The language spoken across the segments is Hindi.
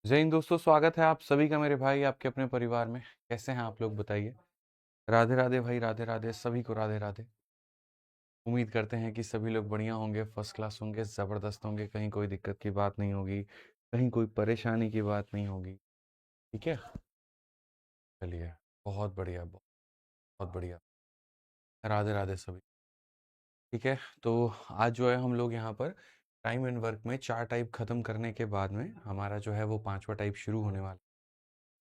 जय हिंद दोस्तों, स्वागत है आप सभी का मेरे भाई आपके अपने परिवार में। कैसे हैं आप लोग बताइए। राधे राधे भाई, राधे राधे सभी को, राधे राधे। उम्मीद करते हैं कि सभी लोग बढ़िया होंगे, फर्स्ट क्लास होंगे, ज़बरदस्त होंगे, कहीं कोई दिक्कत की बात नहीं होगी, कहीं कोई परेशानी की बात नहीं होगी। ठीक है, चलिए, बहुत बढ़िया, बहुत बढ़िया। राधे राधे सभी। ठीक है, तो आज जो है हम लोग यहाँ पर टाइम एंड वर्क में 4 टाइप खत्म करने के बाद में हमारा जो है वो 5वां टाइप शुरू होने वाला है।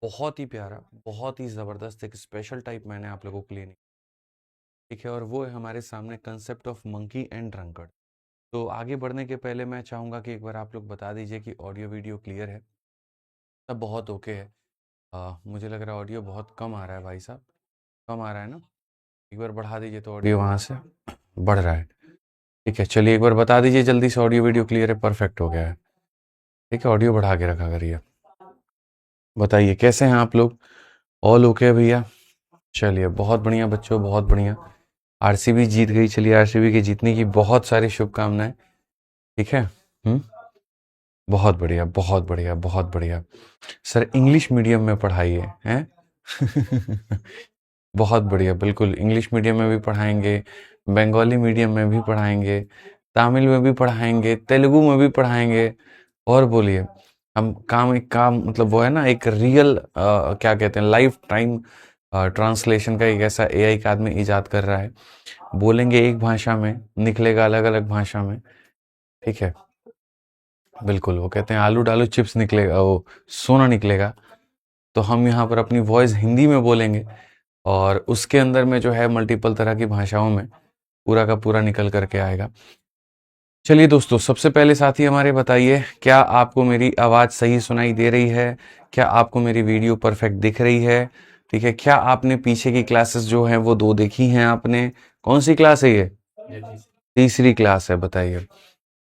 बहुत ही प्यारा, बहुत ही ज़बरदस्त एक स्पेशल टाइप मैंने आप लोगों के लिए निकाला। ठीक है, और वो है हमारे सामने concept of monkey and drunkard. तो आगे बढ़ने के पहले मैं चाहूँगा कि एक बार आप लोग बता दीजिए कि ऑडियो वीडियो क्लियर है, सब बहुत ओके है। मुझे लग रहा है ऑडियो बहुत कम आ रहा है भाई साहब, कम आ रहा है ना? एक बार बढ़ा दीजिए तो ऑडियो वहाँ से बढ़ रहा है। ठीक है, चलिए एक बार बता दीजिए जल्दी से, ऑडियो वीडियो क्लियर है, परफेक्ट हो गया है। ठीक है, ऑडियो बढ़ा के रखा करिए। बताइए कैसे हैं आप लोग? ऑल ओके भैया? चलिए बहुत बढ़िया बच्चों, बहुत बढ़िया। आरसीबी जीत गई, चलिए आरसीबी के जीतने की बहुत सारी शुभकामनाएं। ठीक है। बहुत बढ़िया, बहुत बढ़िया, बहुत बढ़िया। सर इंग्लिश मीडियम में पढ़ाइए हैं। बहुत बढ़िया, बिल्कुल इंग्लिश मीडियम में भी पढ़ाएंगे, बंगाली मीडियम में भी पढ़ाएंगे, तमिल में भी पढ़ाएंगे, तेलुगु में भी पढ़ाएंगे। और बोलिए, हम काम एक काम मतलब वो है ना, एक रियल क्या कहते हैं, लाइफ टाइम ट्रांसलेशन का एक ऐसा एआई का आदमी इजाद कर रहा है। बोलेंगे एक भाषा में, निकलेगा अलग अलग भाषा में। ठीक है, बिल्कुल वो कहते हैं आलू डालू चिप्स निकलेगा, वो सोना निकलेगा। तो हम यहाँ पर अपनी वॉइस हिंदी में बोलेंगे और उसके अंदर में जो है मल्टीपल तरह की भाषाओं में पूरा का पूरा निकल करके आएगा। चलिए दोस्तों, सबसे पहले साथी हमारे बताइए, क्या आपको मेरी आवाज़ सही सुनाई दे रही है? क्या आपको मेरी वीडियो परफेक्ट दिख रही है? ठीक है, क्या आपने पीछे की क्लासेस जो हैं वो 2 देखी हैं आपने? कौन सी क्लास है ये? तीसरी क्लास है, बताइए।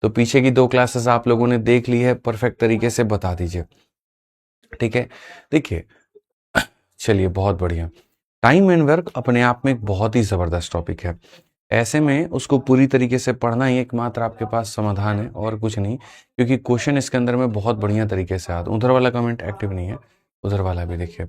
तो पीछे की 2 क्लासेस आप लोगों ने देख ली है, परफेक्ट तरीके से बता दीजिए। ठीक है, देखिए, चलिए बहुत बढ़िया। टाइम एंड वर्क अपने आप में एक बहुत ही ज़बरदस्त टॉपिक है। ऐसे में उसको पूरी तरीके से पढ़ना ही एकमात्र आपके पास समाधान है और कुछ नहीं, क्योंकि क्वेश्चन इसके अंदर में बहुत बढ़िया तरीके से आता है। उधर वाला कमेंट एक्टिव नहीं है, उधर वाला भी देखिए।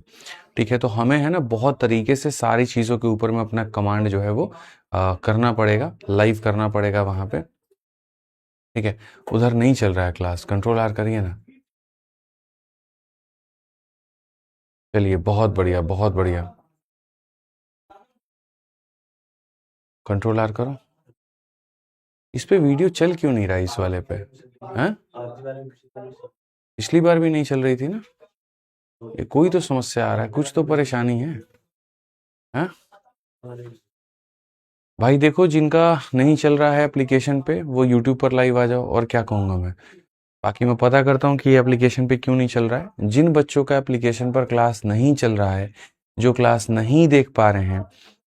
ठीक है, तो हमें है ना बहुत तरीके से सारी चीज़ों के ऊपर में अपना कमांड जो है वो करना पड़ेगा, लाइव करना पड़ेगा वहाँ पे। ठीक है, उधर नहीं चल रहा है क्लास, कंट्रोल आर करिए ना। चलिए बहुत बढ़िया, बहुत बढ़िया, कंट्रोल आर करो। इस पे वीडियो चल क्यों नहीं रहा है इस वाले पे? हैं? पिछली बार भी नहीं चल रही थी ना? ये कोई तो समस्या आ रहा है, कुछ तो परेशानी है। हैं? भाई देखो, जिनका नहीं चल रहा है एप्लीकेशन पे वो यूट्यूब पर लाइव आ जाओ, और क्या कहूँगा मैं। बाकी मैं पता करता हूँ कि ये एप्लीकेशन पे क्यों नहीं चल रहा है। जिन बच्चों का एप्लीकेशन पर क्लास नहीं चल रहा है, जो क्लास नहीं देख पा रहे हैं,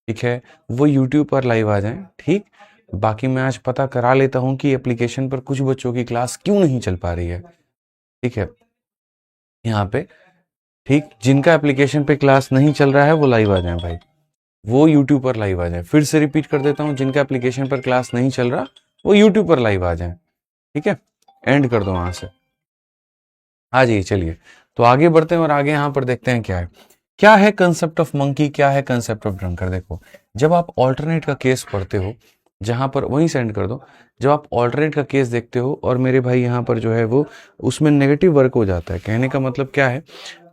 ठीक है, वो यूट्यूब पर लाइव आ जाएं। ठीक, बाकी मैं आज पता करा लेता हूँ कि एप्लीकेशन पर कुछ बच्चों की क्लास क्यों नहीं चल पा रही है। ठीक है, यहाँ पे, ठीक, जिनका एप्लीकेशन पे क्लास नहीं चल रहा है वो लाइव आ जाएं भाई, वो यूट्यूब पर लाइव आ जाएं। फिर से रिपीट कर देता हूँ, जिनका एप्लीकेशन पर क्लास नहीं चल रहा वो यूट्यूब पर लाइव आ जाएं। ठीक है, एंड कर दो वहां से, आ जाइए। चलिए, तो आगे बढ़ते हैं और आगे यहाँ पर देखते हैं क्या है कंसेप्ट ऑफ मंकी, क्या है कंसेप्ट ऑफ ड्रंकर। देखो, जब आप ऑल्टरनेट का केस पढ़ते हो, जहां पर वहीं सेंड कर दो, जब आप ऑल्टरनेट का केस देखते हो और मेरे भाई यहाँ पर जो है वो उसमें नेगेटिव वर्क हो जाता है। कहने का मतलब क्या है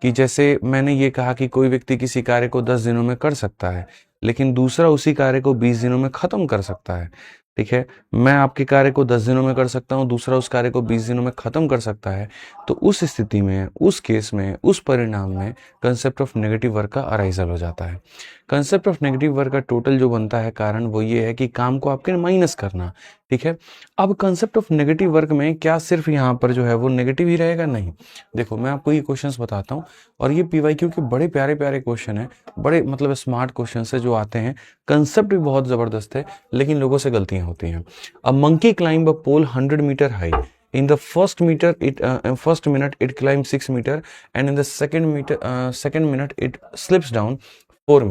कि जैसे मैंने ये कहा कि कोई व्यक्ति किसी कार्य को 10 दिनों में कर सकता है, लेकिन दूसरा उसी कार्य को 20 दिनों में खत्म कर सकता है। ठीक है, मैं आपके कार्य को 10 दिनों में कर सकता हूँ, दूसरा उस कार्य को 20 दिनों में खत्म कर सकता है। तो उस स्थिति में, उस केस में, उस परिणाम में कंसेप्ट ऑफ नेगेटिव वर्क का अराइजल हो जाता है। कंसेप्ट ऑफ नेगेटिव वर्क का टोटल जो बनता है कारण वो ये है कि काम को आपके माइनस करना। ठीक है, अब कंसेप्ट ऑफ नेगेटिव वर्क में क्या सिर्फ यहाँ पर जो है वो नेगेटिव ही रहेगा? नहीं। देखो, मैं आपको ये क्वेश्चंस बताता हूँ, और ये पीवाईक्यू के बड़े प्यारे प्यारे क्वेश्चन है, बड़े मतलब स्मार्ट क्वेश्चन है जो आते हैं। कंसेप्ट भी बहुत जबरदस्त है, लेकिन लोगों से गलतियां होती हैं। A monkey climb a pole 100 metre high. In the first minute it climbs 6 meter, and in the second minute it slips down 4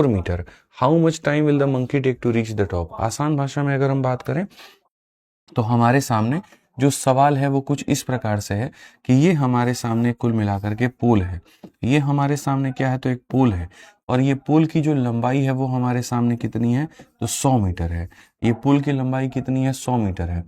meter. How much time will the monkey take to reach the top? आसान भाषा में अगर हम बात करें तो हमारे सामने जो सवाल है वो कुछ इस प्रकार से है कि ये हमारे सामने कुल मिलाकर के पोल है, ये हमारे सामने क्या है, तो एक पोल है, और ये पोल की जो लंबाई है वो हमारे सामने कितनी है, तो 100 मीटर है। ये पोल की लंबाई कितनी है, 100 मीटर है।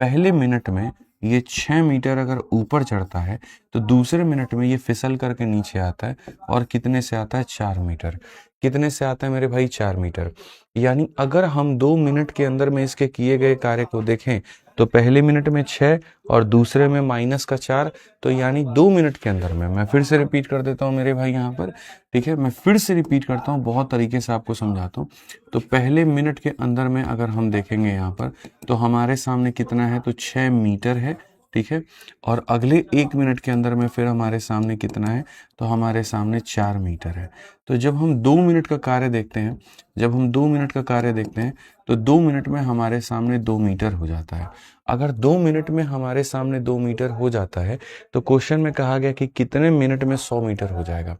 पहले मिनट में ये 6 मीटर अगर ऊपर चढ़ता है तो दूसरे मिनट में ये फिसल करके नीचे आता है, और कितने से आता है, 4 मीटर। कितने से आता है मेरे भाई, 4 मीटर। यानी अगर हम 2 मिनट के अंदर में इसके किए गए कार्य को देखें तो पहले मिनट में 6 और दूसरे में माइनस का 4, तो यानी 2 मिनट के अंदर में, मैं फिर से रिपीट कर देता हूँ मेरे भाई यहाँ पर, ठीक है, मैं फिर से रिपीट करता हूँ, बहुत तरीके से आपको समझाता हूँ। तो पहले मिनट के अंदर में अगर हम देखेंगे यहाँ पर तो हमारे सामने कितना है, तो 6 मीटर है, ठीक है, और अगले 1 मिनट के अंदर में फिर हमारे सामने कितना है, तो हमारे सामने 4 मीटर है। तो जब हम 2 मिनट का कार्य देखते हैं, जब हम 2 मिनट का कार्य देखते हैं तो 2 मिनट में हमारे सामने 2 मीटर हो जाता है। अगर 2 मिनट में हमारे सामने 2 मीटर हो जाता है तो क्वेश्चन में कहा गया कि कितने मिनट में 100 मीटर हो जाएगा।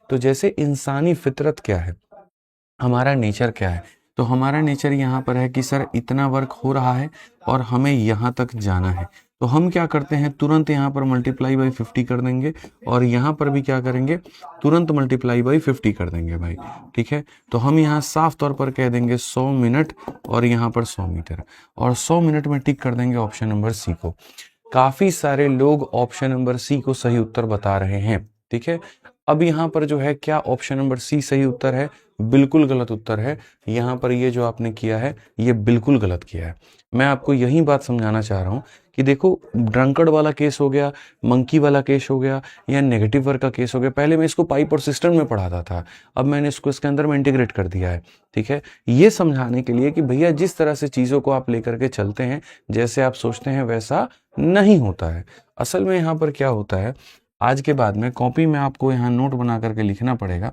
तो जैसे इंसानी फितरत क्या है, हमारा नेचर क्या है, तो हमारा नेचर यहाँ पर है कि सर इतना वर्क हो रहा है और हमें यहाँ तक जाना है, तो हम क्या करते हैं, तुरंत यहाँ पर मल्टीप्लाई बाई 50 कर देंगे, और यहाँ पर भी क्या करेंगे, तुरंत मल्टीप्लाई बाई 50 कर देंगे भाई, ठीक है। तो हम यहाँ साफ तौर पर कह देंगे 100 मिनट और यहाँ पर 100 मीटर, और 100 मिनट में टिक कर देंगे ऑप्शन नंबर सी को। काफी सारे लोग ऑप्शन नंबर सी को सही उत्तर बता रहे हैं, ठीक है। अब यहाँ पर जो है, क्या ऑप्शन नंबर सी सही उत्तर है, बिल्कुल गलत उत्तर है। यहाँ पर ये जो आपने किया है ये बिल्कुल गलत किया है। मैं आपको यही बात समझाना चाह रहा हूँ कि देखो, ड्रंकर्ड वाला केस हो गया, मंकी वाला केस हो गया, या नेगेटिव वर्क का केस हो गया, पहले मैं इसको पाइप और सिस्टम में पढ़ाता था, अब मैंने इसको इसके अंदर में इंटीग्रेट कर दिया है, ठीक है, ये समझाने के लिए कि भैया जिस तरह से चीज़ों को आप लेकर के चलते हैं, जैसे आप सोचते हैं वैसा नहीं होता है। असल में यहाँ पर क्या होता है, आज के बाद में कॉपी में आपको यहाँ नोट बना करके लिखना पड़ेगा,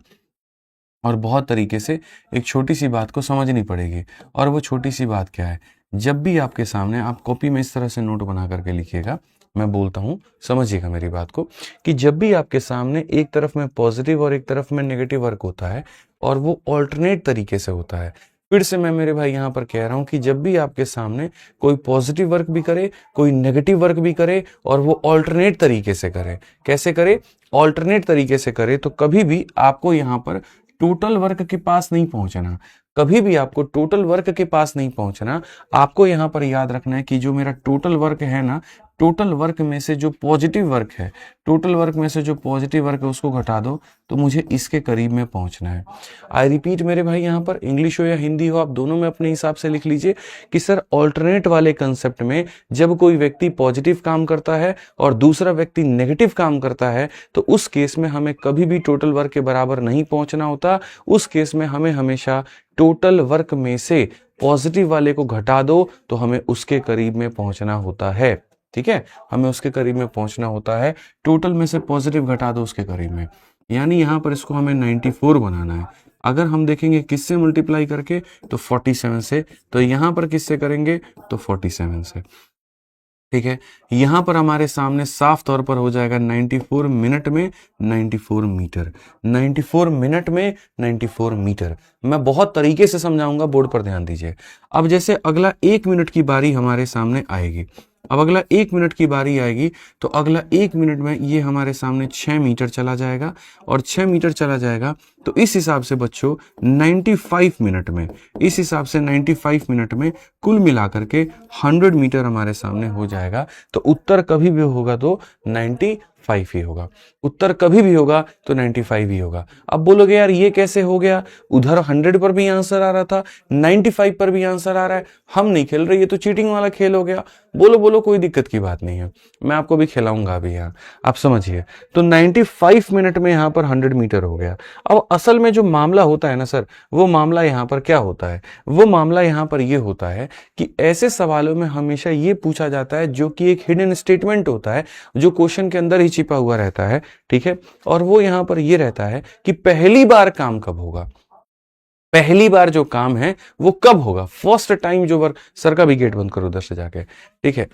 और बहुत तरीके से एक छोटी सी बात को समझनी पड़ेगी। और वो छोटी सी बात क्या है, जब भी आपके सामने, आप कॉपी में इस तरह से नोट बना करके लिखिएगा, मैं बोलता हूँ समझिएगा मेरी बात को, कि जब भी आपके सामने एक तरफ में पॉजिटिव और एक तरफ में नेगेटिव वर्क होता है, और वो ऑल्टरनेट तरीके से होता है, फिर से मैं मेरे भाई यहाँ पर कह रहा हूँ कि जब भी आपके सामने कोई पॉजिटिव वर्क भी करे, कोई नेगेटिव वर्क भी करे, और वो ऑल्टरनेट तरीके से करे, कैसे करे, ऑल्टरनेट तरीके से करे, तो कभी भी आपको यहाँ पर टोटल वर्क के पास नहीं पहुंचना, कभी भी आपको टोटल वर्क के पास नहीं पहुंचना। आपको यहां पर याद रखना है कि जो मेरा टोटल वर्क है ना, टोटल वर्क में से जो पॉजिटिव वर्क है, टोटल वर्क में से जो पॉजिटिव वर्क है उसको घटा दो, तो मुझे इसके करीब में पहुंचना है। आई रिपीट मेरे भाई, यहाँ पर इंग्लिश हो या हिंदी हो, आप दोनों में अपने हिसाब से लिख लीजिए कि सर ऑल्टरनेट वाले कंसेप्ट में जब कोई व्यक्ति पॉजिटिव काम करता है और दूसरा व्यक्ति नेगेटिव काम करता है, तो उस केस में हमें कभी भी टोटल वर्क के बराबर नहीं पहुंचना होता। उस केस में हमें हमेशा टोटल वर्क में से पॉजिटिव वाले को घटा दो, तो हमें उसके करीब में पहुंचना होता है, ठीक है, हमें उसके करीब में पहुंचना होता है। टोटल में से पॉजिटिव घटा दो उसके करीब में, यानी यहां पर इसको हमें 94 बनाना है। अगर हम देखेंगे किससे मल्टीप्लाई करके, तो 47 से, तो यहां पर किससे करेंगे, तो 47 से, ठीक है। यहां पर हमारे सामने साफ तौर पर हो जाएगा 94 मिनट में 94 मीटर, 94 मिनट में 94 मीटर। मैं बहुत तरीके से समझाऊंगा, बोर्ड पर ध्यान दीजिए। अब जैसे अगला 1 मिनट की बारी हमारे सामने आएगी, अब अगला 1 मिनट की बारी आएगी, तो अगला 1 मिनट में ये हमारे सामने 6 मीटर चला जाएगा, और 6 मीटर चला जाएगा, तो इस हिसाब से बच्चों 95 मिनट में, इस हिसाब से 95 मिनट में कुल मिलाकर के 100 मीटर हमारे सामने हो जाएगा। तो उत्तर कभी भी होगा तो 95 ही होगा, उत्तर कभी भी होगा तो 95 ही होगा। अब बोलोगे यार ये कैसे हो गया, उधर 100 पर भी आंसर आ रहा था, 95 पर भी आंसर आ रहा है, हम नहीं खेल रहे, ये तो चीटिंग वाला खेल हो गया। बोलो बोलो, कोई दिक्कत की बात नहीं है, मैं आपको भी खिलाऊंगा अभी, यहाँ आप समझिए। तो 95 मिनट में यहाँ पर 100 मीटर हो गया। अब असल में जो मामला होता है ना सर, वो मामला यहाँ पर क्या होता है, वो मामला यहाँ पर ये होता है कि ऐसे सवालों में हमेशा ये पूछा जाता है जो कि एक हिडन स्टेटमेंट होता है, जो क्वेश्चन के अंदर ही छिपा हुआ रहता है, ठीक है। और वो यहाँ पर ये रहता है कि पहली बार काम कब होगा, पहली बार जो काम है वो कब होगा, फर्स्ट टाइम जो वर्क, सर का भी गेट बंद करो उधर से जाके, ठीक है,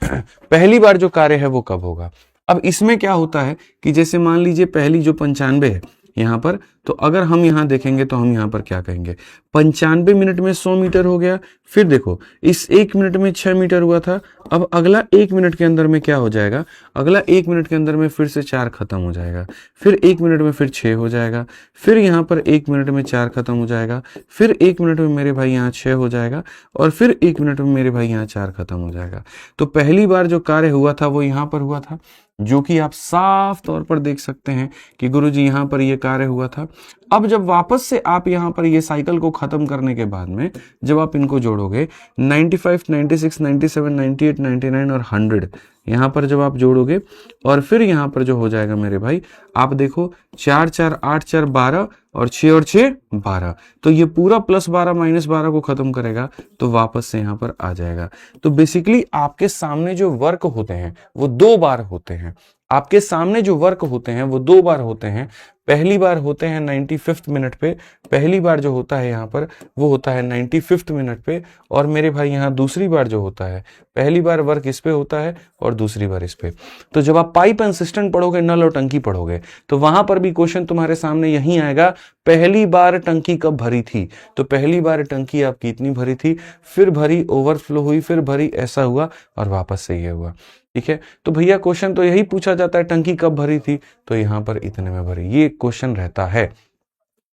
पहली बार जो कार्य है वो कब होगा। अब इसमें क्या होता है कि जैसे मान लीजिए पहली जो 95 है, यहाँ पर। तो अगर हम यहाँ देखेंगे तो हम यहाँ पर क्या कहेंगे, 95 मिनट में 100 मीटर हो गया। फिर देखो इस 1 मिनट में 6 मीटर हुआ था। अब अगला 1 मिनट के अंदर में क्या हो जाएगा, अगला 1 मिनट के अंदर में फिर से 4 खत्म हो जाएगा, फिर 1 मिनट में फिर 6 हो जाएगा, फिर यहाँ पर 1 मिनट में 4 खत्म हो जाएगा, फिर 1 मिनट में मेरे भाई यहाँ 6 हो जाएगा, और फिर 1 मिनट में मेरे भाई यहाँ 4 खत्म हो जाएगा। तो पहली बार जो कार्य हुआ था वो यहाँ पर हुआ था, जो कि आप साफ तौर पर देख सकते हैं कि गुरुजी यहाँ पर ये कार्य हुआ था। अब जब वापस से आप यहाँ पर ये साइकिल को खत्म करने के बाद में जब आप इनको जोड़ोगे 95, 96, 97, 98, 99 और 100 यहाँ पर जब आप जोड़ोगे, और फिर यहाँ पर जो हो जाएगा मेरे भाई, आप देखो 4 4 8 4 12 और 6 और 6 12, तो ये पूरा +12 -12 को खत्म करेगा तो वापस से यहाँ पर आ जाएगा। तो बेसिकली आपके सामने जो वर्क होते हैं वो 2 बार होते हैं। आपके सामने जो वर्क होते हैं वो 2 बार होते हैं। पहली बार होते हैं 95th मिनट पे, पहली बार जो होता है यहाँ पर वो होता है 95th मिनट पे, और मेरे भाई यहाँ दूसरी बार जो होता है, पहली बार वर्क इस पे होता है और दूसरी बार इस पे। तो जब आप पाइप एंड सिस्टम पढ़ोगे, नल और टंकी पढ़ोगे, तो वहां पर भी क्वेश्चन तुम्हारे सामने यही आएगा, पहली बार टंकी कब भरी थी। तो पहली बार टंकी आपकी इतनी भरी थी, फिर भरी, ओवरफ्लो हुई, फिर भरी, ऐसा हुआ और वापस से ये हुआ। ठीक है, तो भैया क्वेश्चन तो यही पूछा जाता है, टंकी कब भरी थी, तो यहां पर इतने में भरी, ये क्वेश्चन रहता है।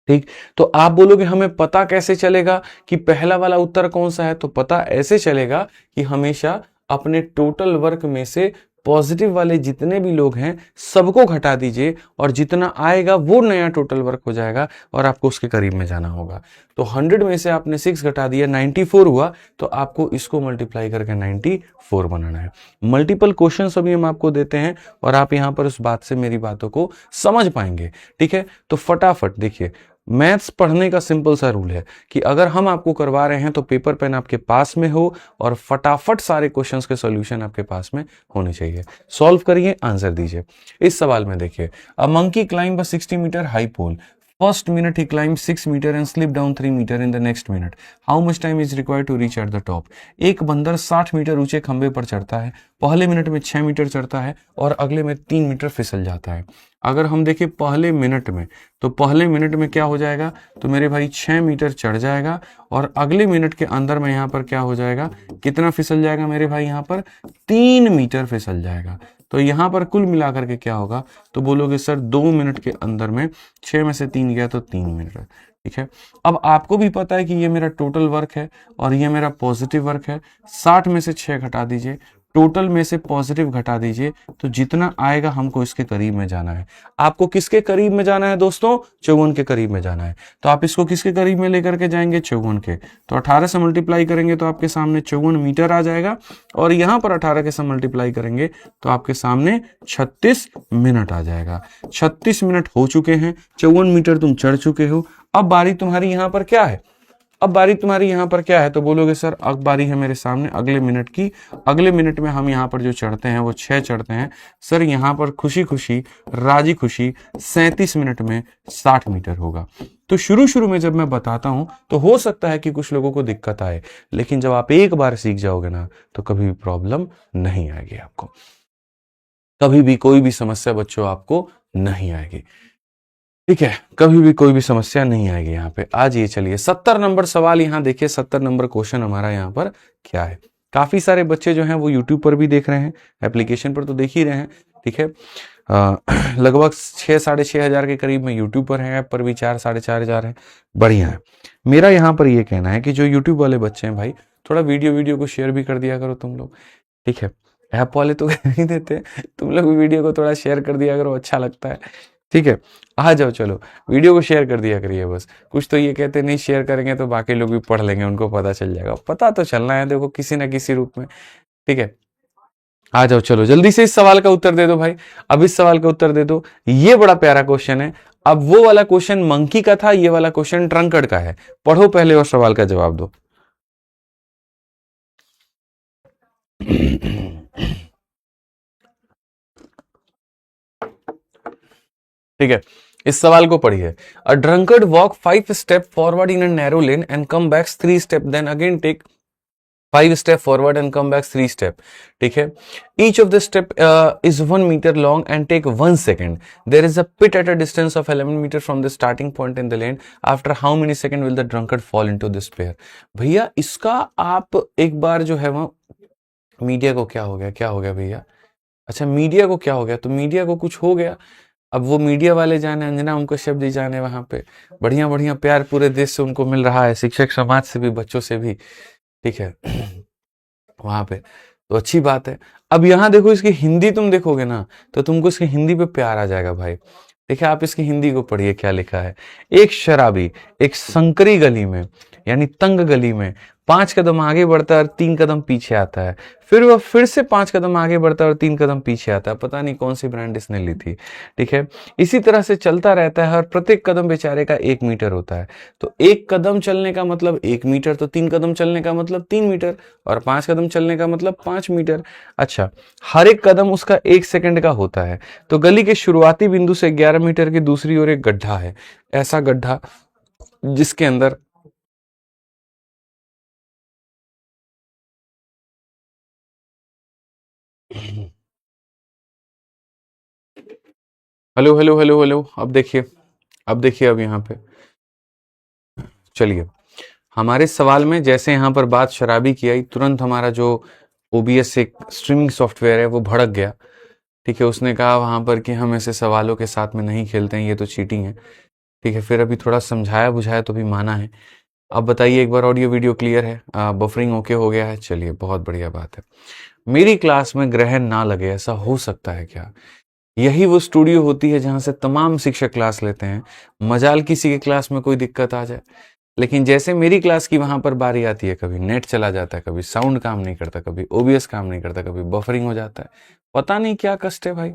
ठीक, तो आप बोलोगे हमें पता कैसे चलेगा कि पहला वाला उत्तर कौन सा है, तो पता ऐसे चलेगा कि हमेशा अपने टोटल वर्क में से पॉजिटिव वाले जितने भी लोग हैं सबको घटा दीजिए, और जितना आएगा वो नया टोटल वर्क हो जाएगा और आपको उसके करीब में जाना होगा। तो 100 में से आपने 6 घटा दिया, 94 हुआ, तो आपको इसको मल्टीप्लाई करके 94 बनाना है। मल्टीपल क्वेश्चंस अभी हम आपको देते हैं और आप यहां पर उस बात से मेरी बातों को समझ पाएंगे। ठीक है, तो फटाफट देखिए, मैथ्स पढ़ने का सिंपल सा रूल है कि अगर हम आपको करवा रहे हैं तो पेपर पेन आपके पास में हो और फटाफट सारे क्वेश्चंस के सॉल्यूशन आपके पास में होने चाहिए। सॉल्व करिए, आंसर दीजिए। इस सवाल में देखिए, a monkey climb a 60 metre high pole, first minute ही climb 6 metre and slip down 3 metre in the next minute, how much time is required to reach at the top. एक बंदर 60 मीटर ऊंचे खंबे पर चढ़ता है, पहले मिनट में 6 मीटर चढ़ता है और अगले में 3 मीटर फिसल जाता है। अगर हम देखें पहले मिनट में, तो पहले मिनट में क्या हो जाएगा, तो मेरे भाई 6 मीटर चढ़ जाएगा और अगले मिनट के अंदर में यहाँ पर क्या हो जाएगा, कितना फिसल जाएगा मेरे भाई, यहाँ पर 3 मीटर फिसल जाएगा। तो यहाँ पर कुल मिलाकर के क्या होगा, तो बोलोगे सर 2 मिनट के अंदर में 6 में से 3 गया तो 3 मिनट। ठीक है, अब आपको भी पता है कि ये मेरा टोटल वर्क है और ये मेरा पॉजिटिव वर्क है। 60 में से 6 घटा दीजिए, टोटल में से पॉजिटिव घटा दीजिए, तो जितना आएगा हमको इसके करीब में जाना है। आपको किसके करीब में जाना है दोस्तों, 54 के करीब में जाना है। तो आप इसको किसके करीब में लेकर के जाएंगे, 54 के। तो 18 से मल्टीप्लाई करेंगे तो आपके सामने 54 मीटर आ जाएगा, और यहां पर 18 के से मल्टीप्लाई करेंगे तो आपके सामने 36 मिनट आ जाएगा। 36 मिनट हो चुके हैं, 54 मीटर तुम चढ़ चुके हो। अब बारी तुम्हारी यहां पर क्या है, अब बारी तुम्हारी यहाँ पर क्या है, तो बोलोगे सर अब बारी है मेरे सामने अगले मिनट की। अगले मिनट में हम यहाँ पर जो चढ़ते हैं वो 6 चढ़ते हैं। सर यहाँ पर खुशी खुशी राजी खुशी 37 मिनट में 60 मीटर होगा। तो शुरू शुरू में जब मैं बताता हूं तो हो सकता है कि कुछ लोगों को दिक्कत आए, लेकिन जब आप एक बार सीख जाओगे ना तो कभी भी प्रॉब्लम नहीं आएगी आपको, कभी भी कोई भी समस्या बच्चों आपको नहीं आएगी। ठीक है, कभी भी कोई भी समस्या नहीं आएगी यहाँ पे। आज ये चलिए 70 नंबर सवाल यहाँ देखिए, 70 नंबर क्वेश्चन हमारा यहाँ पर क्या है। काफी सारे बच्चे जो हैं वो यूट्यूब पर भी देख रहे हैं, एप्लीकेशन पर तो देख ही रहे हैं। ठीक है, लगभग 6-6.5 हजार के करीब में यूट्यूब पर है, ऐप पर भी 4-4.5 हजार है। बढ़िया है। मेरा यहाँ पर ये कहना है कि जो यूट्यूब वाले बच्चे हैं भाई, थोड़ा वीडियो को शेयर भी कर दिया करो तुम लोग। ठीक है, ऐप वाले तो नहीं देते, तुम लोग भी वीडियो को थोड़ा शेयर कर दिया करो, अच्छा लगता है। ठीक है, आ जाओ, चलो वीडियो को शेयर कर दिया करिए बस। कुछ तो ये कहते नहीं शेयर करेंगे तो बाकी लोग भी पढ़ लेंगे, उनको पता चल जाएगा। पता तो चलना है देखो किसी ना किसी रूप में। ठीक है, आ जाओ, चलो जल्दी से इस सवाल का उत्तर दे दो भाई। अब इस सवाल का उत्तर दे दो, ये बड़ा प्यारा क्वेश्चन है। अब वो वाला क्वेश्चन मंकी का था, ये वाला क्वेश्चन ड्रंकर्ड का है। पढ़ो पहले और सवाल का जवाब दो। ठीक है, इस सवाल को पढ़िए। A drunkard walk 5 step forward in a narrow lane and come back 3 step, then again take 5 step forward and come back 3 step. ठीक है, each of the step is 1 meter long and take 1 second. There is a pit at a distance of 11 meter from the starting point in the lane. After how many second will the drunkard fall into this pair? भैया इसका आप एक बार जो है वो, मीडिया को क्या हो गया, क्या हो गया भैया? अच्छा मीडिया को क्या हो गया? तो मीडिया को कुछ हो गया, अब वो मीडिया वाले जाने, अंजना उनको शब्द ही जाने, वहां पे बढ़िया बढ़िया प्यार पूरे देश से उनको मिल रहा है, शिक्षक समाज से भी, बच्चों से भी, ठीक है वहां पे, तो अच्छी बात है। अब यहाँ देखो इसकी हिंदी तुम देखोगे ना तो तुमको इसकी हिंदी पे प्यार आ जाएगा भाई। देखिए आप इसकी हिंदी को पढ़िए क्या लिखा है। एक शराबी एक संकरी गली में यानी तंग गली में 5 कदम आगे बढ़ता है और 3 कदम पीछे आता है, फिर वह फिर से 5 कदम आगे बढ़ता है और 3 कदम पीछे आता है। पता नहीं कौन सी ब्रांड इसने ली थी, ठीक है। इसी तरह से चलता रहता है और प्रत्येक कदम बेचारे का 1 मीटर होता है। तो 1 कदम चलने का मतलब 1 मीटर, तो 3 कदम चलने का मतलब 3 मीटर, और 5 कदम चलने का मतलब 5 मीटर। अच्छा, हर एक कदम उसका 1 सेकंड का होता है। तो गली के शुरुआती बिंदु से 11 मीटर की दूसरी ओर एक गड्ढा है, ऐसा गड्ढा जिसके अंदर हेलो हेलो हेलो हेलो, अब देखिए, अब देखिए, अब यहाँ पे चलिए, हमारे सवाल में जैसे यहाँ पर बात शराबी की आई, तुरंत हमारा जो ओबीएस एक स्ट्रीमिंग सॉफ्टवेयर है वो भड़क गया, ठीक है। उसने कहा वहां पर कि हम ऐसे सवालों के साथ में नहीं खेलते हैं, ये तो चीटिंग है, ठीक है। फिर अभी थोड़ा समझाया बुझाया तो भी माना है। अब बताइए एक बार, ऑडियो वीडियो क्लियर है, बफरिंग ओके हो गया है? चलिए बहुत बढ़िया बात है। मेरी क्लास में ग्रहण ना लगे ऐसा हो सकता है क्या? यही वो स्टूडियो होती है जहां से तमाम शिक्षक क्लास लेते हैं। मजाल किसी के क्लास में कोई दिक्कत आ जाए, लेकिन जैसे मेरी क्लास की वहां पर बारी आती है, कभी नेट चला जाता है, कभी साउंड काम नहीं करता, कभी ओबीएस काम नहीं करता, कभी बफरिंग हो जाता है। पता नहीं क्या कष्ट है भाई,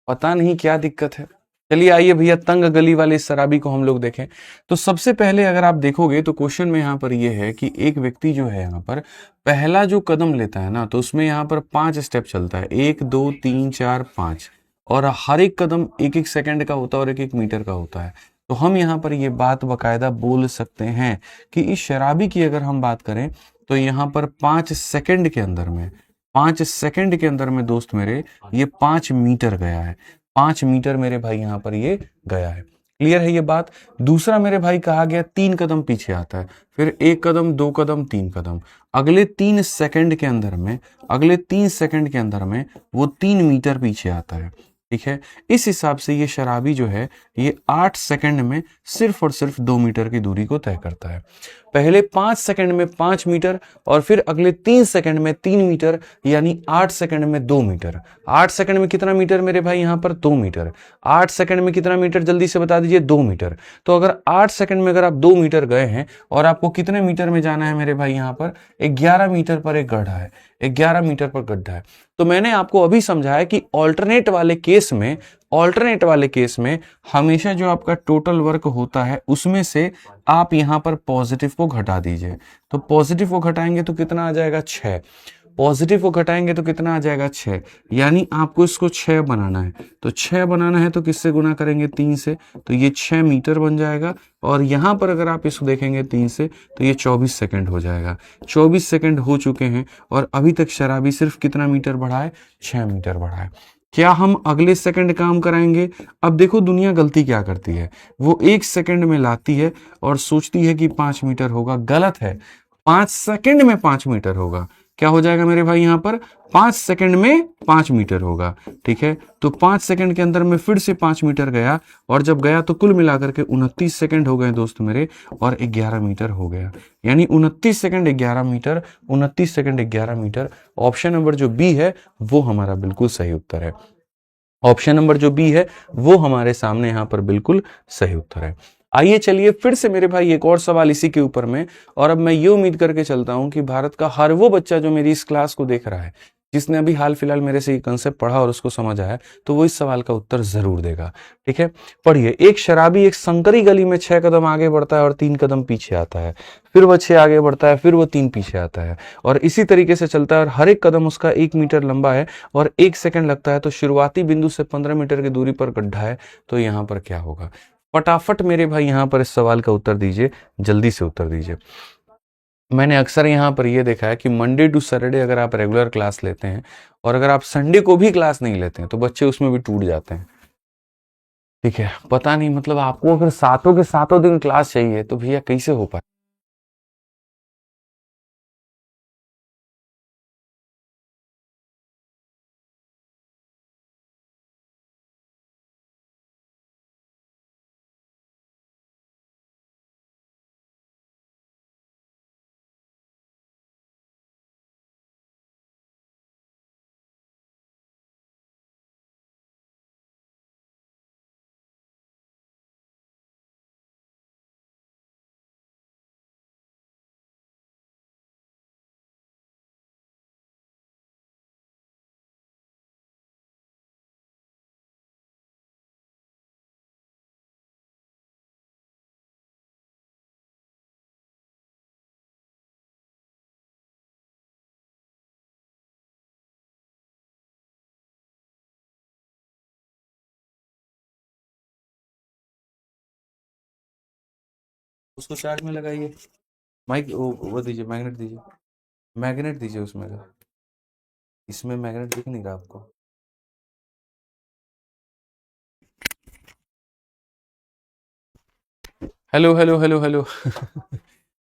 पता नहीं क्या दिक्कत है। चलिए आइए भैया, तंग गली वाले इस शराबी को हम लोग देखें। तो सबसे पहले अगर आप देखोगे तो क्वेश्चन में यहाँ पर ये है कि एक व्यक्ति जो है यहाँ पर पहला जो कदम लेता है ना, तो उसमें यहाँ पर 5 स्टेप चलता है, 1 2 3 4 5, और हर एक कदम 1 1 सेकंड का होता है और 1 1 मीटर का होता है। तो हम यहाँ पर ये बात बकायदा बोल सकते हैं कि इस शराबी की अगर हम बात करें तो यहाँ पर 5 सेकंड के अंदर में, 5 सेकंड के अंदर में दोस्त मेरे, ये 5 मीटर गया है। 5 मीटर मेरे भाई यहाँ पर ये गया है। क्लियर है ये बात? दूसरा मेरे भाई कहा गया 3 कदम पीछे आता है, फिर 1 कदम 2 कदम 3 कदम, अगले 3 सेकंड के अंदर में, अगले 3 सेकंड के अंदर में वो 3 मीटर पीछे आता है, ठीक है। इस हिसाब से ये शराबी जो है ये 8 सेकंड में सिर्फ और सिर्फ 2 मीटर की दूरी को तय करता है। पहले 5 सेकंड में 5 मीटर और फिर अगले 3 सेकंड में 3 मीटर, यानी 8 सेकंड में 2 मीटर। 8 सेकंड में कितना मीटर मेरे भाई? यहाँ पर 2 मीटर। 8 सेकंड में कितना मीटर जल्दी से बता दीजिए? 2 मीटर। तो अगर 8 सेकंड में अगर आप 2 मीटर गए हैं और आपको कितने मीटर में जाना है मेरे भाई? यहाँ पर 11 मीटर पर एक गड्ढा है, 11 मीटर पर गड्ढा है। तो मैंने आपको अभी समझाया कि ऑल्टरनेट वाले केस में, ऑल्टरनेट वाले केस में हमेशा जो आपका टोटल वर्क होता है उसमें से आप यहां पर पॉजिटिव को घटा दीजिए। तो पॉजिटिव को घटाएंगे तो कितना आ जाएगा? 6। पॉजिटिव को घटाएंगे तो कितना आ जाएगा? 6। यानी आपको इसको 6 बनाना है। तो 6 बनाना है तो किससे गुना करेंगे? 3 से। तो ये 6 मीटर बन जाएगा। और यहां पर अगर आप इसको देखेंगे 3 से तो ये 24 सेकंड हो जाएगा। 24 सेकंड हो चुके हैं और अभी तक शराबी सिर्फ कितना मीटर बढ़ा है? 6 मीटर बढ़ा है। क्या हम अगले सेकंड काम कराएंगे? अब देखो दुनिया गलती क्या करती है, वो 1 सेकंड में लाती है और सोचती है कि 5 मीटर होगा। गलत है, 5 सेकंड में 5 मीटर होगा। क्या हो जाएगा मेरे भाई? यहाँ पर 5 सेकंड में 5 मीटर होगा, ठीक है। तो 5 सेकंड के अंदर में फिर से 5 मीटर गया, और जब गया तो कुल मिलाकर के 29 सेकंड हो गए दोस्त मेरे, और 11 मीटर हो गया। यानी 29 second 11 metre, 29 second 11 metre. Option number जो बी है वो हमारा बिल्कुल सही उत्तर है। ऑप्शन नंबर जो बी है वो हमारे सामने यहाँ पर बिल्कुल सही उत्तर है। आइए चलिए फिर से मेरे भाई एक और सवाल इसी के ऊपर में, और अब मैं ये उम्मीद करके चलता हूं कि भारत का हर वो बच्चा जो मेरी इस क्लास को देख रहा है, जिसने अभी हाल फिलहाल मेरे से ये कंसेप्ट पढ़ा और उसको समझ आया, तो वो इस सवाल का उत्तर जरूर देगा, ठीक है। पढ़िए, एक शराबी एक संकरी गली में 6 कदम आगे बढ़ता है और 3 कदम पीछे आता है, फिर वह 6 आगे बढ़ता है, फिर वो 3 पीछे आता है, और इसी तरीके से चलता है, और हर एक कदम उसका 1 मीटर लंबा है और 1 सेकंड लगता है। तो शुरुआती बिंदु से 15 मीटर की दूरी पर गड्ढा है, तो यहाँ पर क्या होगा? फटाफट मेरे भाई यहाँ पर इस सवाल का उत्तर दीजिए, जल्दी से उत्तर दीजिए। मैंने अक्सर यहाँ पर ये देखा है कि मंडे टू सैटरडे अगर आप रेगुलर क्लास लेते हैं और अगर आप संडे को भी क्लास नहीं लेते हैं तो बच्चे उसमें भी टूट जाते हैं। ठीक है, पता नहीं मतलब आपको अगर सातों के सातों दिन क्लास चाहिए तो भैया कैसे हो पाए। उसको चार्ज में लगाइए। माइक वो दीजिए, मैग्नेट दीजिए, मैग्नेट दीजिए उसमें का। इसमें मैग्नेट दिख नहीं रहा आपको। हेलो हेलो हेलो हेलो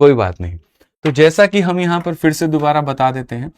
कोई बात नहीं। तो जैसा कि हम यहाँ पर फिर से दोबारा बता देते हैं,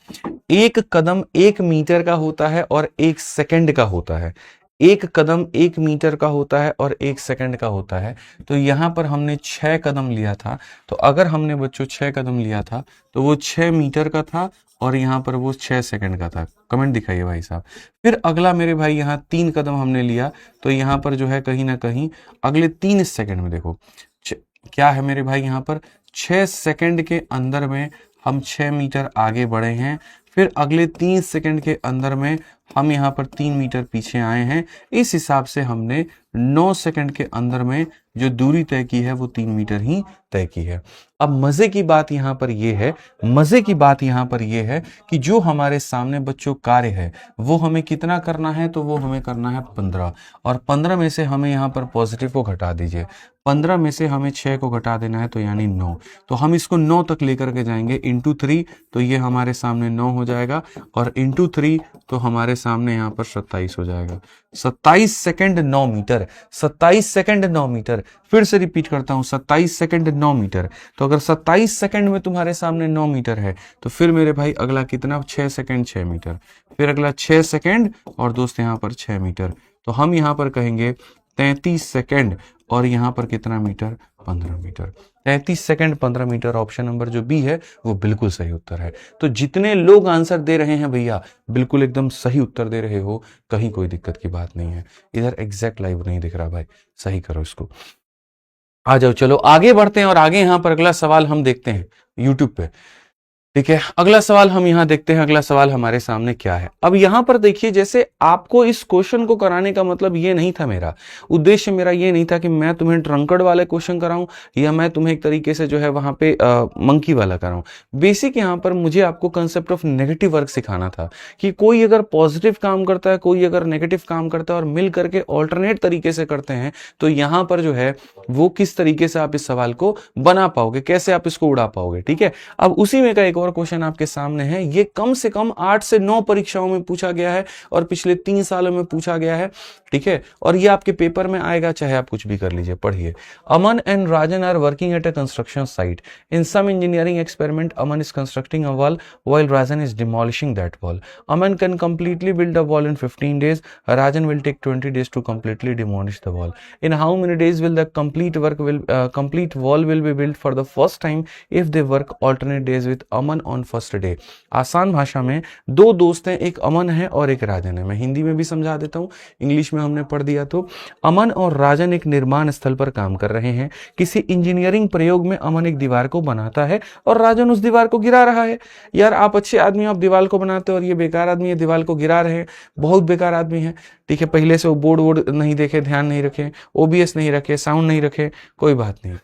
एक कदम 1 मीटर का होता है और 1 सेकंड का होता है। एक कदम 1 मीटर का होता है और 1 सेकंड का होता है। तो यहाँ पर हमने 6 कदम लिया था। तो अगर हमने बच्चों 6 कदम लिया था तो वो 6 मीटर का था और यहाँ पर वो 6 सेकंड का था। कमेंट दिखाइए भाई साहब। फिर अगला मेरे भाई यहाँ 3 कदम हमने लिया तो यहाँ पर जो है कहीं ना कहीं अगले 3 सेकंड में देखो छ- क्या है मेरे भाई, यहाँ पर 6 सेकंड के अंदर में हम 6 मीटर आगे बढ़े हैं। फिर अगले 3 सेकंड के अंदर में हम यहाँ पर 3 मीटर पीछे आए हैं। इस हिसाब से हमने 9 सेकंड के अंदर में जो दूरी तय की है वो 3 मीटर ही तय की है। अब मजे की बात यहाँ पर यह है, मजे की बात यहाँ पर यह है कि जो हमारे सामने बच्चों कार्य है वो हमें कितना करना है, तो वो हमें करना है 15। और 15 में से हमें यहाँ पर पॉजिटिव को घटा दीजिए। 15 में से हमें 6 को घटा देना है तो यानी 9। तो हम इसको 9 तक लेकर के जाएंगे इंटू 3, तो ये हमारे सामने 9 हो जाएगा और इंटू 3 तो हमारे सामने यहाँ पर 27 हो जाएगा। 27 सेकंड 9 मीटर, 27 सेकंड 9 मीटर। फिर से रिपीट करता हूं, 27 सेकंड 9 मीटर। तो अगर 27 सेकंड में तुम्हारे सामने 9 मीटर है तो फिर मेरे भाई अगला कितना, 6 सेकंड 6 मीटर। फिर अगला 6 सेकंड और दोस्त यहाँ पर 6 मीटर। तो हम यहाँ पर कहेंगे 33 सेकंड और यहाँ पर कितना metre, 15 metre. 33 second 15 metre, option number जो बी है वो बिल्कुल सही उत्तर है। तो जितने लोग आंसर दे रहे हैं भैया बिल्कुल एकदम सही उत्तर दे रहे हो, कहीं कोई दिक्कत की बात नहीं है। इधर एग्जैक्ट लाइव नहीं दिख रहा भाई, सही करो इसको। आ जाओ, चलो आगे बढ़ते हैं और आगे यहाँ पर अगला सवाल हम देखते हैं यूट्यूब पे। ठीक है, अगला सवाल हम यहां देखते हैं। अगला सवाल हमारे सामने क्या है। अब यहां पर देखिए, जैसे आपको इस क्वेश्चन को कराने का मतलब ये नहीं था, मेरा उद्देश्य मेरा ये नहीं था कि मैं तुम्हें ट्रंकड वाले क्वेश्चन कराऊं या मैं तुम्हें एक तरीके से जो है वहां पे मंकी वाला कराऊं। बेसिक यहां पर मुझे आपको कंसेप्ट ऑफ नेगेटिव वर्क सिखाना था कि कोई अगर पॉजिटिव काम करता है, कोई अगर नेगेटिव काम करता है और मिल करके ऑल्टरनेट तरीके से करते हैं तो यहां पर जो है वो किस तरीके से आप इस सवाल को बना पाओगे, कैसे आप इसको उड़ा पाओगे। ठीक है, अब उसी में का एक और क्वेश्चन आपके सामने है। ये कम से कम 8 से 9 परीक्षाओं में पूछा गया है और पिछले 3 सालों में पूछा गया है। ठीक है, और ये आपके पेपर में आएगा, चाहे आप कुछ भी कर लीजिए। पढ़िए, Aman and Rajan are working at a construction site. In some engineering experiment Aman is constructing a wall while Rajan is demolishing that wall. Aman can completely build a wall in 15 days. Rajan will take 20 days to completely demolish the wall. In how many days will the complete wall will be built for the first time if they work alternate days with Aman on first day? आसान भाषा में दो दोस्त हैं, एक अमन है और एक राजन है। मैं हिंदी में भी समझा देता हूँ, इंग्लिश में हमने पढ़ दिया। तो अमन और राजन एक निर्माण स्थल पर काम कर रहे हैं। किसी इंजीनियरिंग प्रयोग में अमन एक दीवार को बनाता है और राजन उस दीवार को गिरा रहा है। यार आप अच्छे आदमी, आप दीवार को बनाते हो और ये बेकार आदमी है दीवार को गिरा रहे हैं, बहुत बेकार आदमी है। ठीक है, पहले से वो बोर्ड नहीं देखे, ध्यान नहीं रखे, ओबीएस नहीं रखे, साउंड नहीं रखे, कोई बात नहीं।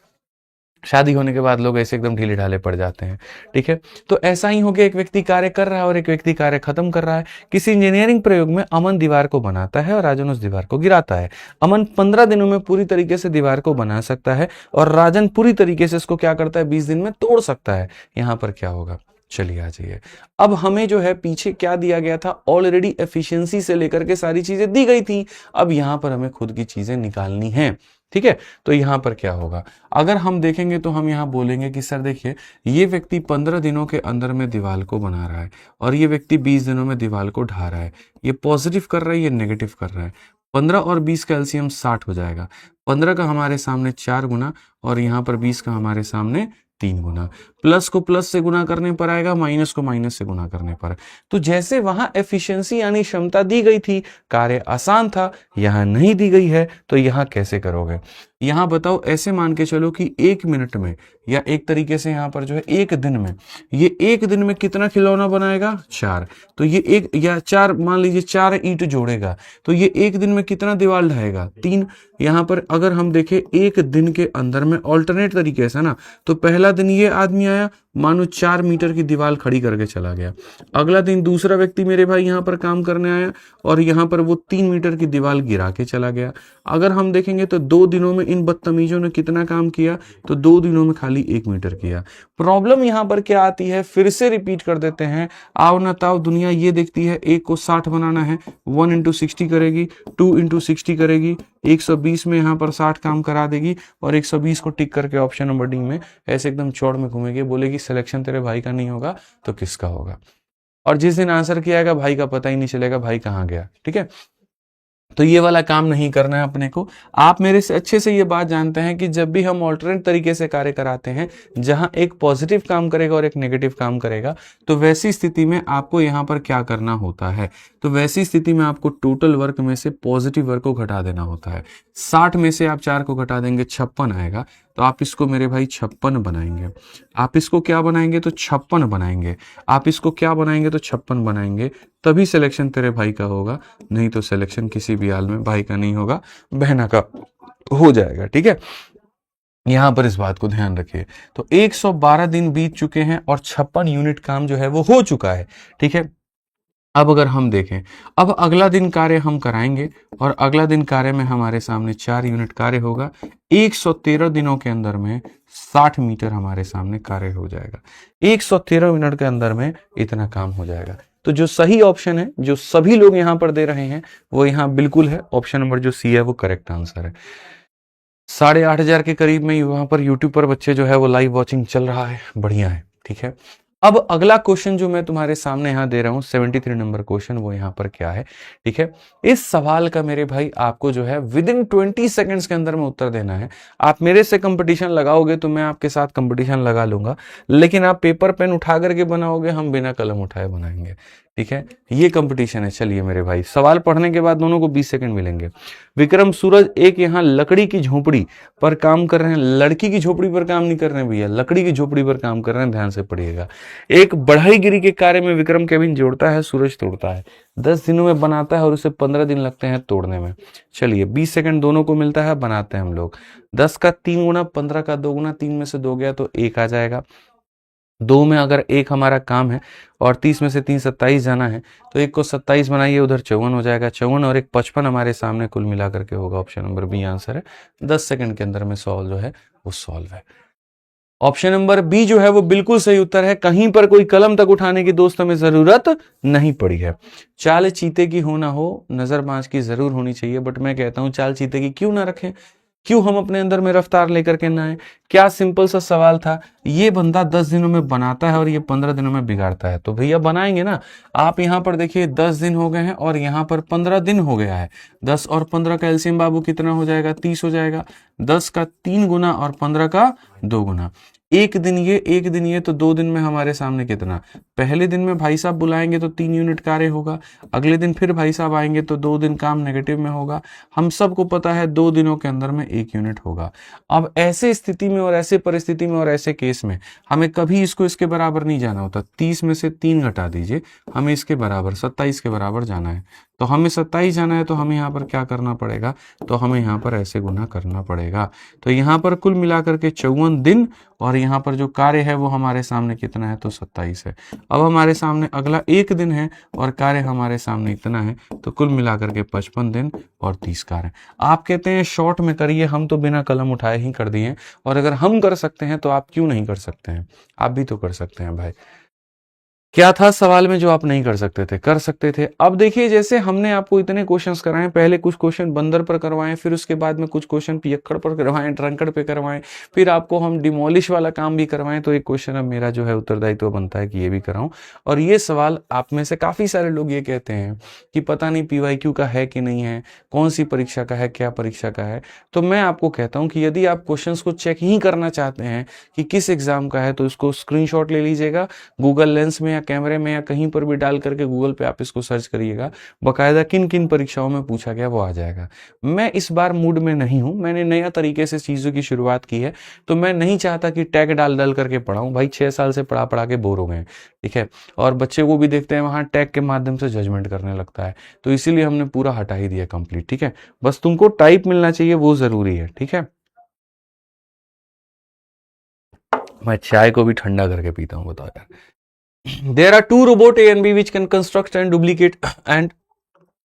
शादी होने के बाद लोग ऐसे एकदम ढीले ढाले पड़ जाते हैं, ठीक है। तो ऐसा ही हो गया, एक व्यक्ति कार्य कर रहा है और एक व्यक्ति कार्य खत्म कर रहा है। किसी इंजीनियरिंग प्रयोग में अमन दीवार को बनाता है और राजन उस दीवार को गिराता है। अमन 15 दिनों में पूरी तरीके से दीवार को बना सकता है और राजन पूरी तरीके से इसको क्या करता है, 20 दिन में तोड़ सकता है। यहां पर क्या होगा, चलिए आ जाइए। अब हमें जो है पीछे क्या दिया गया था, ऑलरेडी एफिशिएंसी से लेकर के सारी चीजें दी गई थी। अब यहां पर हमें खुद की चीजें निकालनी है, ठीक है। तो यहां पर क्या होगा, अगर हम देखेंगे तो हम यहां बोलेंगे कि सर देखिए, ये व्यक्ति 15 दिनों के अंदर में दीवार को बना रहा है और ये व्यक्ति 20 दिनों में दीवार को ढा रहा है। ये पॉजिटिव कर रहा है, ये नेगेटिव कर रहा है। 15 और 20 का एलसीएम 60 हो जाएगा। 15 का हमारे सामने 4 गुना और यहां पर 20 का हमारे सामने 3 गुना। प्लस को प्लस से गुना करने पर आएगा, माइनस को माइनस से गुना करने पर। तो जैसे वहां एफिशिएंसी यानी क्षमता दी गई थी, कार्य आसान था, यहां नहीं दी गई है, तो यहां कैसे करोगे। यहां बताओ, ऐसे मान के चलो कि 1 मिनट में या एक तरीके से यहां पर जो है 1 दिन में, ये 1 दिन में कितना खिलौना बनाएगा, 4। तो ये 1 या 4 मान लीजिए 4 ईंट जोड़ेगा, तो ये 1 दिन में कितना दीवार ढाएगा, 3। यहां पर अगर हम देखें 1 दिन के अंदर में ऑल्टरनेट तरीके से ना, तो पहला दिन ये आदमी आया, मानो 4 मीटर की दीवार खड़ी करके चला गया। अगला दिन दूसरा व्यक्ति मेरे भाई यहां पर काम करने आया और यहां पर वो 3 मीटर की दीवार गिरा के चला गया। अगर हम देखेंगे तो 2 दिनों में इन बदतमीजों ने कितना काम किया, तो 2 दिनों में खाली 1 मीटर किया। प्रॉब्लम यहां पर क्या आती है, फिर से रिपीट कर देते हैं। आओ ना ताओ दुनिया ये देखती है, 1 को 60 बनाना है, 1 इंटू 60 करेगी, 2 इंटू 60 करेगी, 120 में यहां पर 60 काम करा देगी और 120 को टिक करके ऑप्शन नंबर डी में ऐसे एकदम चौड़ में घूमेगी, बोलेगी सिलेक्शन तेरे भाई का नहीं होगा तो किसका होगा। और जिस दिन आंसर किया जाएगा भाई का पता ही नहीं चलेगा भाई कहां गया, ठीक है। तो ये वाला काम नहीं करना है अपने को। आप मेरे से अच्छे से ये बात जानते हैं कि जब भी हम ऑल्टरनेट तरीके से कार्य कराते हैं, जहां एक पॉजिटिव काम करेगा और एक नेगेटिव काम करेगा, तो वैसी स्थिति में आपको यहां पर क्या करना होता है, तो वैसी स्थिति में आपको टोटल वर्क में से पॉजिटिव वर्क को घटा देना होता है। 60 में से आप 4 को घटा देंगे, 56 आएगा। तो आप इसको मेरे भाई 56 बनाएंगे। आप इसको क्या बनाएंगे, तो 56 बनाएंगे। आप इसको क्या बनाएंगे, तो 56 बनाएंगे। तभी सिलेक्शन तेरे भाई का होगा, नहीं तो सिलेक्शन किसी भी हाल में भाई का नहीं होगा, बहना का हो जाएगा, ठीक है। यहां पर इस बात को ध्यान रखिए। तो 112 दिन बीत चुके हैं और 56 यूनिट काम जो है वो हो चुका है, ठीक है। अब अगर हम देखें, अब अगला दिन कार्य हम कराएंगे और अगला दिन कार्य में हमारे सामने 4 यूनिट कार्य होगा। 113 दिनों के अंदर में 60 मीटर हमारे सामने कार्य हो जाएगा। 113 मिनट के अंदर में इतना काम हो जाएगा। तो जो सही ऑप्शन है, जो सभी लोग यहां पर दे रहे हैं, वो यहां बिल्कुल है, ऑप्शन नंबर जो सी है वो करेक्ट आंसर है। 8,500 के करीब में वहां पर यूट्यूब पर बच्चे जो है वो लाइव वॉचिंग चल रहा है, बढ़िया है, ठीक है। अब अगला क्वेश्चन जो मैं तुम्हारे सामने यहां दे रहा हूं, 73 नंबर क्वेश्चन, वो यहां पर क्या है, ठीक है। इस सवाल का मेरे भाई आपको जो है विद इन 20 सेकंड्स के अंदर में उत्तर देना है। आप मेरे से कंपटीशन लगाओगे तो मैं आपके साथ कंपटीशन लगा लूंगा, लेकिन आप पेपर पेन उठा करके बनाओगे, हम बिना कलम उठाए बनाएंगे, ठीक है। ये कंपटीशन है। चलिए मेरे भाई, सवाल पढ़ने के बाद दोनों को 20 सेकंड मिलेंगे। विक्रम सूरज एक यहाँ लकड़ी की झोपड़ी पर काम कर रहे हैं, लड़की की झोपड़ी पर काम नहीं कर रहे हैं भैया, लकड़ी की झोपड़ी पर काम कर रहे हैं, ध्यान से पढ़िएगा। एक बढ़ईगिरी के कार्य में विक्रम केबिन जोड़ता है, सूरज तोड़ता है। 10 दिनों में बनाता है और उसे 15 दिन लगते हैं तोड़ने में। चलिए 20 सेकंड दोनों को मिलता है, बनाते हैं हम लोग। 10 का 3 गुना, 15 का 2 गुना, 3 में से 2 गया तो 1 आ जाएगा। 2 में अगर 1 हमारा काम है और 30 में से 3 27 जाना है, तो 1 को 27 बनाइए, उधर 54 हो जाएगा। 54 और 1 55 हमारे सामने कुल मिला करके होगा, ऑप्शन नंबर बी आंसर है। 10 सेकंड के अंदर में सॉल्व जो है वो सॉल्व है। ऑप्शन नंबर बी जो है वो बिल्कुल सही उत्तर है। कहीं पर कोई कलम तक उठाने की दोस्तों में जरूरत नहीं पड़ी है। चाल चीते की हो ना हो, नजर बाज की जरूर होनी चाहिए, बट मैं कहता हूं चाल चीते की क्यों ना रखें, क्यों हम अपने अंदर में रफ्तार लेकर के ना आए। क्या सिंपल सा सवाल था। ये बंदा 10 दिनों में बनाता है और ये 15 दिनों में बिगाड़ता है, तो भैया बनाएंगे ना। आप यहां पर देखिए 10 दिन हो गए हैं और यहां पर 15 दिन हो गया है। 10 और 15 का एलसीएम बाबू कितना हो जाएगा, 30 हो जाएगा। 10 का 3 गुना और 15 का 2 गुना। एक दिन ये तो 2 दिन में हमारे सामने कितना, पहले दिन में भाई साहब बुलाएंगे तो 3 यूनिट कार्य होगा, अगले दिन फिर भाई साहब आएंगे तो 2 दिन काम नेगेटिव में होगा। हम सबको पता है 2 दिनों के अंदर में 1 यूनिट होगा। अब ऐसे स्थिति में और ऐसे परिस्थिति में और ऐसे केस में हमें कभी इसको इसके बराबर नहीं जाना होता। 30 में से 3 घटा दीजिए, हमें इसके बराबर 27 के बराबर जाना है। तो हमें 27 जाना है, तो हमें यहाँ पर क्या करना पड़ेगा, तो हमें यहाँ पर ऐसे गुना करना पड़ेगा। तो यहाँ पर कुल मिलाकर के 54 दिन, और यहाँ पर जो कार्य है वो हमारे सामने कितना है, तो 27 है। अब हमारे सामने अगला एक दिन है और कार्य हमारे सामने इतना है, तो कुल मिलाकर के 55 दिन और 30 कार्य। आप कहते हैं शॉर्ट में करिए, हम तो बिना कलम उठाए ही कर दिए, और अगर हम कर सकते हैं तो आप क्यों नहीं कर सकते हैं? आप भी तो कर सकते हैं भाई। क्या था सवाल में जो आप नहीं कर सकते थे? कर सकते थे। अब देखिए, जैसे हमने आपको इतने क्वेश्चंस कराए, पहले कुछ क्वेश्चन बंदर पर करवाएं, फिर उसके बाद में कुछ क्वेश्चन पियक्कड़ पर करवाएं, ड्रंकड़ पे करवाएं, फिर आपको हम डिमोलिश वाला काम भी करवाएं, तो एक क्वेश्चन अब मेरा जो है उत्तरदायित्व बनता है कि ये भी कराऊं। और ये सवाल आप में से काफी सारे लोग ये कहते हैं कि पता नहीं PYQ का है कि नहीं है, कौन सी परीक्षा का है, क्या परीक्षा का है। तो मैं आपको कहता हूं कि यदि आप क्वेश्चन को चेक ही करना चाहते हैं कि किस एग्जाम का है, तो इसको स्क्रीनशॉट ले लीजिएगा, गूगल लेंस में या कैमरे में या कहीं पर भी डाल करके गूगल पे आप इसको सर्च करिएगा, बकायदा किन किन परीक्षाओं में पूछा गया वो आ जाएगा। मैं इस बार मूड में नहीं हूं, मैंने नया तरीके से चीजों की शुरुआत की है, तो मैं नहीं चाहता कि टैग डाल डाल करके पढ़ाऊं। भाई 6 साल से पढ़ा पढ़ा के बोर हो गए, ठीक है, और बच्चे को भी देखते हैं वहां टैग के माध्यम से जजमेंट करने लगता है, तो इसीलिए हमने पूरा हटा ही दिया कंप्लीट, ठीक है। बस तुमको टाइप मिलना चाहिए, वो जरूरी है, ठीक है। मैं चाय को भी ठंडा करके पीता हूँ, बताओ यार। There are two robot A and B which can construct and duplicate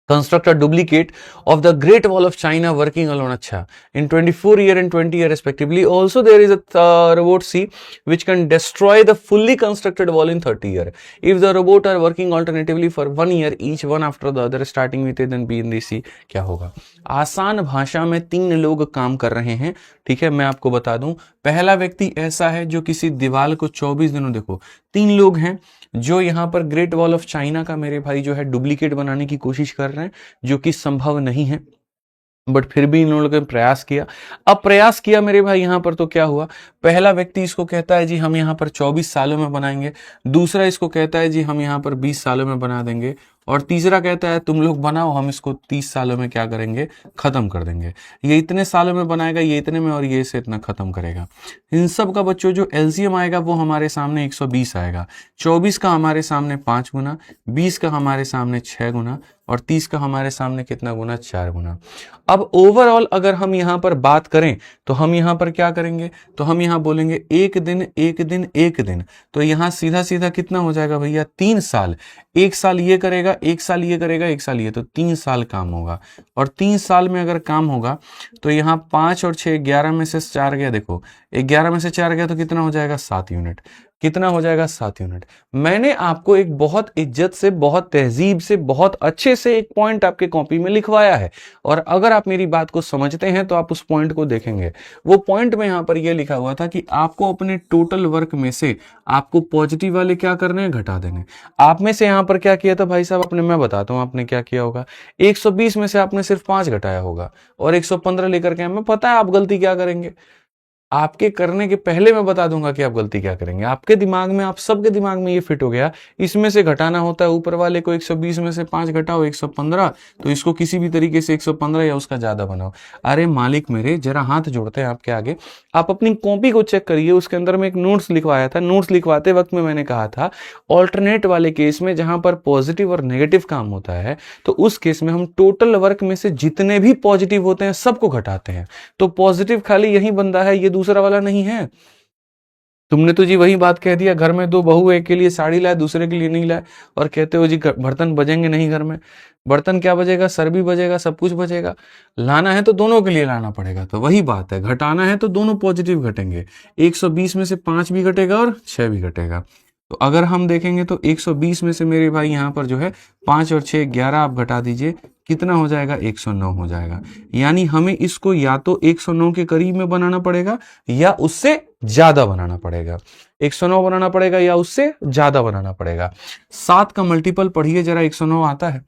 a duplicate of the Great Wall of China working alone. Acha, in 24 year and 20 year respectively. Also, there is a robot C which can destroy the fully constructed wall in 30 year. If the robot are working alternatively for 1 year each, one after the other, starting with A then B and C, क्या होगा? आसान भाषा में 3 लोग काम कर रहे हैं, ठीक है। मैं आपको बता दूं, पहला व्यक्ति ऐसा है जो किसी दीवार को 24 दिनों, देखो 3 लोग हैं जो यहां पर ग्रेट वॉल ऑफ चाइना का मेरे भाई जो है डुप्लीकेट बनाने की कोशिश कर रहे हैं, जो कि संभव नहीं है, बट फिर भी इन लोगों ने प्रयास किया। अब प्रयास किया मेरे भाई यहां पर, तो क्या हुआ, पहला व्यक्ति इसको कहता है जी हम यहां पर 24 सालों में बनाएंगे, दूसरा इसको कहता है जी हम यहां पर 20 सालों में बना देंगे, और तीसरा कहता है तुम लोग बनाओ, हम इसको 30 सालों में क्या करेंगे, खत्म कर देंगे। ये इतने सालों में बनाएगा, ये इतने में, और ये इसे इतना खत्म करेगा। इन सब का बच्चों जो एलसीएम आएगा वो हमारे सामने 120 आएगा। 24 का हमारे सामने 5 गुना, 20 का हमारे सामने 6 गुना, और 30 का हमारे सामने कितना गुना, 4 गुना। अब ओवरऑल अगर हम यहां पर बात करें तो हम यहां पर क्या करेंगे, तो हम यहां बोलेंगे एक दिन एक दिन एक दिन, तो यहां सीधा सीधा कितना हो जाएगा भैया, 3 साल। एक साल ये करेगा, एक साल ये करेगा, एक साल ये, तो 3 साल काम होगा। और 3 साल में अगर काम होगा तो यहाँ 5 और 6, 11 में से 4 गया, देखो 11 में से 4 गया तो कितना हो जाएगा, 7 यूनिट। कितना हो जाएगा, 7 यूनिट। मैंने आपको एक बहुत इज्जत से, बहुत तहजीब से, बहुत अच्छे से एक पॉइंट आपके कॉपी में लिखवाया है, और अगर आप मेरी बात को समझते हैं तो आप उस पॉइंट को देखेंगे। वो पॉइंट में यहां पर यह लिखा हुआ था कि आपको अपने टोटल वर्क में से आपको पॉजिटिव वाले क्या करने हैं, घटा देने। आप में से यहां पर क्या किया था भाई साहब आपने, मैं बताता हूं आपने क्या किया होगा। 120 में से आपने सिर्फ 5 घटाया होगा, और 115 लेकर के, हमें पता है आप गलती क्या करेंगे। आपके करने के पहले मैं बता दूंगा कि आप गलती क्या करेंगे। आपके दिमाग में, आप सबके दिमाग में ये फिट हो गया, इसमें से घटाना होता है ऊपर वाले को। 120 में से 5 घटाओ 115, तो इसको किसी भी तरीके से 115 या उसका ज्यादा बनाओ। अरे मालिक मेरे, जरा हाथ जोड़ते हैं आपके आगे, आप अपनी कॉपी को चेक करिए, उसके अंदर में एक नोट्स लिखवाया था। नोट्स लिखवाते वक्त में मैंने कहा था ऑल्टरनेट वाले केस में जहां पर पॉजिटिव और नेगेटिव काम होता है, तो उस केस में हम टोटल वर्क में से जितने भी पॉजिटिव होते हैं सबको घटाते हैं। तो पॉजिटिव खाली यही बंदा है, ये दूसरा वाला नहीं है। तुमने तो जी वही बात कह दिया, घर में 2 बहू, एक के लिए साड़ी लाए दूसरे के लिए नहीं लाए, और कहते हो जी बर्तन बजेंगे नहीं घर में। बर्तन क्या बजेगा, सर भी बजेगा, सब कुछ बजेगा। लाना है तो दोनों के लिए लाना पड़ेगा। तो वही बात है, घटाना है तो दोनों पॉजिटिव घटेंगे। 120 में से 5 भी घटेगा और 6 भी घटेगा। तो अगर हम देखेंगे तो 120 में से मेरे भाई यहाँ पर जो है 5 और 6 11 आप घटा दीजिए, कितना हो जाएगा, 109 हो जाएगा। यानी हमें इसको या तो 109 के करीब में बनाना पड़ेगा या उससे ज्यादा बनाना पड़ेगा। 109 बनाना पड़ेगा या उससे ज्यादा बनाना पड़ेगा। 7 का मल्टीपल पढ़िए जरा, 109 आता है,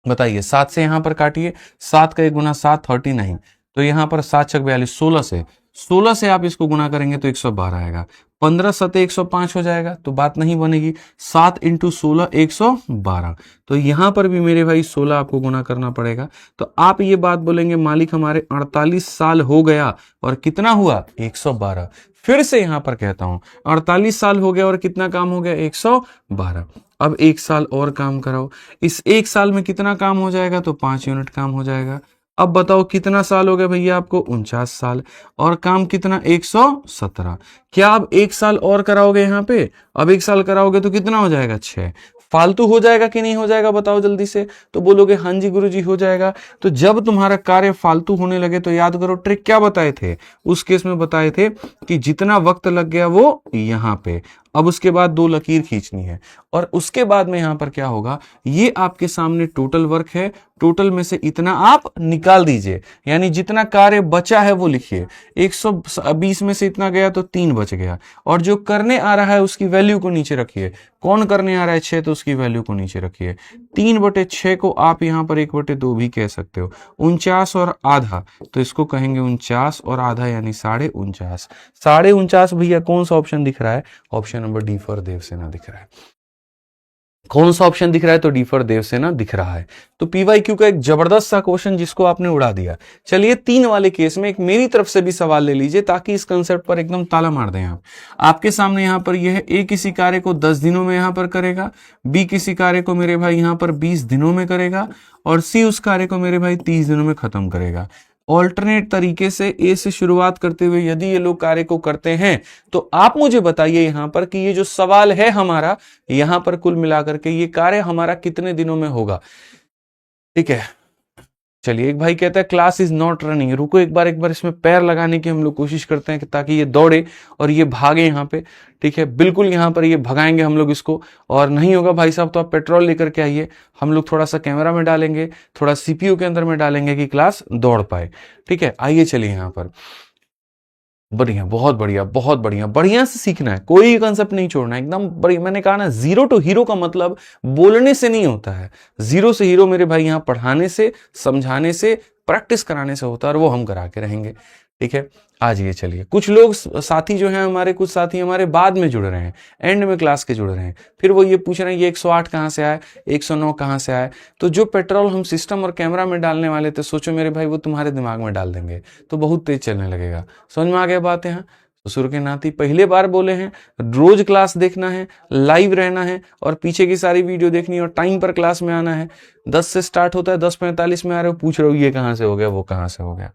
बताइए। 7 से यहां पर काटिए, 7 का 1 गुना 7 39, तो यहाँ पर 7 छक 42, 16 से आप इसको गुना करेंगे तो 112 आएगा। 15 सते 105 हो जाएगा, तो बात नहीं बनेगी। 7 इंटू 16 112। तो यहां पर भी मेरे भाई 16 आपको गुना करना पड़ेगा। तो आप ये बात बोलेंगे मालिक हमारे 48 साल हो गया और कितना हुआ 112। फिर से यहां पर कहता हूं 48 साल हो गया और कितना काम हो गया 112। अब 1 साल और काम कराओ। इस 1 साल में कितना काम हो जाएगा, तो 5 यूनिट काम हो जाएगा। अब बताओ कितना साल हो गया भैया आपको 49 साल, और काम कितना 117। क्या आप 1 साल और कराओगे यहाँ पे? अब 1 साल कराओगे तो कितना हो जाएगा 6। फालतू हो जाएगा कि नहीं हो जाएगा बताओ जल्दी से। तो बोलोगे हाँ जी गुरुजी हो जाएगा। तो जब तुम्हारा कार्य फालतू होने लगे तो याद करो ट्रिक क्या बताए थे। उस केस में बताए थे कि जितना वक्त लग गया वो यहाँ पे, अब उसके बाद 2 लकीर खींचनी है, और उसके बाद में यहां पर क्या होगा, ये आपके सामने टोटल वर्क है। टोटल में से इतना आप निकाल दीजिए, यानी जितना कार्य बचा है वो लिखिए। 120 में से इतना गया तो 3 बच गया, और जो करने आ रहा है उसकी वैल्यू को नीचे रखिए। कौन करने आ रहा है 6, तो उसकी वैल्यू को नीचे रखिए। 3/6 को आप यहां पर 1/2 भी कह सकते हो। 49 और आधा, तो इसको कहेंगे 49 और आधा यानी 49.5। 49.5 भैया कौन सा ऑप्शन दिख रहा है? Option number D for Devsena दिख रहा है। कौन सा ऑप्शन दिख रहा है? तो डी फॉर देवसेना दिख रहा है। तो पीवाईक्यू का एक जबरदस्त सा क्वेश्चन जिसको आपने उड़ा दिया। चलिए 3 वाले केस में एक मेरी तरफ से भी सवाल ले लीजिए ताकि इस कंसेप्ट पर एकदम ताला मार दें आप। आपके सामने यहां पर यह है, ए किसी कार्य को 10 दिनों में यहां पर करेगा, बी किसी कार्य को मेरे भाई यहां पर 20 दिनों में करेगा, और सी उस कार्य को मेरे भाई 30 दिनों में खत्म करेगा। ऑल्टरनेट तरीके से ए से शुरुआत करते हुए यदि ये लोग कार्य को करते हैं तो आप मुझे बताइए यहां पर कि ये जो सवाल है हमारा, यहां पर कुल मिलाकर के ये कार्य हमारा कितने दिनों में होगा। ठीक है, चलिए एक भाई कहता है क्लास इज नॉट रनिंग। रुको एक बार इसमें पैर लगाने की हम लोग कोशिश करते हैं कि ताकि ये दौड़े और ये भागे यहाँ पे। ठीक है, बिल्कुल यहाँ पर ये भगाएंगे हम लोग इसको, और नहीं होगा भाई साहब तो आप पेट्रोल लेकर के आइए। हम लोग थोड़ा सा कैमरा में डालेंगे, थोड़ा सीपीयू के अंदर में डालेंगे कि क्लास दौड़ पाए। ठीक है, आइए चलिए यहाँ पर। बढ़िया, बहुत बढ़िया, बहुत बढ़िया, बढ़िया से सीखना है, कोई कंसेप्ट नहीं छोड़ना है, एकदम बढ़िया। मैंने कहा ना, 0 टू हीरो का मतलब बोलने से नहीं होता है। 0 से हीरो मेरे भाई यहाँ पढ़ाने से, समझाने से, प्रैक्टिस कराने से होता है, और वो हम करा के रहेंगे। ठीक है, आज ये चलिए कुछ लोग साथी जो हैं हमारे, कुछ साथी हमारे बाद में जुड़ रहे हैं, एंड में क्लास के जुड़ रहे हैं। फिर वो ये पूछ रहे हैं ये 108 कहाँ से आए, 109 कहाँ से आए। तो जो पेट्रोल हम सिस्टम और कैमरा में डालने वाले थे, सोचो मेरे भाई वो तुम्हारे दिमाग में डाल देंगे तो बहुत तेज चलने लगेगा। समझ में आ गया बात है? ससुर के नाती पहले बार बोले हैं, रोज क्लास देखना है, लाइव रहना है, और पीछे की सारी वीडियो देखनी है, और टाइम पर क्लास में आना है। 10 से स्टार्ट होता है, 10:45 में आ रहे हो, पूछ रहे हो ये कहाँ से हो गया, वो कहाँ से हो गया।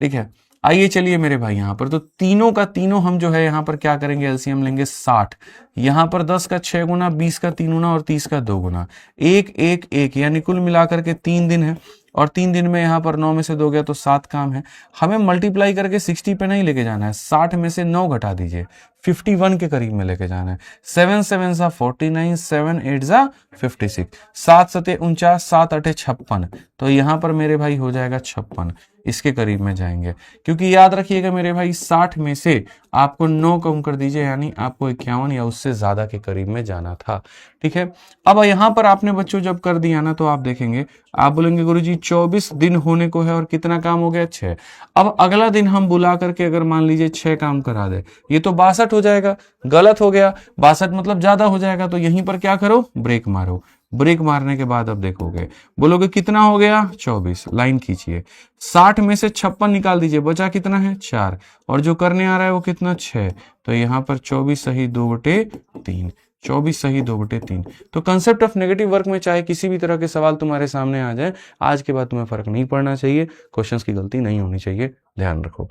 ठीक है, आइए चलिए मेरे भाई यहाँ पर तो तीनों का तीनों हम जो है यहाँ पर क्या करेंगे, एलसीएम लेंगे 60। यहाँ पर 10 का 6 गुना, 20 का 3 गुना और 30 का 2 गुना, 1 1 1, यानी कुल मिलाकर के 3 दिन है, और 3 दिन में यहाँ पर 9 में से 2 गया तो 7 काम है। हमें मल्टीप्लाई करके 60 पे नहीं लेके जाना है, 60 में से 9 घटा दीजिए, 51 के करीब में लेके जाना है। 7 7 सा 49, 7 8 सा 56, 7 7 49, 7 8 56। तो यहाँ पर मेरे भाई हो जाएगा 56, इसके करीब में जाएंगे। क्योंकि याद रखिएगा मेरे भाई 60 में से आपको 9 कम कर दीजिए, यानी आपको 51 या उससे ज्यादा के करीब में जाना था। ठीक है, अब यहाँ पर आपने बच्चों जब कर दिया ना, तो आप देखेंगे, आप बोलेंगे गुरुजी 24 दिन होने को है और कितना काम हो गया 6। अब अगला दिन हम बुला करके अगर मान लीजिए 6 काम करा दे, ये तो 62 हो जाएगा। गलत हो गया, 62 मतलब ज्यादा हो जाएगा, तो यहीं पर क्या करो, ब्रेक मारो। ब्रेक मारने के बाद अब देखोगे, बोलोगे कितना हो गया 24, लाइन खींचिए। 60 में से 56 निकाल दीजिए, बचा कितना है 4, और जो करने आ रहा है वो कितना 6। तो यहाँ पर 24 सही 2/3, 24 सही 2/3। तो कंसेप्ट ऑफ नेगेटिव वर्क में चाहे किसी भी तरह के सवाल तुम्हारे सामने आ जाए, आज के बाद तुम्हें फर्क नहीं पड़ना चाहिए, क्वेश्चंस की गलती नहीं होनी चाहिए, ध्यान रखो।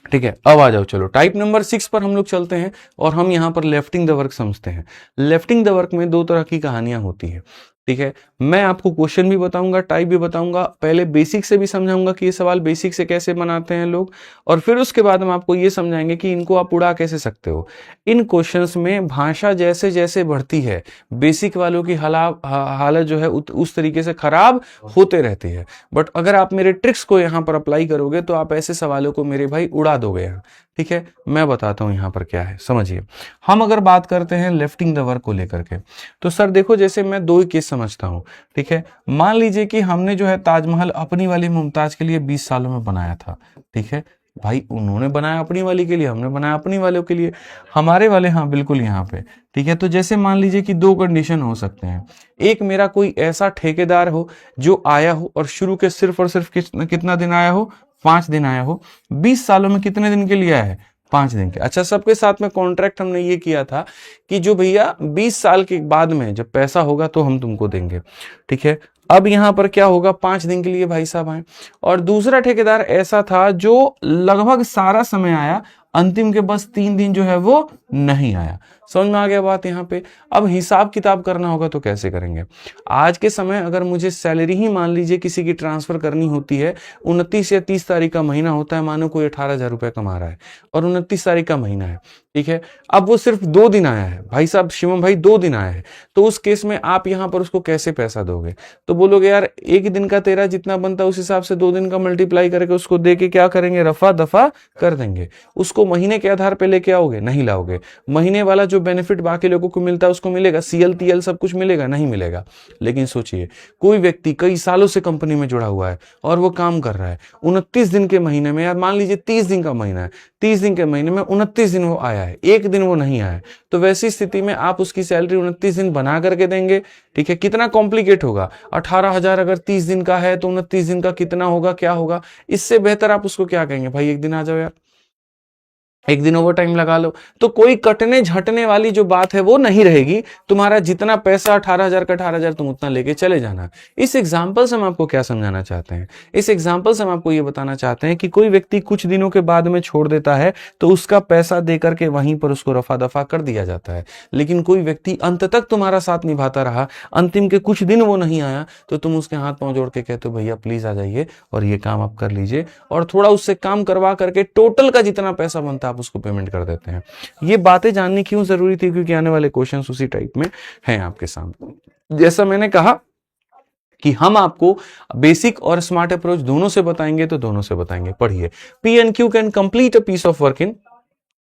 ठीक है, अब आ जाओ, चलो टाइप नंबर 6 पर हम लोग चलते हैं, और हम यहां पर लेफ्टिंग द वर्क समझते हैं। लेफ्टिंग द वर्क में 2 तरह की कहानियां होती है। ठीक है, मैं आपको क्वेश्चन भी बताऊंगा, टाइप भी बताऊंगा, पहले बेसिक से भी समझाऊंगा कि ये सवाल बेसिक से कैसे बनाते हैं लोग, और फिर उसके बाद हम आपको ये समझाएंगे कि इनको आप उड़ा कैसे सकते हो। इन क्वेश्चंस में भाषा जैसे जैसे बढ़ती है, बेसिक वालों की हालत जो है उस तरीके से खराब होते रहती है। बट अगर आप मेरे ट्रिक्स को यहाँ पर अप्लाई करोगे तो आप ऐसे सवालों को मेरे भाई उड़ा दोगे यहाँ। ठीक है, मैं बताता हूं यहां पर क्या है, समझिए। हम अगर बात करते हैं लिफ्टिंग द वर्क को लेकर के, तो सर देखो जैसे मैं दो ही केस समझता हूं, ठीक है। मान लीजिए कि हमने जो है ताजमहल अपनी वाली मुमताज के लिए 20 सालों में बनाया था, ठीक है। भाई उन्होंने बनाया अपनी वाली के लिए, हमने बनाया अपनी वालों के लिए, हमारे वाले हाँ बिल्कुल यहाँ पे, ठीक है। तो जैसे मान लीजिए कि दो कंडीशन हो सकते हैं। एक, मेरा कोई ऐसा ठेकेदार हो जो आया हो और शुरू के सिर्फ और सिर्फ कितना दिन आया हो, 5 दिन आया हो। 20 सालों में कितने दिन के लिए आया है, 5 दिन के। अच्छा, सबके साथ में कॉन्ट्रैक्ट हमने ये किया था कि जो भैया 20 साल के बाद में जब पैसा होगा तो हम तुमको देंगे, ठीक है। अब यहां पर क्या होगा, 5 दिन के लिए भाई साहब आए। और दूसरा ठेकेदार ऐसा था जो लगभग सारा समय आया, अंतिम के बस 3 दिन जो है वो नहीं आया। समझ में आ गया बात यहाँ पे। अब हिसाब किताब करना होगा तो कैसे करेंगे। आज के समय अगर मुझे सैलरी ही मान लीजिए किसी की ट्रांसफर करनी होती है, 29 या 30 तारीख का महीना होता है, मानो कोई 18,000 रुपए कमा रहा है और 29 तारीख का महीना है, ठीक है। अब वो सिर्फ 2 दिन आया है, भाई साहब शिवम भाई 2 दिन आया है, तो उस केस में आप यहाँ पर उसको कैसे पैसा दोगे। तो बोलोगे यार एक दिन का तेरा जितना बनता है उस हिसाब से 2 दिन का मल्टीप्लाई करके उसको दे के क्या करेंगे, रफा दफा कर देंगे। उसको महीने के आधार पे लेके आओगे, नहीं लाओगे। महीने वाला जो बेनिफिट बाकी लोगों को मिलता है उसको मिलेगा, सीएल टीएल सब कुछ मिलेगा, नहीं मिलेगा। लेकिन सोचिए कोई व्यक्ति कई सालों से कंपनी में जुड़ा हुआ है और वो काम कर रहा है, 29 दिन के महीने में, यार मान लीजिए 30 दिन का महीना है, 30 दिन के महीने में 29 दिन वो आया है, एक दिन वो नहीं आया, तो वैसी स्थिति में आप उसकी सैलरी 29 दिन बना करके देंगे, ठीक है। कितना कॉम्प्लिकेट होगा, 18,000 अगर 30 दिन का है तो 29 दिन का कितना होगा, क्या होगा। इससे बेहतर आप उसको क्या कहेंगे, भाई एक दिन आ जाओ यार, एक दिन ओवर टाइम लगा लो। तो कोई कटने झटने वाली जो बात है वो नहीं रहेगी। तुम्हारा जितना पैसा 18,000 का 18,000 तुम उतना लेके चले जाना। इस एग्जाम्पल से हम आपको क्या समझाना चाहते हैं, इस एग्जाम्पल से हम आपको ये बताना चाहते हैं कि कोई व्यक्ति कुछ दिनों के बाद में छोड़ देता है तो उसका पैसा दे करके वहीं पर उसको रफा दफा कर दिया जाता है। लेकिन कोई व्यक्ति अंत तक तुम्हारा साथ निभाता रहा, अंतिम के कुछ दिन वो नहीं आया, तो तुम उसके हाथ पांव जोड़ के कहते हो भैया प्लीज आ जाइए और ये काम आप कर लीजिए, और थोड़ा उससे काम करवा करके टोटल का जितना पैसा बनता है आप उसको पेमेंट कर देते हैं। ये बातें जाननी क्यों जरूरी थी, क्योंकि आने वाले क्वेश्चंस उसी टाइप में हैं आपके सामने। जैसा मैंने कहा कि हम आपको बेसिक और स्मार्ट अप्रोच दोनों से बताएंगे, तो दोनों से बताएंगे। पढ़िए, P and Q can complete a piece of work in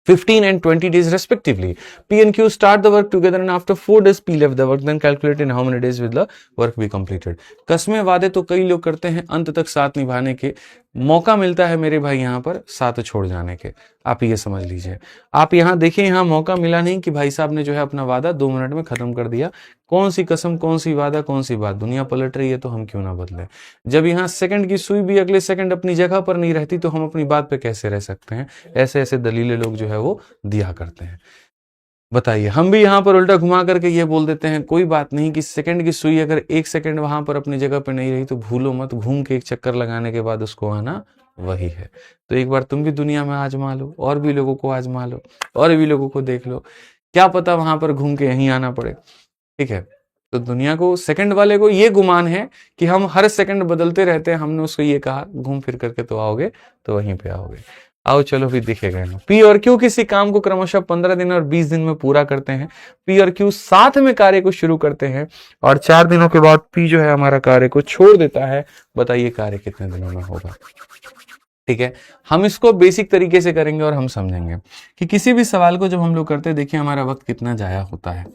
15 and 20 days respectively. P and Q start the work together and after 4 days P left the work, then calculate in how many days will the work be completed. कसमें वादे तो कई लोग करते हैं, अंत तक साथ निभाने के मौका मिलता है मेरे भाई यहाँ पर साथ छोड़ जाने के। आप ये समझ लीजिए, आप यहाँ देखिए, यहाँ मौका मिला नहीं कि भाई साहब ने जो है अपना वादा 2 मिनट में खत्म कर दिया। कौन सी कसम, कौन सी वादा, कौन सी बात, दुनिया पलट रही है तो हम क्यों ना बदले। जब यहाँ सेकंड की सुई भी अगले सेकंड अपनी जगह पर नहीं रहती तो हम अपनी बात पे कैसे रह सकते हैं। ऐसे ऐसे दलीलें लोग जो है वो दिया करते हैं। बताइए, हम भी यहाँ पर उल्टा घुमा करके ये बोल देते हैं कोई बात नहीं कि सेकंड की सुई अगर 1 सेकंड वहां पर अपनी जगह पे नहीं रही तो भूलो मत, घूम के एक चक्कर लगाने के बाद उसको आना वही है। तो एक बार तुम भी दुनिया में आजमा लो, और भी लोगों को आजमा लो, और भी लोगों को देख लो, क्या पता वहां पर घूम के यहीं आना पड़े, ठीक है। तो दुनिया को, सेकंड वाले को ये गुमान है कि हम हर सेकंड बदलते रहते हैं। हमने उसको ये कहा घूम फिर करके तो आओगे, तो वहीं पे आओगे। आओ चलो भी दिखेगा ना। पी और क्यू किसी काम को क्रमशः 15 दिन और 20 दिन में पूरा करते हैं। पी और क्यू साथ में कार्य को शुरू करते हैं और 4 दिनों के बाद पी जो है हमारा कार्य को छोड़ देता है। बताइए कार्य कितने दिनों में होगा, ठीक है। हम इसको बेसिक तरीके से करेंगे और हम समझेंगे कि किसी भी सवाल को जब हम लोग करते हैं, देखिए हमारा वक्त कितना जाया होता है।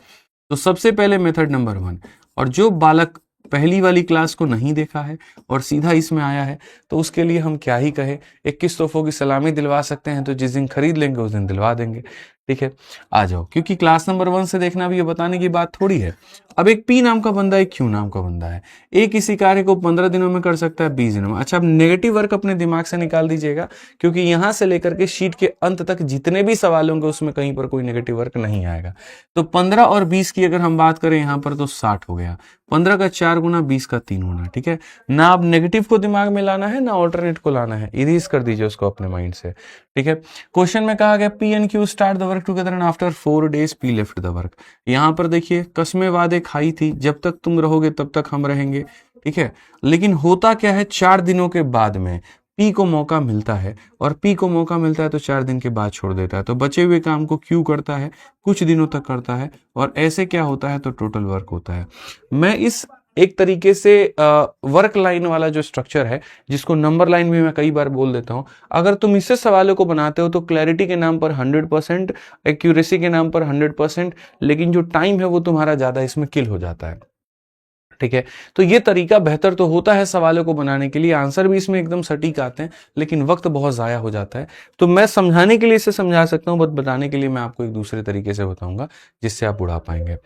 तो सबसे पहले मेथड नंबर 1, और जो बालक पहली वाली क्लास को नहीं देखा है और सीधा इसमें आया है तो उसके लिए हम क्या ही कहे, 21 तोहफों की सलामी दिलवा सकते हैं, तो जिस दिन खरीद लेंगे उस दिन दिलवा देंगे, ठीक है। आ जाओ, क्योंकि क्लास नंबर 1 से देखना भी ये बताने की बात थोड़ी है। अब एक पी नाम का बंदा, एक क्यू नाम का बंदा है। एक किसी कार्य को 15 दिनों में कर सकता है, 20 दिनों में। अच्छा, अब नेगेटिव वर्क अपने दिमाग से निकाल दीजिएगा, क्योंकि यहां से लेकर के शीट के अंत तक जितने भी सवाल होंगे उसमें कहीं पर कोई नेगेटिव वर्क नहीं आएगा। तो 15 और 20 की अगर हम बात करें यहां पर तो 60 हो गया। 15 का 4 गुना, 20 का 3 गुना, ठीक है ना। अब नेगेटिव को दिमाग में लाना है ना ऑल्टरनेट को लाना है, इरेज कर दीजिए उसको अपने माइंड से, ठीक है। क्वेश्चन में कहा गया P and Q start the work together and after 4 days P left the work. यहां पर देखिए कसमें वादे खाई थी, जब तक तुम रहोगे तब तक हम रहेंगे, ठीक है। लेकिन होता क्या है, 4 दिनों के बाद में पी को मौका मिलता है, और पी को मौका मिलता है तो 4 दिन के बाद छोड़ देता है। तो बचे हुए काम को क्यू करता है, कुछ दिनों तक करता है, और ऐसे क्या होता है तो टोटल वर्क होता है। मैं इस एक तरीके से वर्क लाइन वाला जो स्ट्रक्चर है, जिसको नंबर लाइन भी मैं कई बार बोल देता हूं, अगर तुम इससे सवालों को बनाते हो तो क्लैरिटी के नाम पर 100%, एक्यूरेसी के नाम पर 100%, लेकिन जो टाइम है वो तुम्हारा ज्यादा इसमें किल हो जाता है। ठीक है, तो ये तरीका बेहतर तो होता है सवालों को बनाने के लिए, आंसर भी इसमें एकदम सटीक आते हैं, लेकिन वक्त बहुत ज़ाया हो जाता है। तो मैं समझाने के लिए इसे समझा सकता हूं, बट बताने के लिए मैं आपको एक दूसरे तरीके से बताऊंगा जिससे आप उड़ा पाएंगे।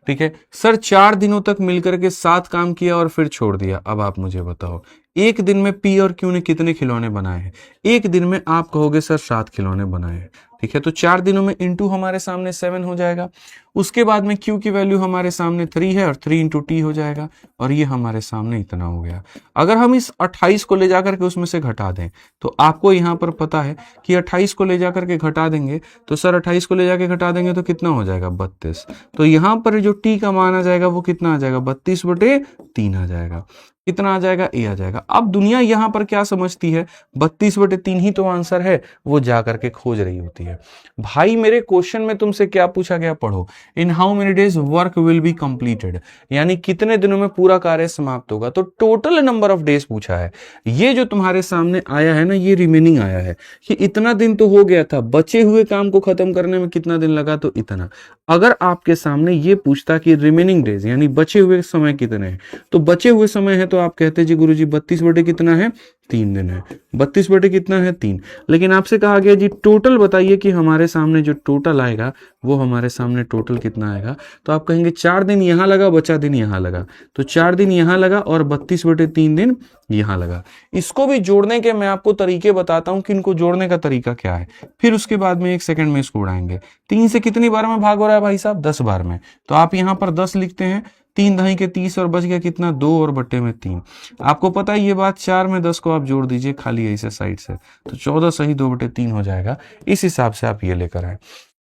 ठीक है सर, 4 दिनों तक मिलकर के 7 काम किया और फिर छोड़ दिया, अब आप मुझे बताओ एक दिन में पी और क्यू ने कितने खिलौने बनाए हैं? एक दिन में आप कहोगे सर 7 खिलौने बनाए हैं। ठीक है, तो 4 दिनों में इंटू हमारे सामने 7 हो जाएगा। उसके बाद में क्यू की वैल्यू हमारे सामने 3 है और 3 इंटू टी हो जाएगा, और ये हमारे सामने इतना हो गया। अगर हम इस 28 को ले जाकर के उसमें से घटा दें, तो आपको यहां पर पता है कि 28 को ले जाकर के घटा देंगे, तो सर 28 को ले जाके घटा देंगे तो कितना हो जाएगा? 32। तो यहां पर जो टी का मान आ जाएगा वो कितना आ जाएगा? 32/3 आ जाएगा। कितना आ जाएगा? ए आ जाएगा। अब दुनिया यहां पर क्या समझती है? 32/3 ही तो आंसर है, वो जाकर के खोज रही होती है। भाई मेरे क्वेश्चन में तुमसे क्या पूछा गया? पढ़ो, इन how many days work will be completed, यानी कितने दिनों में पूरा कार्य समाप्त होगा। तो टोटल नंबर ऑफ डेज पूछा है। ये जो तुम्हारे सामने आया है ना, ये रिमेनिंग आया है कि इतना दिन तो हो गया था, बचे हुए काम को खत्म करने में कितना दिन लगा, तो इतना। अगर आपके सामने ये पूछता कि रिमेनिंग डेज यानी बचे हुए समय कितने हैं, तो बचे हुए समय है तो आप कहते जी गुरुजी 32 कितना है? 3 दिन है। 32 कितना है? 3। लेकिन आपसे कहा गया जी टोटल बताइए कि हमारे सामने जो टोटल आएगा वो हमारे सामने टोटल कितना आएगा, तो आप कहेंगे 4 दिन यहां लगा, बचा दिन यहां लगा, तो 4 दिन यहां लगा और 32/3 दिन यहां लगा। इसको भी जोड़ने के मैं आपको तरीके बताता हूं कि इनको जोड़ने का तरीका क्या है, फिर उसके बाद में 1 सेकंड में इसको उड़ाएंगे। 3 से कितनी बार में भाग हो रहा है भाई साहब? 10 बार में। तो आप यहां पर 10 लिखते हैं, 3 दही के 30 और बच गया कितना? 2 और बट्टे में 3। आपको पता है ये बात, 4 में 10 को आप जोड़ दीजिए खाली ऐसे साइड से, तो 14 सही 2/3 हो जाएगा। इस हिसाब से आप ये लेकर आए।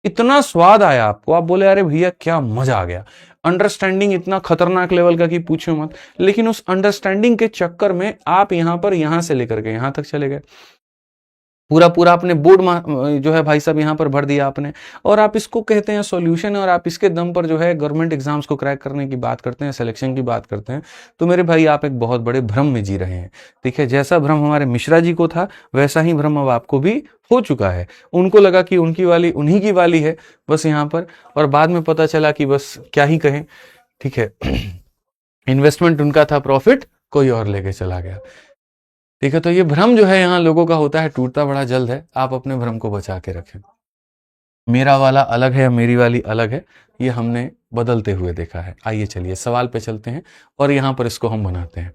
इतना स्वाद आया आपको, आप बोले अरे भैया क्या मजा आ गया। अंडरस्टैंडिंग इतना खतरनाक लेवल का कि पूछो मत, लेकिन उस अंडरस्टैंडिंग के चक्कर में आप यहां से लेकर के यहां तक चले गए। पूरा पूरा अपने बोर्ड जो है भाई साहब यहाँ पर भर दिया आपने, और आप इसको कहते हैं सॉल्यूशन, और आप इसके दम पर जो है गवर्नमेंट एग्जाम्स को क्रैक करने की बात करते हैं, सिलेक्शन की बात करते हैं। तो मेरे भाई आप एक बहुत बड़े भ्रम में जी रहे हैं। ठीक है, जैसा भ्रम हमारे मिश्रा जी को था वैसा ही भ्रम अब आपको भी हो चुका है। उनको लगा कि उनकी वाली उन्हीं की वाली है बस यहाँ पर, और बाद में पता चला कि बस क्या ही कहें। ठीक है, इन्वेस्टमेंट उनका था, प्रॉफिट कोई और लेके चला गया। ठीक है, तो ये भ्रम जो है यहाँ लोगों का होता है, टूटता बड़ा जल्द है। आप अपने भ्रम को बचा के रखें। मेरा वाला अलग है, मेरी वाली अलग है, ये हमने बदलते हुए देखा है। आइए चलिए सवाल पे चलते हैं और यहाँ पर इसको हम बनाते हैं।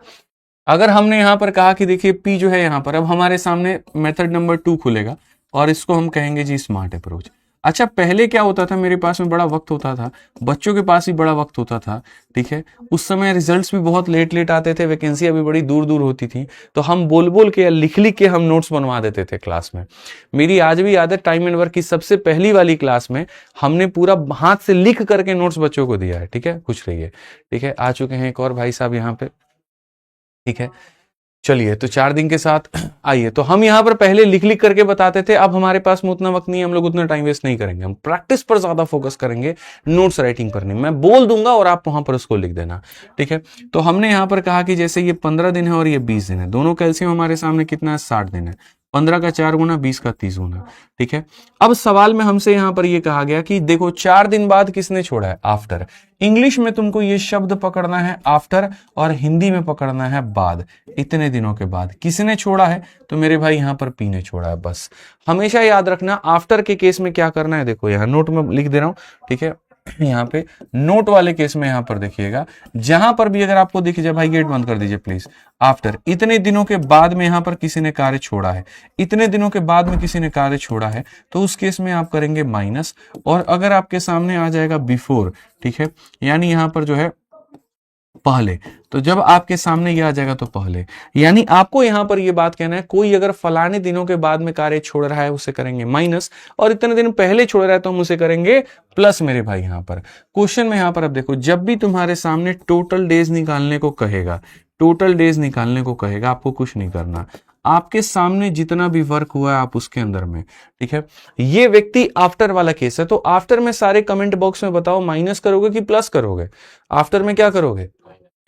अगर हमने यहाँ पर कहा कि देखिए P जो है यहाँ पर, अब हमारे सामने मेथड नंबर 2 खुलेगा और इसको हम कहेंगे जी स्मार्ट अप्रोच। अच्छा, पहले क्या होता था, मेरे पास में बड़ा वक्त होता था, बच्चों के पास भी बड़ा वक्त होता था। ठीक है, उस समय रिजल्ट्स भी बहुत लेट लेट आते थे, वैकेंसी अभी बड़ी दूर दूर होती थी, तो हम बोल बोल के या लिख लिख के हम नोट्स बनवा देते थे क्लास में। मेरी आज भी याद है टाइम एंड वर्क की सबसे पहली वाली क्लास में हमने पूरा हाथ से लिख करके नोट्स बच्चों को दिया है। ठीक है, खुश रहिए। ठीक है, आ चुके हैं एक और भाई साहब यहाँ पे। ठीक है, चलिए, तो 4 दिन के साथ आइए। तो हम यहाँ पर पहले लिख लिख करके बताते थे, अब हमारे पास में उतना वक्त नहीं है, हम लोग उतना टाइम वेस्ट नहीं करेंगे, हम प्रैक्टिस पर ज्यादा फोकस करेंगे, नोट्स राइटिंग पर नहीं। मैं बोल दूंगा और आप वहां पर उसको लिख देना। ठीक है, तो हमने यहाँ पर कहा कि जैसे ये 15 दिन है और ये 20 दिन है, दोनों कैल्शियम हमारे सामने कितना है? 60 दिन है। 15 का 4 गुना, 20 का 30 गुना। ठीक है, अब सवाल में हमसे यहां पर ये कहा गया कि देखो 4 दिन बाद किसने छोड़ा है? आफ्टर। इंग्लिश में तुमको ये शब्द पकड़ना है आफ्टर, और हिंदी में पकड़ना है बाद। इतने दिनों के बाद किसने छोड़ा है? तो मेरे भाई यहां पर पी ने छोड़ा है। बस हमेशा याद रखना, आफ्टर के केस में क्या करना है, देखो यहां नोट में लिख दे रहा हूं। ठीक है, यहाँ पे नोट वाले केस में यहाँ पर देखिएगा, जहां पर भी अगर आपको दिख जाए, भाई गेट बंद कर दीजिए प्लीज। आफ्टर, इतने दिनों के बाद में यहाँ पर किसी ने कार्य छोड़ा है, इतने दिनों के बाद में किसी ने कार्य छोड़ा है, तो उस केस में आप करेंगे माइनस। और अगर आपके सामने आ जाएगा बिफोर, ठीक है, यानी यहाँ पर जो है पहले, तो जब आपके सामने ये आ जाएगा तो पहले, यानी आपको यहां पर ये बात कहना है, कोई अगर फलाने दिनों के बाद में कार्य छोड़ रहा है उसे करेंगे माइनस, और इतने दिन पहले छोड़ रहा है तो हम उसे करेंगे प्लस। मेरे भाई यहां पर क्वेश्चन में यहां पर अब देखो, जब भी तुम्हारे सामने टोटल डेज निकालने को कहेगा, टोटल डेज निकालने को कहेगा, आपको कुछ नहीं करना, आपके सामने जितना भी वर्क हुआ है आप उसके अंदर में। ठीक है, ये व्यक्ति आफ्टर वाला केस है, तो आफ्टर में सारे कमेंट बॉक्स में बताओ माइनस करोगे कि प्लस करोगे? आफ्टर में क्या करोगे?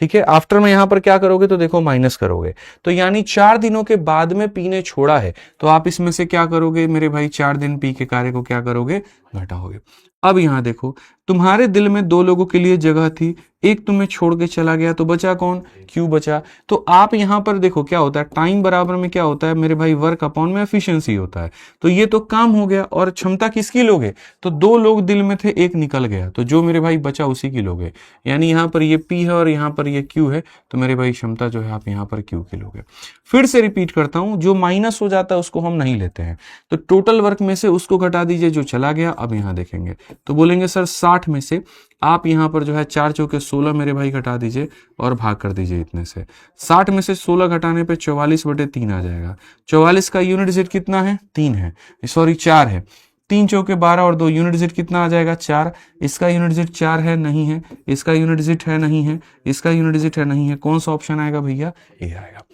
ठीक है। आफ्टर में यहां पर क्या करोगे तो देखो माइनस करोगे, तो यानी 4 दिनों के बाद में पी ने छोड़ा है, तो आप इसमें से क्या करोगे मेरे भाई, 4 दिन पी के कार्य को क्या करोगे, घटाओगे। अब यहां देखो, तुम्हारे दिल में 2 लोगों के लिए जगह थी, एक तुम्हें छोड़ के चला गया, तो बचा कौन, क्यों बचा। तो आप यहां पर देखो क्या होता है, टाइम बराबर में क्या होता है मेरे भाई, वर्क अपॉन में एफिशिएंसी होता है। तो ये तो काम हो गया, और क्षमता किसकी लोगे, तो 2 लोग दिल में थे, एक निकल गया, तो जो मेरे भाई बचा उसी की लोगे। यानी यहां पर ये पी है और यहां पर ये क्यू है, तो मेरे भाई क्षमता जो है आप यहां पर क्यू की लोगे। फिर से रिपीट करता हूं, जो माइनस हो जाता है उसको हम नहीं लेते हैं, तो टोटल वर्क में से उसको घटा दीजिए जो चला गया। अब यहां देखेंगे तो बोलेंगे सर 60 में से आप यहां पर जो है 4 चौके 16 मेरे भाई घटा दीजिए और भाग कर दीजिए इतने से। 60 में से 16 घटाने पे 44/3 आ जाएगा। 44 का यूनिट डिजिट कितना है, 3 है, सॉरी 4 है। 3 चौके 12 और 2 यूनिट डिजिट कितना आ जाएगा, 4। इसका यूनिट डिजिट 4 है, नहीं है। इसका यूनिट डिजिट है, नहीं है। इसका यूनिट डिजिट है, नहीं है। कौन सा ऑप्शन आएगा भैया, ए आएगा।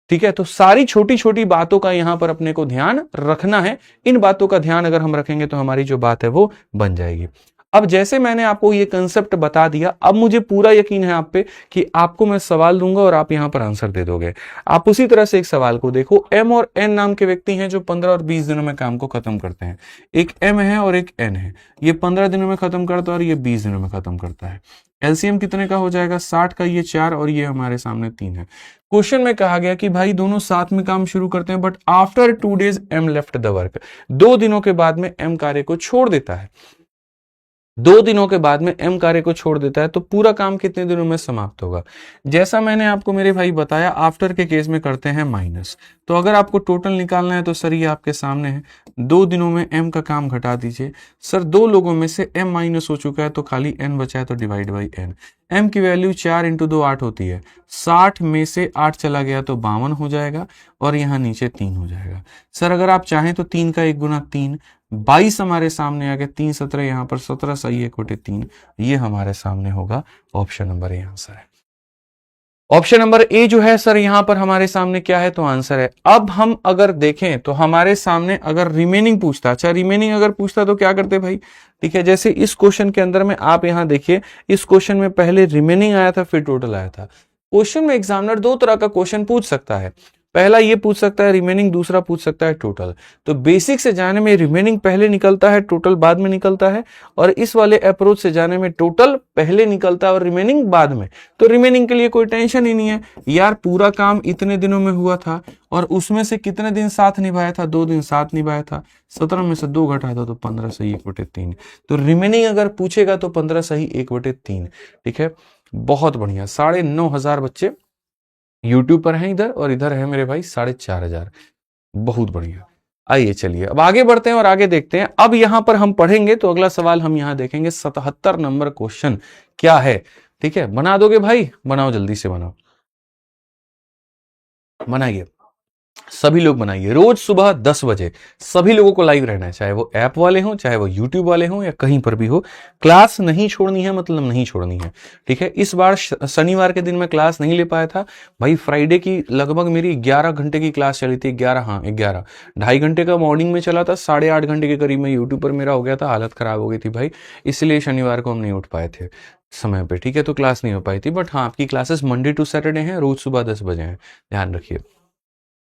ठीक है, तो सारी छोटी छोटी बातों का यहां पर अपने को ध्यान रखना है। इन बातों का ध्यान अगर हम रखेंगे तो हमारी जो बात है वो बन जाएगी। अब जैसे मैंने आपको ये कंसेप्ट बता दिया, अब मुझे पूरा यकीन है आप पे कि आपको मैं सवाल दूंगा और आप यहां पर आंसर दे दोगे। आप उसी तरह से एक सवाल को देखो, एम और एन नाम के व्यक्ति हैं जो 15 और 20 दिनों में काम को खत्म करते हैं। एक एम है और एक एन है, ये 15 दिनों में खत्म करता है और ये 20 दिनों में खत्म करता है। एलसीएम कितने का हो जाएगा, 60 का ये 4 और ये हमारे सामने 3 है। क्वेश्चन में कहा गया कि भाई दोनों साथ में काम शुरू करते हैं, but after 2 days M left the work, 2 दिनों के बाद में एम कार्य को छोड़ देता है। 2 दिनों के बाद में एम कार्य को छोड़ देता है, तो पूरा काम कितने दिनों में समाप्त होगा। जैसा मैंने आपको मेरे भाई बताया, आफ्टर के केस में करते हैं माइनस। तो अगर आपको टोटल निकालना है तो सर ये आपके सामने है, 2 दिनों में एम का काम घटा दीजिए। सर 2 लोगों में से एम माइनस हो चुका है तो खाली एन बचा है, तो डिवाइड बाई एन। एम की वैल्यू 4 × 2 8 होती है, 60 में से 8 चला गया तो 52 हो जाएगा और यहाँ नीचे 3 हो जाएगा। सर अगर आप चाहें तो 3 का 1 गुना 3, 22 हमारे सामने आ गया, 3 17 यहाँ पर 17 सही 1/3, ये हमारे सामने होगा ऑप्शन नंबर ए आंसर है। ऑप्शन नंबर ए जो है सर यहां पर हमारे सामने क्या है, तो आंसर है। अब हम अगर देखें तो हमारे सामने अगर रिमेनिंग पूछता, अच्छा रिमेनिंग अगर पूछता तो क्या करते भाई, ठीक है। जैसे इस क्वेश्चन के अंदर में आप यहां देखिए, इस क्वेश्चन में पहले रिमेनिंग आया था फिर टोटल आया था। क्वेश्चन में एग्जामिनर 2 तरह का क्वेश्चन पूछ सकता है, पहला ये पूछ सकता है रिमेनिंग, दूसरा पूछ सकता है टोटल। तो बेसिक से जाने में रिमेनिंग पहले निकलता है, टोटल बाद में निकलता है, और इस वाले अप्रोच से जाने में टोटल पहले निकलता है और रिमेनिंग बाद में। तो रिमेनिंग के लिए कोई टेंशन ही नहीं है यार, पूरा काम इतने दिनों में हुआ था और उसमें से कितने दिन साथ निभाया था, 2 दिन साथ निभाया था। 17 में से 2 घटा दो तो 15 सही 1/3। तो रिमेनिंग अगर पूछेगा तो 15 सही 1/3। ठीक है, बहुत बढ़िया। 9,500 बच्चे यूट्यूब पर हैं इधर, और इधर है मेरे भाई 4,500। बहुत बढ़िया। आइए चलिए अब आगे बढ़ते हैं और आगे देखते हैं। अब यहां पर हम पढ़ेंगे तो अगला सवाल हम यहां देखेंगे 77 नंबर क्वेश्चन क्या है। ठीक है, बना दोगे भाई, बनाओ जल्दी से बनाओ, बनाइए सभी लोग बनाइए। रोज सुबह 10 बजे सभी लोगों को लाइव रहना है, चाहे वो ऐप वाले हों, चाहे वो यूट्यूब वाले हों, या कहीं पर भी हो। क्लास नहीं छोड़नी है, मतलब नहीं छोड़नी है। ठीक है, इस बार शनिवार के दिन मैं क्लास नहीं ले पाया था भाई। फ्राइडे की लगभग मेरी 11 घंटे की क्लास चली थी, 11 2.5 घंटे का मॉर्निंग में चला था, 8.5 घंटे के करीब में यूट्यूब पर मेरा हो गया था, हालत खराब हो गई थी भाई, इसलिए शनिवार को हम नहीं उठ पाए थे समय पे। ठीक है, तो क्लास नहीं हो पाई थी, बट हाँ आपकी क्लासेस मंडे टू सैटरडे हैं, रोज सुबह 10 बजे हैं, ध्यान रखिए।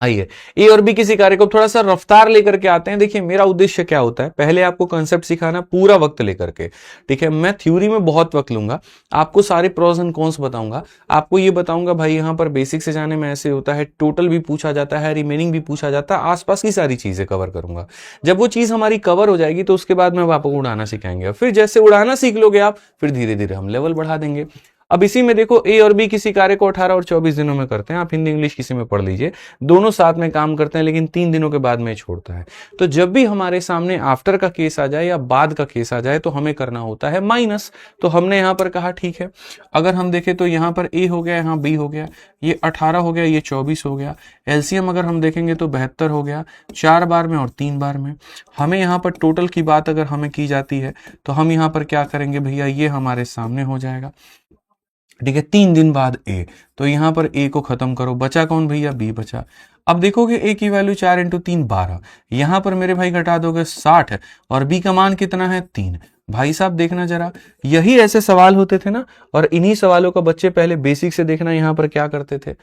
आइए ए और बी किसी कार्य को थोड़ा सा रफ्तार लेकर के आते हैं। देखिए मेरा उद्देश्य क्या होता है, पहले आपको कंसेप्ट सिखाना पूरा वक्त लेकर के। ठीक है, मैं थ्योरी में बहुत वक्त लूंगा, आपको सारे प्रोस एंड कॉन्स बताऊंगा, आपको ये बताऊंगा भाई यहाँ पर बेसिक से जाने में ऐसे होता है, टोटल भी पूछा जाता है, रिमेनिंग भी पूछा जाता है, आसपास की सारी चीजें कवर करूंगा। जब वो चीज हमारी कवर हो जाएगी तो उसके बाद में आपको उड़ाना सिखाएंगे, फिर जैसे उड़ाना सीख लोगे आप, फिर धीरे धीरे हम लेवल बढ़ा देंगे। अब इसी में देखो ए और बी किसी कार्य को 18 और 24 दिनों में करते हैं, आप हिंदी इंग्लिश किसी में पढ़ लीजिए, दोनों साथ में काम करते हैं, लेकिन 3 दिनों के बाद में छोड़ता है। तो जब भी हमारे सामने आफ्टर का केस आ जाए या बाद का केस आ जाए तो हमें करना होता है माइनस। तो हमने यहां पर कहा ठीक है, अगर हम देखें तो यहां पर ए हो गया, यहां बी हो गया, ये 18 हो गया, ये 24 हो गया। एलसीएम अगर हम देखेंगे तो 72 हो गया, 4 बार में और 3 बार में। हमें यहाँ पर टोटल की बात अगर हमें की जाती है तो हम यहाँ पर क्या करेंगे भैया, ये हमारे सामने हो जाएगा। ठीक है, 3 दिन बाद ए, तो यहां पर ए को खत्म करो, बचा कौन भैया, बी बचा। अब देखोगे ए की वैल्यू 4 इंटू 3 12, यहां पर मेरे भाई घटा दोगे 60 और बी का मान कितना है 3। भाई साहब देखना जरा, यही ऐसे सवाल होते थे ना, और इन्हीं सवालों का बच्चे पहले बेसिक से देखना यहां पर क्या करते थे।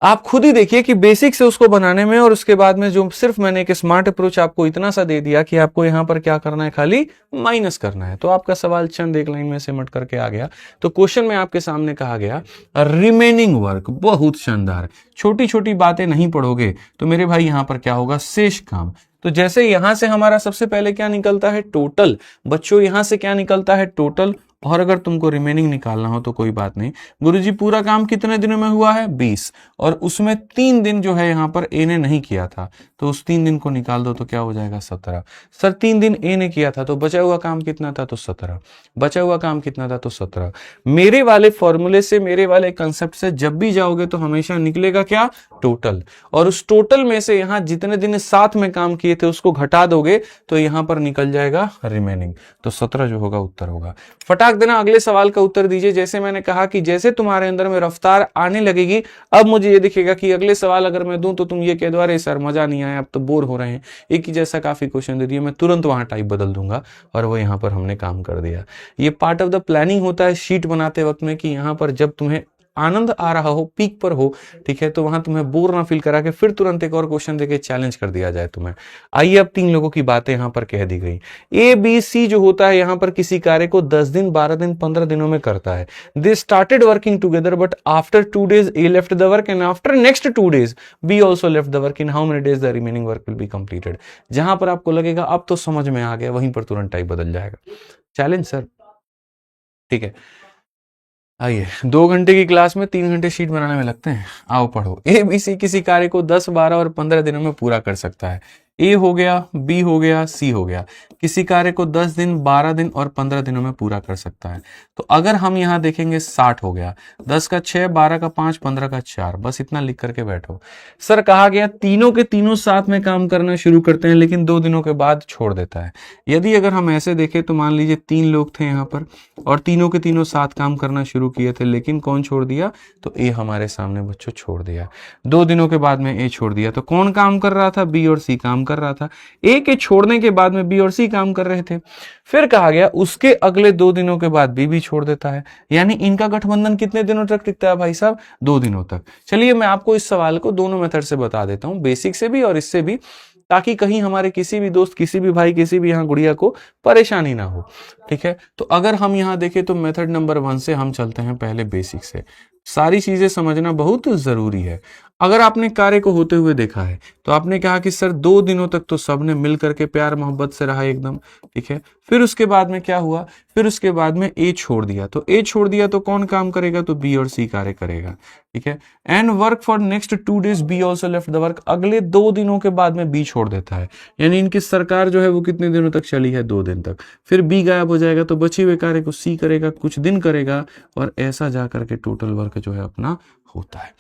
आप खुद ही देखिए कि बेसिक से उसको बनाने में और उसके बाद में जो सिर्फ मैंने एक स्मार्ट अप्रोच आपको इतना सा दे दिया कि आपको यहां पर क्या करना है, खाली माइनस करना है, तो आपका सवाल चंद एक लाइन में सिमट करके आ गया। तो क्वेश्चन में आपके सामने कहा गया रिमेनिंग वर्क, बहुत शानदार, छोटी छोटी बातें नहीं पढ़ोगे तो मेरे भाई यहां पर क्या होगा, शेष काम। तो जैसे यहां से हमारा सबसे पहले क्या निकलता है, टोटल। बच्चों यहां से क्या निकलता है, टोटल। और अगर तुमको रिमेनिंग निकालना हो तो कोई बात नहीं, गुरुजी पूरा काम कितने दिनों में हुआ है, 20, और उसमें 3 दिन जो है यहां पर ए ने नहीं किया था, तो उस 3 दिन को निकाल दो तो क्या हो जाएगा, 17। सर 3 दिन ए ने किया था तो बचा हुआ काम कितना था, तो 17। बचा हुआ काम कितना था, तो 17। मेरे वाले फॉर्मूले से, मेरे वाले कंसेप्ट से जब भी जाओगे तो हमेशा निकलेगा क्या, टोटल। और उस टोटल में से यहां जितने दिन साथ में काम किए थे उसको घटा दोगे तो यहां पर निकल जाएगा रिमेनिंग, तो 17 जो होगा उत्तर होगा। फटाक देना अगले सवाल का उत्तर दीजिए। जैसे मैंने कहा कि जैसे तुम्हारे अंदर में रफ्तार आने लगेगी, अब मुझे ये दिखेगा कि अगले सवाल अगर मैं दूं तो तुम ये कह दो अरे सर मजा नहीं आया, अब तो बोर हो रहे हैं, एक ही जैसा काफी क्वेश्चन दे दिए, मैं तुरंत वहां टाइप बदल दूंगा और वो यहां पर हमने काम कर दिया। ये पार्ट ऑफ द प्लानिंग होता है शीट बनाते वक्त में, कि यहां पर जब तुम्हें आनंद आ रहा हो, पीक पर हो, ठीक है, तो वहां तुम्हें बोर ना फील करा के फिर तुरंत एक और क्वेश्चन देके चैलेंज कर दिया जाए तुम्हें। आइए अब 3 लोगों की बातें यहां पर कह दी गई। ए बी सी जो होता है यहां पर किसी कार्य को 10 दिन 12 दिन 15 दिनों में करता है। They started working together but after 2 days A left the work and after next 2 days B also left the work. In how many days the remaining work will be completed. जहां पर आपको लगेगा अब तो समझ में आ गया, वहीं पर तुरंत टाइप बदल जाएगा। चैलेंज सर, ठीक है। आइए, 2 घंटे की क्लास में 3 घंटे शीट बनाने में लगते हैं। आओ पढ़ो। ए बी सी किसी कार्य को 10 12 और 15 दिनों में पूरा कर सकता है। ए हो गया, बी हो गया, सी हो गया। किसी कार्य को 10 दिन 12 दिन और 15 दिनों में पूरा कर सकता है। तो अगर हम यहां देखेंगे 60 हो गया, 10 का 6, 12 का 5, 15 का 4, बस इतना लिख करके बैठो। सर कहा गया तीनों के तीनों साथ में काम करना शुरू करते हैं लेकिन 2 दिनों के बाद छोड़ देता है। यदि अगर हम ऐसे देखें तो मान लीजिए 3 लोग थे यहां पर और तीनों के तीनों साथ काम करना शुरू किए थे, लेकिन कौन छोड़ दिया, तो ए हमारे सामने बच्चों छोड़ दिया। 2 दिनों के बाद में ए छोड़ दिया, तो कौन काम कर रहा था, बी और सी काम कर रहा था। ए के छोड़ने के बाद में बी और सी काम कर रहे थे। फिर कहा गया उसके अगले 2 दिनों के बाद बी भी छोड़ देता है, यानी इनका गठबंधन कितने दिनों तक टिकता है भाई साहब, 2 दिनों तक। चलिए मैं आपको इस सवाल को दोनों मेथड से बता देता हूं, बेसिक से भी और इससे भी, ताकि कहीं हमारे किसी भी दोस्त, किसी भी भाई, किसी भी यहाँ गुड़िया को परेशानी ना हो, ठीक है। तो अगर हम यहाँ देखें तो मेथड नंबर 1 से हम चलते हैं पहले बेसिक से। सारी चीजें समझना बहुत जरूरी है। अगर आपने कार्य को होते हुए देखा है तो आपने कहा कि सर 2 दिनों तक तो सबने मिल करके प्यार मोहब्बत से रहा एकदम, ठीक है। फिर उसके बाद में क्या हुआ, फिर उसके बाद में ए छोड़ दिया, तो ए छोड़ दिया तो कौन काम करेगा, तो बी और सी कार्य करेगा, ठीक है। And work for next 2 days B also left the work, अगले 2 दिनों के बाद में बी छोड़ देता है, यानी इनकी सरकार जो है वो कितने दिनों तक चली है, 2 दिन तक। फिर बी गायब हो जाएगा तो बचे हुए कार्य को सी करेगा, कुछ दिन करेगा, और ऐसा जाकर के टोटल वर्क जो है अपना होता है,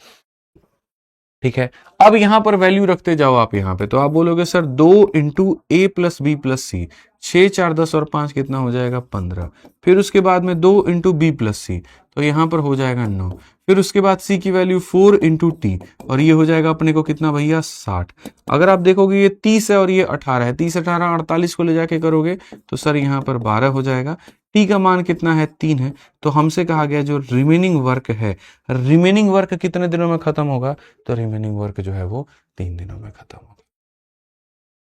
ठीक है। अब यहां पर वैल्यू रखते जाओ आप यहां पे, तो आप बोलोगे सर 2 इंटू ए प्लस बी प्लस सी, 6 4 10 और 5 कितना हो जाएगा, 15। फिर उसके बाद में 2 इंटू बी प्लस सी, तो यहां पर हो जाएगा 9। फिर उसके बाद सी की वैल्यू 4 इंटू टी, और ये हो जाएगा अपने को कितना भैया, 60। अगर आप देखोगे ये 30 है और ये 18 है, 30 18 48 को ले जाके करोगे तो सर यहाँ पर 12 हो जाएगा। टी का मान कितना है, 3 है। तो हमसे कहा गया जो रिमेनिंग वर्क है, रिमेनिंग वर्क कितने दिनों में खत्म होगा, तो रिमेनिंग वर्क जो है वो 3 दिनों में खत्म होगा।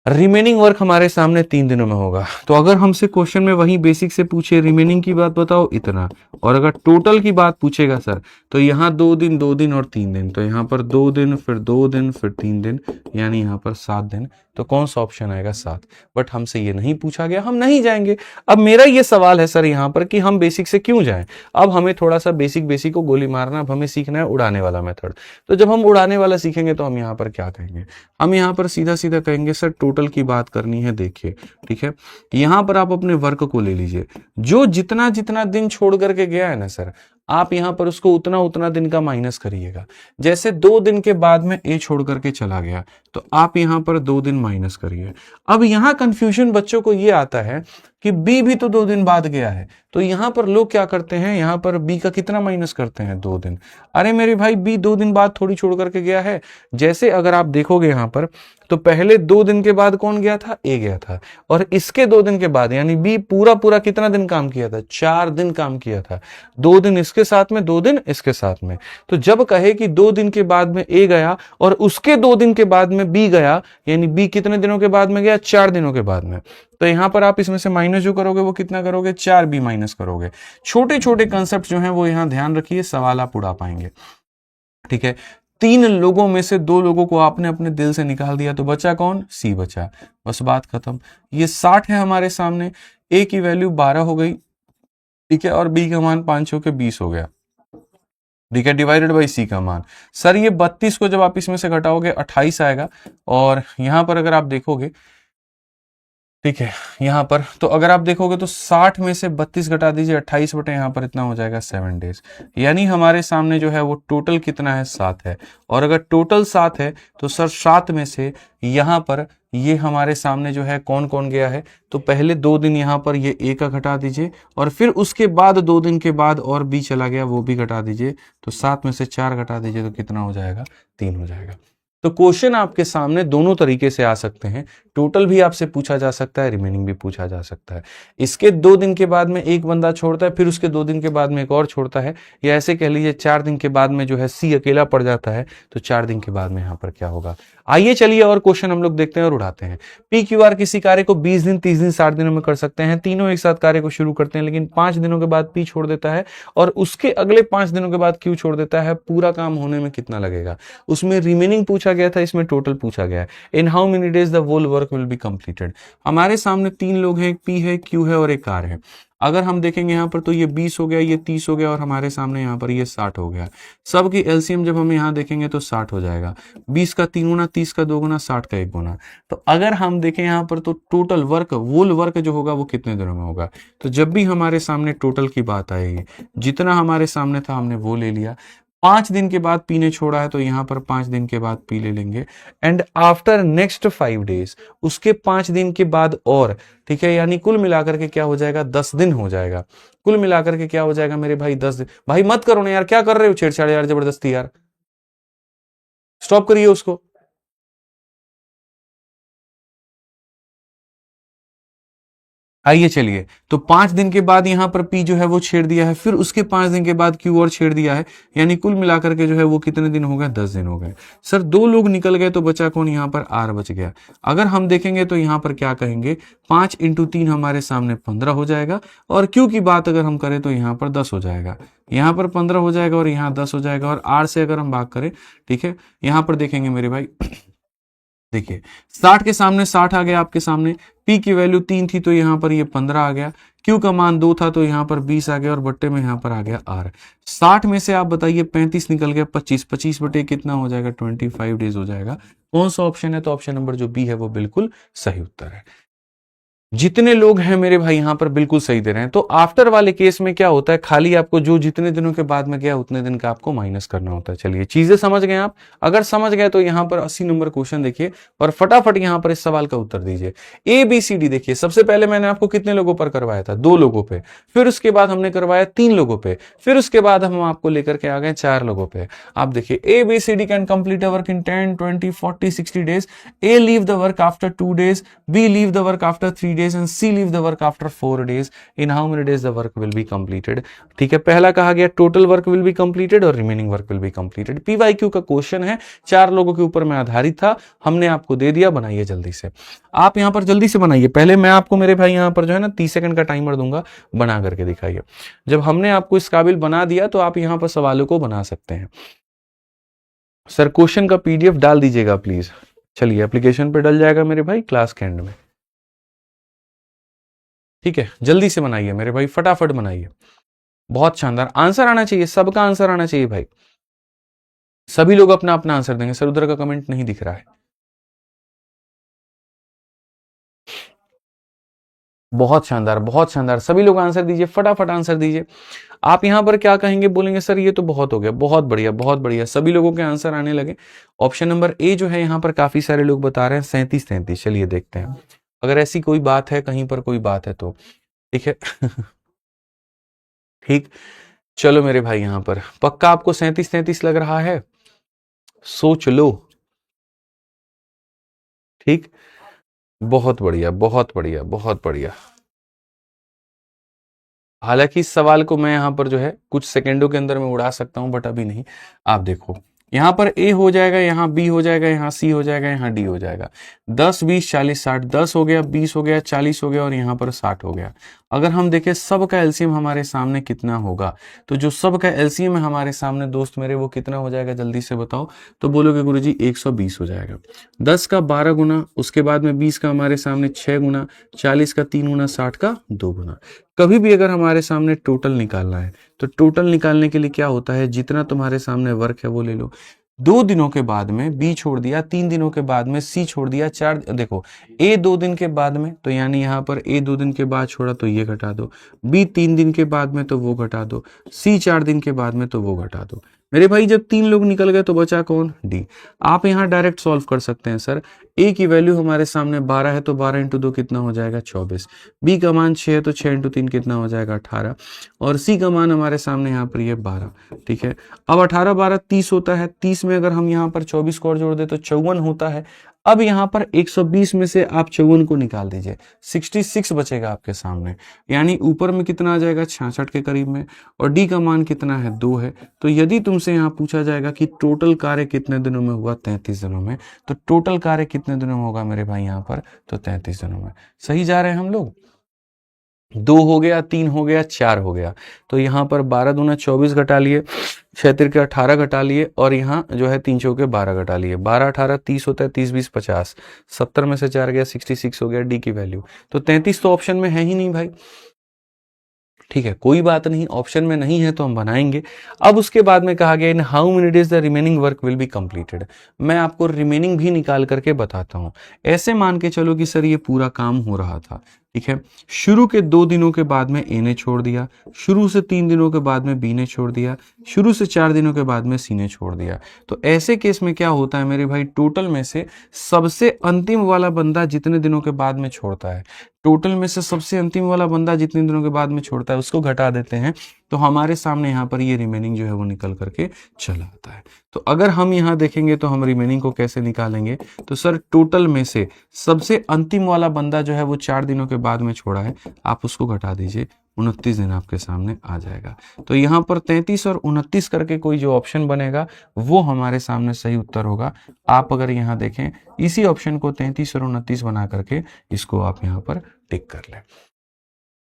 रिमेनिंग वर्क हमारे सामने 3 दिनों में होगा। तो अगर हमसे क्वेश्चन में वही बेसिक से पूछे रिमेनिंग की बात बताओ इतना, और अगर टोटल की बात पूछेगा सर तो यहाँ 2 दिन 2 दिन और 3 दिन, तो यहाँ पर 2 दिन फिर 2 दिन फिर 3 दिन, यानी यहाँ पर 7 दिन। तो कौन सा ऑप्शन आएगा, 7। बट हमसे ये नहीं पूछा गया, हम नहीं जाएंगे। अब मेरा ये सवाल है सर यहाँ पर कि हम बेसिक से क्यों जाएं। अब हमें थोड़ा सा बेसिक को गोली मारना, अब हमें सीखना है उड़ाने वाला मेथड। तो जब हम उड़ाने वाला सीखेंगे तो हम यहाँ पर क्या कहेंगे, हम यहाँ पर सीधा सीधा कहेंगे सर टोटल की बात करनी है, देखिए, ठीक है। यहाँ पर आप अपने वर्क को ले लीजिए, जो जितना जितना दिन छोड़ करके गया है ना सर, आप यहाँ पर उसको उतना उतना दिन का माइनस करिएगा। जैसे 2 दिन के बाद में ए छोड़ करके चला गया तो आप यहाँ पर 2 दिन माइनस करिए। अब यहाँ कंफ्यूजन बच्चों को ये आता है कि बी भी तो 2 दिन बाद गया है, तो यहाँ पर लोग क्या करते हैं, यहाँ पर बी का कितना माइनस करते हैं, 2 दिन। अरे मेरे भाई बी 2 दिन बाद थोड़ी छोड़ करके गया है। जैसे अगर आप देखोगे यहाँ पर तो पहले 2 दिन के बाद कौन गया था, ए गया था, और इसके 2 दिन के बाद यानी बी पूरा पूरा कितना दिन काम किया था, 4 दिन काम किया था। 2 दिन इसके साथ में, 2 दिन इसके साथ में। तो जब कहे कि 2 दिन के बाद में ए गया और उसके 2 दिन के बाद में बी गया, यानी बी कितने दिनों के बाद में गया, 4 दिनों के बाद में, तो यहां पर आप इसमें से माइनस जो करोगे वो कितना करोगे, 4 बी माइनस करोगे। छोटे छोटे कंसेप्ट जो हैं वो यहां ध्यान रखिए, सवाल आप उड़ा पाएंगे। ठीक है, 3 लोगों में से 2 लोगों को आपने अपने दिल से निकाल दिया तो बचा कौन, सी बचा। बस बात खत्म। ये 60 है हमारे सामने, ए की वैल्यू 12 हो गई, ठीक है, और बी का मान 5 के 20 हो गया, ठीक है, डिवाइडेड बाई सी का मान। सर ये 32 को जब आप इसमें से घटाओगे 28 आएगा, और यहां पर अगर आप देखोगे, ठीक है, यहां पर तो अगर आप देखोगे तो 60 में से 32 घटा दीजिए, 28 बटे यहां पर इतना हो जाएगा 7 डेज। यानी हमारे सामने जो है वो टोटल कितना है, 7 है। और अगर टोटल 7 है तो सर 7 में से यहां पर ये हमारे सामने जो है कौन कौन गया है, तो पहले 2 दिन यहां पर ये ए का घटा दीजिए, और फिर उसके बाद 2 दिन के बाद और बी चला गया, वो भी घटा दीजिए। तो 7 में से 4 घटा दीजिए तो कितना हो जाएगा, 3 हो जाएगा। तो क्वेश्चन आपके सामने दोनों तरीके से आ सकते हैं, टोटल भी आपसे पूछा जा सकता है, रिमेनिंग भी पूछा जा सकता है। इसके 2 दिन के बाद में एक बंदा छोड़ता है, फिर उसके 2 दिन के बाद में एक और छोड़ता है, या ऐसे कह लीजिए 4 दिन के बाद में जो है सी अकेला पड़ जाता है, तो 4 दिन के बाद में यहां पर क्या होगा। आइए चलिए और क्वेश्चन हम लोग देखते हैं और उड़ाते हैं। पी क्यू आर किसी कार्य को 20 दिन, 30 दिन, 60 दिनों में कर सकते हैं। तीनों एक साथ कार्य को शुरू करते हैं, लेकिन 5 दिनों के बाद पी छोड़ देता है, और उसके अगले 5 दिनों के बाद क्यू छोड़ देता है। पूरा काम होने में कितना लगेगा, उसमें रिमेनिंग पूछा गया था, इसमें टोटल पूछा गया है। In how many days the whole work will be completed. हमारे सामने 3 लोग हैं, एक पी है, क्यू है और एक आर है। अगर हम देखेंगे यहाँ पर तो ये 20 हो गया, ये 30 हो गया, और हमारे सामने यहाँ पर ये 60 हो गया। सब की एलसीएम जब हम यहाँ देखेंगे तो 60 हो जाएगा। 20 का 3 गुना, 30 का 2 गुना, 60 का 1 गुना। तो अगर हम देखें यहाँ पर तो टोटल वर्क, वोल वर्क जो होगा वो कितने दिनों में होगा। तो जब भी हमारे सामने टोटल की बात आएगी, जितना हमारे सामने था हमने वो ले लिया। 5 दिन के बाद पी ने छोड़ा है तो यहां पर 5 दिन के बाद पी ले लेंगे, एंड आफ्टर नेक्स्ट 5 डेज, उसके 5 दिन के बाद और, ठीक है, यानी कुल मिलाकर के क्या हो जाएगा, 10 दिन हो जाएगा। कुल मिलाकर के क्या हो जाएगा मेरे भाई, 10 दिन। भाई मत करो ना यार, क्या कर रहे हो छेड़छाड़ यार, जबरदस्ती यार, स्टॉप करिए उसको। आइए चलिए, तो 5 दिन के बाद यहां पर पी जो है वो छेड़ दिया है, फिर उसके 5 दिन के बाद क्यू और छेड़ दिया है, यानी कुल मिलाकर के जो है वो कितने दिन हो गए, 10 दिन हो गए। सर 2 लोग निकल गए तो बचा कौन, यहां पर आर बच गया। अगर हम देखेंगे तो यहां पर क्या कहेंगे, 5 इंटू 3 हमारे सामने 15 हो जाएगा, और क्यू की बात अगर हम करें तो यहां पर 10 हो जाएगा। यहां पर 15 हो जाएगा और यहां 10 हो जाएगा, और आर से अगर हम बात करें, ठीक है, यहां पर देखेंगे मेरे भाई, देखिए 60 के सामने 60 आ गया आपके सामने, पी की वैल्यू 3 थी तो यहां पर ये 15 आ गया, क्यू का मान 2 था तो यहां पर 20 आ गया, और बट्टे में यहां पर आ गया आर। 60 में से आप बताइए 35 निकल गया, 25 बटे कितना हो जाएगा, 25 डेज हो जाएगा। कौन सा ऑप्शन है, तो ऑप्शन नंबर जो बी है वो बिल्कुल सही उत्तर है। जितने लोग हैं मेरे भाई यहां पर बिल्कुल सही दे रहे हैं। तो आफ्टर वाले केस में क्या होता है, खाली आपको जो जितने दिनों के बाद में गया उतने दिन का आपको माइनस करना होता है। चलिए चीजें समझ गए आप। अगर समझ गए तो यहां पर 80 नंबर क्वेश्चन देखिए और फटाफट यहां पर इस सवाल का उत्तर दीजिए। ए बी सी डी देखिए, सबसे पहले मैंने आपको कितने लोगों पर करवाया था, 2 लोगों पे, फिर उसके बाद हमने करवाया 3 लोगों पे, फिर उसके बाद हम आपको लेकर के आ गए 4 लोगों पे। आप देखिए A B C D can complete a work in 10, 20, 40, 60 days. A leave the work after 2 days, B leave the work after 3 days and C leave the work after 4 days. In how many days the work will be completed? ठीक है, पहला कहा गया total work will be completed और remaining work will be completed. PYQ का क्वेश्चन है, 4 लोगों के ऊपर में आधारित था, हमने आपको दे दिया, बनाइए जल्दी से। आप यहां पर जल्दी से बनाइए। पहले मैं आपको मेरे भाई यहां पर जो है ना 30 सेकंड का टाइमर दूंगा, बना करके दिखाइए। जब हमने आपको इस काबिल बना दिया तो आप यहां पर सवालों को बना सकते हैं। सर क्वेश्चन का पीडीएफ डाल दीजिएगा प्लीज। चलिए एप्लीकेशन पे डल जाएगा मेरे भाई क्लास के एंड में। ठीक है, जल्दी से बनाइए मेरे भाई, फटाफट बनाइए। बहुत शानदार आंसर आना चाहिए, सबका आंसर आना चाहिए भाई। सभी लोग अपना अपना आंसर देंगे। सर उधर का कमेंट नहीं दिख रहा है। बहुत शानदार, बहुत शानदार। सभी लोग आंसर दीजिए, फटाफट आंसर दीजिए। आप यहाँ पर क्या कहेंगे, बोलेंगे सर ये तो बहुत हो गया, बहुत बढ़िया, बहुत बढ़िया। सभी लोगों के आंसर आने लगे। ऑप्शन नंबर ए जो है यहाँ पर काफी सारे लोग बता रहे हैं 37-33। चलिए देखते हैं अगर ऐसी कोई बात है, कहीं पर कोई बात है तो। ठीक है ठीक, चलो मेरे भाई, यहाँ पर पक्का आपको 37-33 लग रहा है? सोच लो। ठीक, बहुत बढ़िया, बहुत बढ़िया, बहुत बढ़िया। हालांकि इस सवाल को मैं यहाँ पर जो है कुछ सेकंडों के अंदर में उड़ा सकता हूं, बट अभी नहीं। आप देखो यहाँ पर ए हो जाएगा, यहाँ बी हो जाएगा, यहाँ सी हो जाएगा, यहाँ डी हो जाएगा। 10, 20, 40, 60, 10 हो गया, 20 हो गया, 40 हो गया और यहाँ पर 60 हो गया। अगर हम देखें सब का एलसीएम हमारे सामने कितना होगा, तो जो सब का एलसीएम है हमारे सामने दोस्त मेरे, वो कितना हो जाएगा जल्दी से बताओ। तो बोलोगे गुरुजी 120 हो जाएगा। 10 का 12 गुना, उसके बाद में 20 का हमारे सामने 6 गुना, 40 का 3 गुना, 60 का 2 गुना। कभी भी अगर हमारे सामने टोटल निकालना है तो टोटल निकालने के लिए क्या होता है, जितना तुम्हारे सामने वर्क है वो ले लो। 2 दिनों के बाद में बी छोड़ दिया, 3 दिनों के बाद में सी छोड़ दिया, 4 देखो ए 2 दिन के बाद में, तो यानी यहाँ पर ए 2 दिन के बाद छोड़ा तो ये घटा दो, बी 3 दिन के बाद में तो वो घटा दो, सी 4 दिन के बाद में तो वो घटा दो। मेरे भाई जब 3 लोग निकल गए तो बचा कौन, डी। आप यहाँ डायरेक्ट सॉल्व कर सकते हैं सर। ए की वैल्यू हमारे सामने 12 है तो 12 इंटू 2 कितना हो जाएगा 24। बी का मान 6 है तो 6 इंटू 3 कितना हो जाएगा 18। और सी का मान हमारे सामने यहाँ पर ये 12। ठीक है, अब 18 12 30 होता है। 30 में अगर हम यहाँ पर 24 को और जोड़ दे तो 54 होता है। अब यहाँ पर 120 में से आप 54 को निकाल दीजिए, 66 बचेगा आपके सामने। यानी ऊपर में कितना आ जाएगा 66 के करीब में, और डी का मान कितना है 2 है। तो यदि तुमसे यहाँ पूछा जाएगा कि टोटल कार्य कितने दिनों में हुआ, 33 दिनों में, तो टोटल कार्य कितने दिनों में होगा मेरे भाई यहाँ पर, तो 33 दिनों में। सही जा रहे हैं हम लोग। 2 हो गया, 3 हो गया, 4 हो गया। तो यहाँ पर 12 दूना 24 घटा लिए, 6 तिरके 18 घटा लिए, और यहाँ जो है 3 चौके 12 घटा लिए। 12 18 30 होता है, 30 20 50, 70 में से 4 गया, 66 हो गया डी की वैल्यू। तो 33 तो ऑप्शन में है ही नहीं भाई। ठीक है, कोई बात नहीं, ऑप्शन में नहीं है तो हम बनाएंगे। अब उसके बाद में कहा गया इन how many days the remaining work will be completed. मैं आपको रिमेनिंग भी निकाल करके बताता हूं। ऐसे मान के चलो कि सर ये पूरा काम हो रहा था। ठीक है, शुरू के 2 दिनों के बाद में ए ने छोड़ दिया, शुरू से 3 दिनों के बाद में बी ने छोड़ दिया, शुरू से 4 दिनों के बाद में सी ने छोड़ दिया। तो ऐसे केस में क्या होता है मेरे भाई, टोटल में से सबसे अंतिम वाला बंदा जितने दिनों के बाद में छोड़ता है, टोटल में से सबसे अंतिम वाला बंदा जितने दिनों के बाद में छोड़ता है उसको घटा देते हैं। तो हमारे सामने यहाँ पर ये रिमेनिंग जो है वो निकल करके चला आता है। तो अगर हम यहाँ देखेंगे तो हम रिमेनिंग को कैसे निकालेंगे, तो सर टोटल में से सबसे अंतिम वाला बंदा जो है वो 4 दिनों के बाद में छोड़ा है, आप उसको घटा दीजिए, 29 दिन आपके सामने आ जाएगा। तो यहाँ पर 33 और 29 करके कोई जो ऑप्शन बनेगा वो हमारे सामने सही उत्तर होगा। आप अगर यहाँ देखें इसी ऑप्शन को 33 और 29 बना करके इसको आप यहाँ पर टिक कर लें।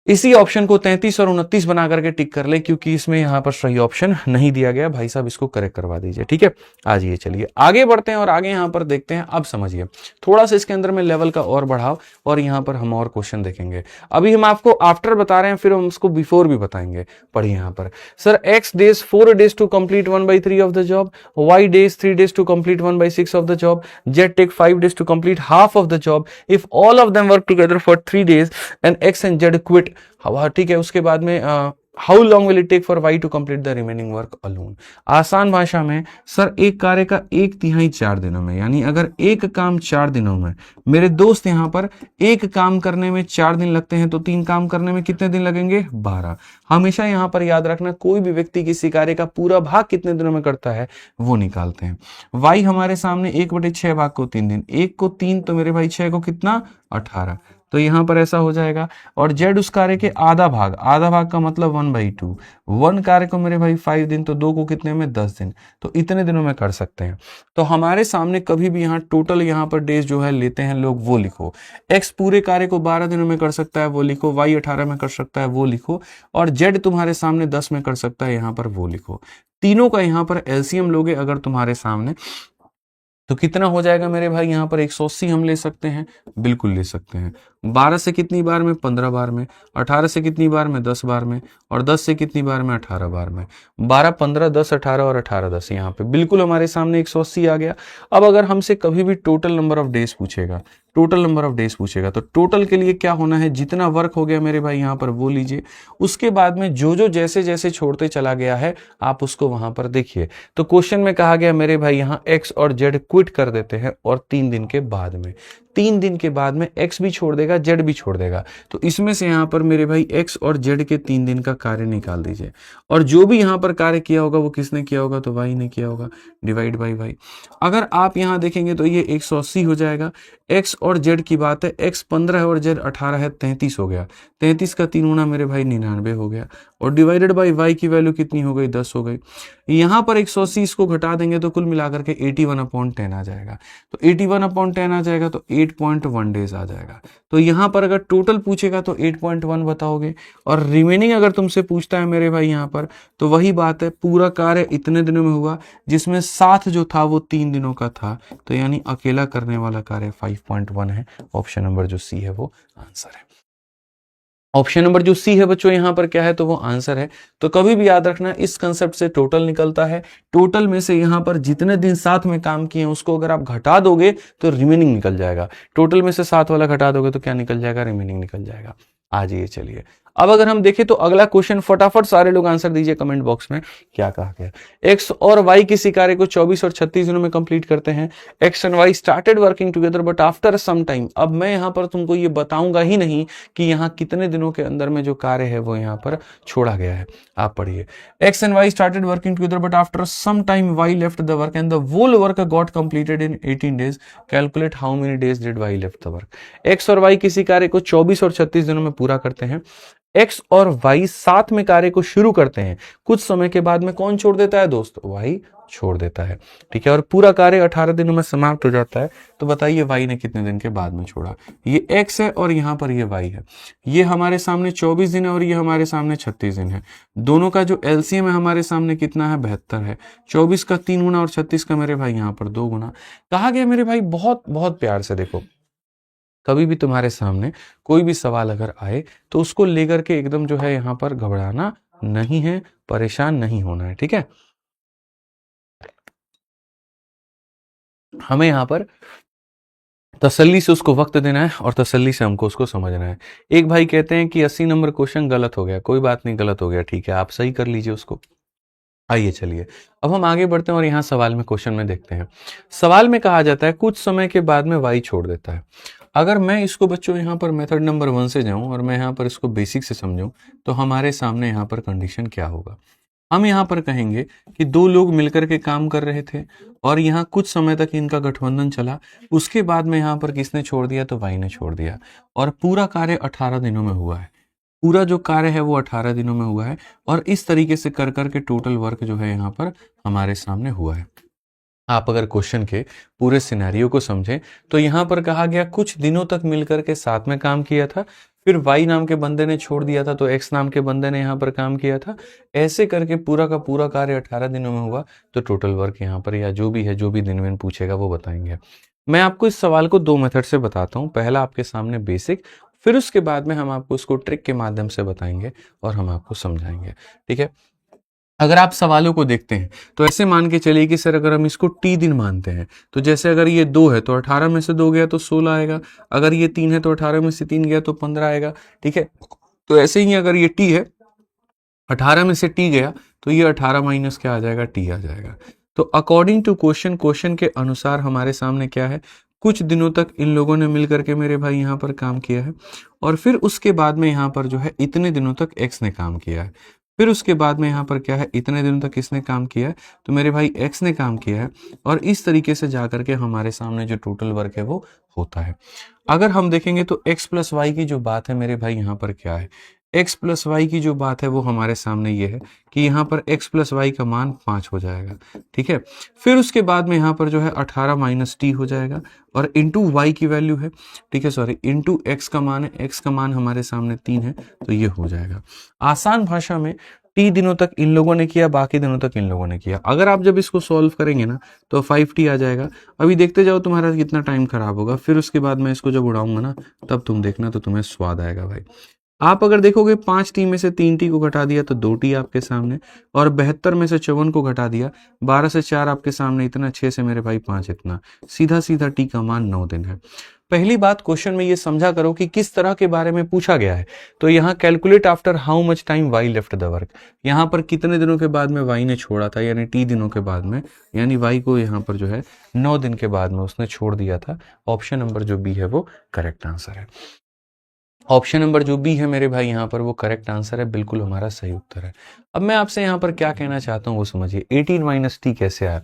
इसी ऑप्शन को 33 और 29 बना करके टिक कर ले, क्योंकि इसमें यहां पर सही ऑप्शन नहीं दिया गया। भाई साहब इसको करेक्ट करवा दीजिए। ठीक है, आज ये चलिए आगे बढ़ते हैं और आगे यहां पर देखते हैं। अब समझिए थोड़ा सा इसके अंदर में लेवल का और बढ़ाओ, और यहां पर हम और क्वेश्चन देखेंगे। अभी हम आपको आफ्टर बता रहे हैं, फिर हम उसको बिफोर भी बताएंगे। पढ़िए यहां पर, sir x days 4 days to complete 1/3 of the job, y days 3 days to complete 1/6 of the job, z take 5 days to complete half of the job, if all of them work together for 3 days and x and z quit. ठीक है, उसके बाद में how long will it take for Y to complete the remaining work alone. आसान भाषा में सर एक कार्य का 1/3 4 दिनों में, यानी अगर एक काम 4 दिनों में, मेरे दोस्त यहां पर एक काम करने में 4 दिन लगते हैं तो 3 काम करने में कितने दिन लगेंगे 12। हमेशा यहां पर याद रखना, कोई भी व्यक्ति किसी कार्य का पूरा भाग कितने दिनों में करता है वो निकालते हैं। वाई हमारे सामने 1/6 भाग को 3 दिन, 1 को 3 तो मेरे भाई 6 को कितना 18, तो यहां पर ऐसा हो जाएगा। और जेड उस कार्य के आधा भाग, आधा भाग का मतलब 1/2, 1 कार्य को मेरे भाई 5 दिन, तो 2 को कितने में 10 दिन, तो इतने दिनों में कर सकते हैं। तो हमारे सामने कभी भी यहाँ टोटल यहाँ पर डेज जो है लेते हैं लोग वो लिखो। एक्स पूरे कार्य को 12 दिनों में कर सकता है वो लिखो, वाई 18 में कर सकता है वो लिखो, और जेड तुम्हारे सामने 10 में कर सकता है यहाँ पर वो लिखो। तीनों का यहाँ पर एलसीएम लोगे अगर तुम्हारे सामने, तो कितना हो जाएगा मेरे भाई यहाँ पर 180 हम ले सकते हैं, बिल्कुल ले सकते हैं। 12 से कितनी बार में 15 बार में, 18 से कितनी बार में 10 बार में, और 10 से कितनी बार में 18 बार में। 12 15 10 18 और 18 10, यहाँ पे बिल्कुल हमारे सामने 180 आ गया। अब अगर हमसे कभी भी टोटल नंबर ऑफ डेज पूछेगा टोटल नंबर ऑफ डेज पूछेगा। तो टोटल के लिए क्या होना है, जितना वर्क हो गया मेरे भाई यहाँ पर वो लीजिए, उसके बाद में जो जो जैसे जैसे छोड़ते चला गया है आप उसको वहां पर देखिए। तो क्वेश्चन में कहा गया मेरे भाई यहाँ एक्स और जेड क्विट कर देते हैं और 3 दिन के बाद में, 3 दिन के बाद में एक्स भी छोड़ देगा जेड भी छोड़ देगा। तो इसमें से यहाँ पर मेरे भाई एक्स और जेड के 3 दिन का कार्य निकाल दीजिए, और जो भी यहाँ पर कार्य किया होगा वो किसने किया होगा, तो वाई ने किया होगा, डिवाइड बाई वाई। अगर आप यहाँ देखेंगे तो ये 180 हो जाएगा। एक्स और जेड की बात है, एक्स 15 है और जेड 18 है, 33 हो गया। 33 का 3 गुना मेरे भाई 99 हो गया, और डिवाइडेड बाई वाई की वैल्यू कितनी हो गई, 10 हो गई। यहाँ पर 180 इसको घटा देंगे तो कुल मिलाकर के 81/10 आ जाएगा। तो 81/10 आ जाएगा तो 8.1 डेज आ जाएगा। तो यहाँ पर अगर टोटल पूछेगा तो 8.1 बताओगे, और रिमेनिंग अगर तुमसे पूछता है मेरे भाई यहाँ पर, तो वही बात है, पूरा कार्य इतने दिनों में हुआ जिसमें साथ जो था वो 3 दिनों का था। तो यानी अकेला करने वाला कार्य 5.1 है। ऑप्शन नंबर जो सी है वो आंसर है। ऑप्शन नंबर जो सी है बच्चों यहाँ पर क्या है, तो वो आंसर है। तो कभी भी याद रखना इस कंसेप्ट से टोटल निकलता है, टोटल में से यहाँ पर जितने दिन साथ में काम किए उसको अगर आप घटा दोगे तो रिमेनिंग निकल जाएगा। टोटल में से साथ वाला घटा दोगे तो क्या निकल जाएगा, रिमेनिंग निकल जाएगा। आ जाइए चलिए, अब अगर हम देखें तो अगला क्वेश्चन, फटाफट सारे लोग आंसर दीजिए कमेंट बॉक्स में, क्या कहा गया। एक्स और वाई किसी कार्य को 24 और 36 दिनों में कंप्लीट करते हैं। X and Y started working together but after some time. अब मैं यहाँ पर तुमको ये बताऊंगा ही नहीं कि यहाँ कितने दिनों के अंदर में जो कार्य है वो यहाँ पर छोड़ा गया है। आप पढ़िए, X and Y started working together but after some time Y left the work and the whole work got completed in 18 days. Calculate how many days did Y left the work. X और वाई किसी कार्य को 24 और 36 दिनों में पूरा करते हैं। एक्स और वाई साथ में कार्य को शुरू करते हैं, कुछ समय के बाद में कौन छोड़ देता है दोस्त, वाई छोड़ देता है। ठीक है, और पूरा कार्य 18 दिनों में समाप्त हो जाता है। तो बताइए वाई ने कितने दिन के बाद में छोड़ा। ये एक्स है और यहाँ पर ये वाई है। ये हमारे सामने 24 दिन है और ये हमारे सामने 36 दिन है। दोनों का जो एलसीएम है हमारे सामने कितना है, 72 है। 24 का 3 गुना और 36 का मेरे भाई यहाँ पर 2 गुना। कहा गया मेरे भाई, बहुत बहुत प्यार से देखो, कभी भी तुम्हारे सामने कोई भी सवाल अगर आए तो उसको लेकर के एकदम जो है यहाँ पर घबराना नहीं है, परेशान नहीं होना है। ठीक है, हमें यहाँ पर तसल्ली से उसको वक्त देना है और तसल्ली से हमको उसको समझना है। एक भाई कहते हैं कि 80 नंबर क्वेश्चन गलत हो गया। कोई बात नहीं, गलत हो गया, ठीक है, आप सही कर लीजिए उसको। आइए चलिए, अब हम आगे बढ़ते हैं और यहाँ सवाल में, क्वेश्चन में देखते हैं। सवाल में कहा जाता है कुछ समय के बाद में वाई छोड़ देता है। अगर मैं इसको बच्चों यहाँ पर मेथड नंबर 1 से जाऊं और मैं यहाँ पर इसको बेसिक से समझूं तो हमारे सामने यहाँ पर कंडीशन क्या होगा। हम यहाँ पर कहेंगे कि 2 लोग मिलकर के काम कर रहे थे और यहाँ कुछ समय तक इनका गठबंधन चला। उसके बाद में यहाँ पर किसने छोड़ दिया, तो वाई ने छोड़ दिया, और पूरा कार्य 18 दिनों में हुआ है। पूरा जो कार्य है वो 18 दिनों में हुआ है, और इस तरीके से कर करके टोटल वर्क जो है यहाँ पर हमारे सामने हुआ है। आप अगर क्वेश्चन के पूरे सिनेरियो को समझें तो यहाँ पर कहा गया कुछ दिनों तक मिलकर के साथ में काम किया था, फिर वाई नाम के बंदे ने छोड़ दिया था तो एक्स नाम के बंदे ने यहाँ पर काम किया था। ऐसे करके पूरा का पूरा कार्य 18 दिनों में हुआ। तो टोटल वर्क यहाँ पर, या जो भी है, जो भी दिन में पूछेगा वो बताएंगे। मैं आपको इस सवाल को 2 मेथड से बताता हूँ। पहला आपके सामने बेसिक, फिर उसके बाद में हम आपको उसको ट्रिक के माध्यम से बताएंगे और हम आपको समझाएंगे। ठीक है, अगर आप सवालों को देखते हैं तो ऐसे मान के चलिए कि सर अगर हम इसको टी दिन मानते हैं तो जैसे अगर ये 2 है तो 18 में से 2 गया तो 16 आएगा। अगर ये 3 है तो 18 में से 3 गया तो 15 आएगा। ठीक है, तो ऐसे ही अगर ये टी है, 18 में से टी गया तो ये 18 माइनस क्या आ जाएगा, टी आ जाएगा। तो अकॉर्डिंग टू क्वेश्चन, क्वेश्चन के अनुसार हमारे सामने क्या है, कुछ दिनों तक इन लोगों ने मिलकर के मेरे भाई यहाँ पर काम किया है, और फिर उसके बाद में यहाँ पर जो है इतने दिनों तक एक्स ने काम किया है। फिर उसके बाद में यहाँ पर क्या है, इतने दिनों तक किसने काम किया है, तो मेरे भाई एक्स ने काम किया है। और इस तरीके से जाकर के हमारे सामने जो टोटल वर्क है वो होता है। अगर हम देखेंगे तो एक्स प्लस वाई की जो बात है मेरे भाई यहाँ पर क्या है, एक्स प्लस वाई की जो बात है वो हमारे सामने ये है कि यहाँ पर एक्स प्लस वाई का मान 5 हो जाएगा। ठीक है, फिर उसके बाद में यहाँ पर जो है 18 माइनस टी हो जाएगा, और इंटू वाई की वैल्यू है, ठीक है, सॉरी, इंटू एक्स का मान है, एक्स का मान हमारे सामने 3 है, तो ये हो जाएगा। आसान भाषा में टी दिनों तक इन लोगों ने किया, बाकी दिनों तक इन लोगों ने किया। अगर आप जब इसको सॉल्व करेंगे ना तो 5t आ जाएगा। अभी देखते जाओ तुम्हारा कितना टाइम खराब होगा, फिर उसके बाद मैं इसको जब उड़ाऊंगा ना तब तुम देखना, तो तुम्हें स्वाद आएगा भाई। आप अगर देखोगे 5t में से 3t को घटा दिया तो 2t आपके सामने, और 72 में से 54 को घटा दिया, 12 से 4 आपके सामने इतना, 6 से मेरे भाई 5 इतना, सीधा सीधा t का मान 9 दिन है। पहली बात क्वेश्चन में ये समझा करो कि किस तरह के बारे में पूछा गया है। तो यहाँ calculate after how much time Y left the work, यहाँ पर कितने दिनों के बाद में वाई ने छोड़ा था, यानी टी दिनों के बाद में, यानी वाई को यहाँ पर जो है 9 दिन के बाद में उसने छोड़ दिया था। ऑप्शन नंबर जो बी है वो करेक्ट आंसर है। ऑप्शन नंबर जो बी है मेरे भाई यहाँ पर वो करेक्ट आंसर है, बिल्कुल हमारा सही उत्तर है। अब मैं आपसे यहाँ पर क्या कहना चाहता हूँ वो समझिए। 18 - t कैसे आया?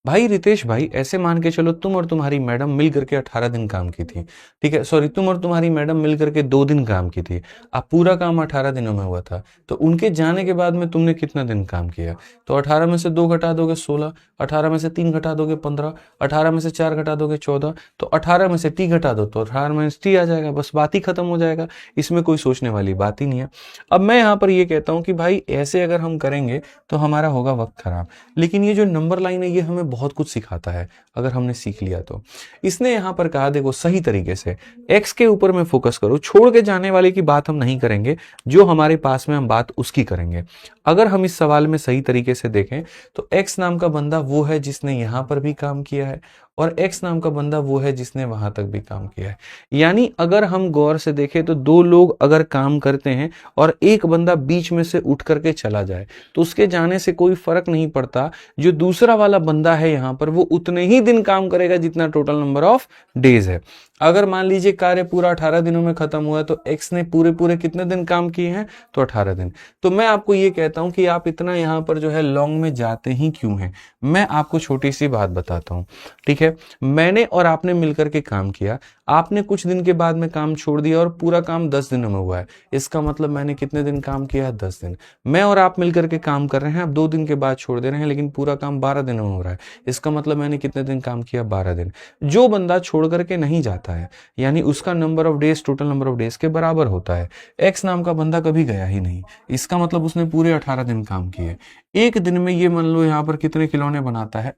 भाई रितेश भाई, ऐसे मान के चलो तुम और तुम्हारी मैडम मिल करके 18 दिन काम की थी, ठीक है, सॉरी, तुम और तुम्हारी मैडम मिल करके 2 दिन काम की थी। अब पूरा काम 18 दिनों में हुआ था, तो उनके जाने के बाद में तुमने कितना दिन काम किया? तो 18 में से 2 घटा दोगे 16, 18 में से 3 घटा दोगे 15, 18 में से 4 घटा दोगे 14, तो 18 में से t घटा दो तो 18 में t आ जाएगा, बस बात ही खत्म हो जाएगा। इसमें कोई सोचने वाली बात ही नहीं है। अब मैं यहाँ पर ये कहता हूँ कि भाई ऐसे अगर हम करेंगे तो हमारा होगा वक्त खराब, लेकिन ये जो नंबर लाइन है ये हमें बहुत कुछ सिखाता है अगर हमने सीख लिया तो। इसने यहां पर कहा देखो सही तरीके से x के ऊपर में फोकस करो, छोड़ के जाने वाले की बात हम नहीं करेंगे, जो हमारे पास में हम बात उसकी करेंगे। अगर हम इस सवाल में सही तरीके से देखें तो x नाम का बंदा वो है जिसने यहां पर भी काम किया है और x नाम का बंदा वो है जिसने वहां तक भी काम किया है। यानी अगर हम गौर से देखें तो 2 लोग अगर काम करते हैं और एक बंदा बीच में से उठ करके चला जाए तो उसके जाने से कोई फर्क नहीं पड़ता, जो दूसरा वाला बंदा है यहाँ पर वो उतने ही दिन काम करेगा जितना टोटल नंबर ऑफ डेज है। अगर मान लीजिए कार्य पूरा 18 दिनों में खत्म हुआ तो x ने पूरे कितने दिन काम किए हैं? तो 18 दिन। तो मैं आपको ये कहता हूं कि आप इतना यहाँ पर जो है लॉन्ग में जाते ही क्यों हैं? मैं आपको छोटी सी बात बताता हूं, ठीक है। मैंने और आपने मिलकर के काम किया, आपने कुछ दिन के बाद में काम छोड़ दिया और पूरा काम 10 दिनों में हुआ है। इसका मतलब मैंने कितने दिन काम किया है? 10 दिन। मैं और आप मिलकर के काम कर रहे हैं, आप 2 दिन के बाद छोड़ दे रहे हैं, लेकिन पूरा काम 12 दिनों में हो रहा है। इसका मतलब मैंने कितने दिन काम किया? 12 दिन। जो बंदा छोड़ करके नहीं जाता है यानी उसका number of days total number of days के बराबर होता है। एक्स नाम का बंदा कभी गया ही नहीं, इसका मतलब उसने पूरे 18 दिन काम किए। एक दिन में ये मान लो यहाँ पर कितने खिलौने बनाता है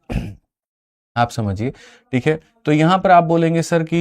आप समझिए, ठीक है। तो यहाँ पर आप बोलेंगे सर कि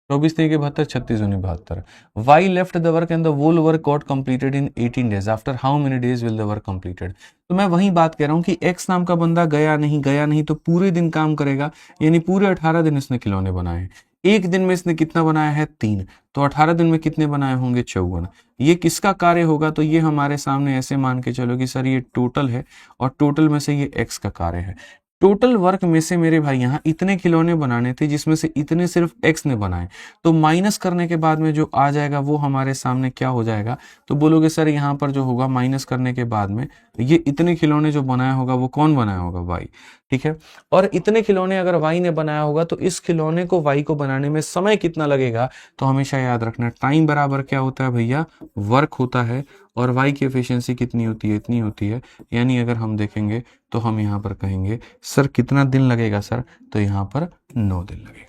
24 3 72 36 दूनी 72। Y left the work and the whole work got completed in 18 days, after how many days will the work completed? तो मैं वही बात कह रहा हूँ कि एक्स नाम का बंदा गया नहीं तो पूरे दिन काम करेगा, यानी पूरे 18 दिन इसने खिलौने बनाए। एक दिन में इसने कितना बनाया है? 3। तो 18 दिन में कितने बनाए होंगे? 54। ये किसका कार्य होगा? तो ये हमारे सामने ऐसे मान के चलो कि सर ये टोटल है और टोटल में से ये एक्स का कार्य है। टोटल वर्क में से मेरे भाई यहाँ इतने खिलौने बनाने थे जिसमें से इतने सिर्फ एक्स ने बनाए, तो माइनस करने के बाद में जो आ जाएगा वो हमारे सामने क्या हो जाएगा? तो बोलोगे सर यहाँ पर जो होगा माइनस करने के बाद में ये इतने खिलौने जो बनाया होगा वो कौन बनाया होगा? वाई, ठीक है। और इतने खिलौने अगर वाई ने बनाया होगा तो इस खिलौने को वाई को बनाने में समय कितना लगेगा? तो हमेशा याद रखना टाइम बराबर क्या होता है भैया? वर्क होता है। और वाई की एफिशिएंसी कितनी होती है? इतनी होती है। यानी अगर हम देखेंगे तो हम यहाँ पर कहेंगे सर कितना दिन लगेगा सर? तो यहाँ पर 9 दिन लगेगा।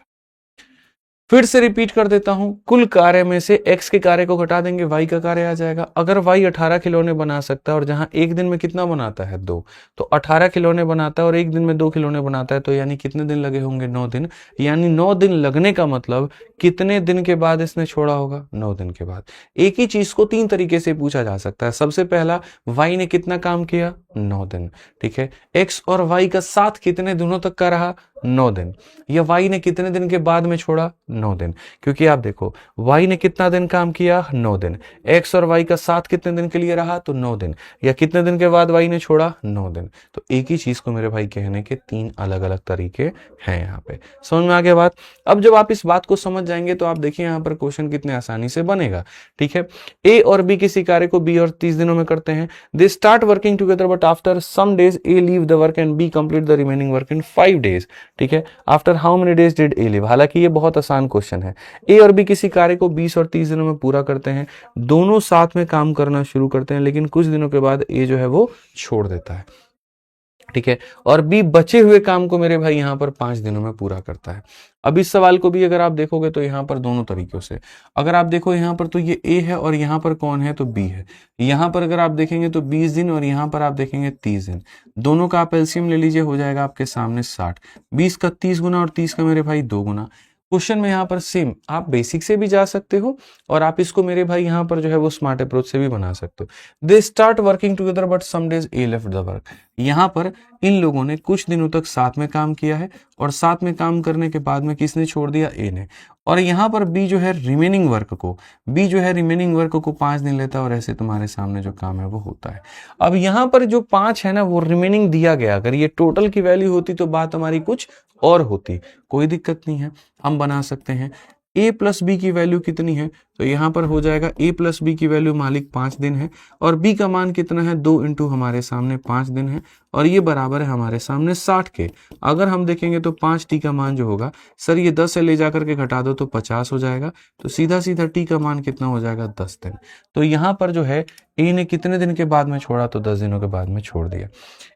फिर से रिपीट कर देता हूं, कुल कार्य में से x के कार्य को घटा देंगे, y का कार्य आ जाएगा। अगर y 18 खिलौने बना सकता है और जहां एक दिन में कितना बनाता है? 2, तो 18 खिलौने बनाता है और एक दिन में 2 खिलौने बनाता है, तो यानी कितने दिन लगे होंगे? 9 दिन। यानी 9 दिन लगने का मतलब कितने दिन के बाद इसने छोड़ा होगा? 9 दिन के बाद। एक ही चीज को 3 तरीके से पूछा जा सकता है। सबसे पहला, y ने कितना काम किया? 9 दिन, ठीक है। x और y का साथ कितने दिनों तक का रहा? 9 दिन। या y ने कितने दिन के बाद में छोड़ा? 9 दिन। क्योंकि आप देखो y ने कितना दिन काम किया? 9 दिन। x और y का साथ कितने दिन के लिए रहा? तो 9 दिन। या कितने दिन के बाद y ने छोड़ा? 9 दिन। तो एक ही चीज को मेरे भाई कहने के 3 अलग अलग तरीके हैं यहाँ पे। समझ में आ गया बात? अब जब आप इस बात को समझ जाएंगे तो आप देखिए यहाँ पर क्वेश्चन कितने आसानी से बनेगा, ठीक है। a और b किसी कार्य को b और 30 दिनों में करते हैं। They start working together but after some days a leave the work and b complete the remaining work in 5 days, ठीक है। After how many days did a leave? हालांकि ये बहुत आसान क्वेश्चन है। a और b किसी कार्य को 20 और 30 दिनों में पूरा करते हैं। दोनों साथ में काम करना शुरू करते हैं, लेकिन कुछ दिनों के बाद a जो है वो छोड़ देता है, ठीक है। और बी बचे हुए काम को मेरे भाई यहाँ पर 5 दिनों में पूरा करता है। अब इस सवाल को भी अगर आप देखोगे तो यहाँ पर दोनों तरीकों से, अगर आप देखो यहाँ पर तो ये ए है और यहाँ पर कौन है? तो बी है। यहाँ पर अगर आप देखेंगे तो 20 दिन और यहाँ पर आप देखेंगे 30 दिन। दोनों का आप एलसीएम ले लीजिए, हो जाएगा आपके सामने 60। 20 का 30 गुना और 30 का मेरे भाई 2 गुना। क्वेश्चन में यहाँ पर सेम आप बेसिक से भी जा सकते हो और आप इसको मेरे भाई यहाँ पर जो है वो स्मार्ट अप्रोच से भी बना सकते हो। They start working together but some days A left the work. यहाँ पर इन लोगों ने कुछ दिनों तक साथ में काम किया है और साथ में काम करने के बाद में किसने छोड़ दिया, ए ने। और यहाँ पर बी जो है रिमेनिंग वर्क को 5 दिन लेता है और ऐसे तुम्हारे सामने जो काम है वो होता है। अब यहाँ पर जो 5 है ना वो रिमेनिंग दिया गया, अगर ये टोटल की वैल्यू होती तो बात हमारी कुछ और होती, कोई दिक्कत नहीं है, हम बना सकते हैं। a प्लस बी की वैल्यू कितनी है, तो यहाँ पर हो जाएगा a प्लस बी की वैल्यू मालिक 5 दिन है और b का मान कितना है, 2 इंटू हमारे सामने 5 दिन है और ये बराबर है हमारे सामने 60 के। अगर हम देखेंगे तो 5 टी का मान जो होगा, सर ये 10 से ले जाकर के घटा दो तो 50 हो जाएगा, तो सीधा सीधा टी का मान कितना हो जाएगा, 10 दिन। तो यहाँ पर जो है ए ने कितने दिन के बाद में छोड़ा, तो 10 दिनों के बाद में छोड़ दिया।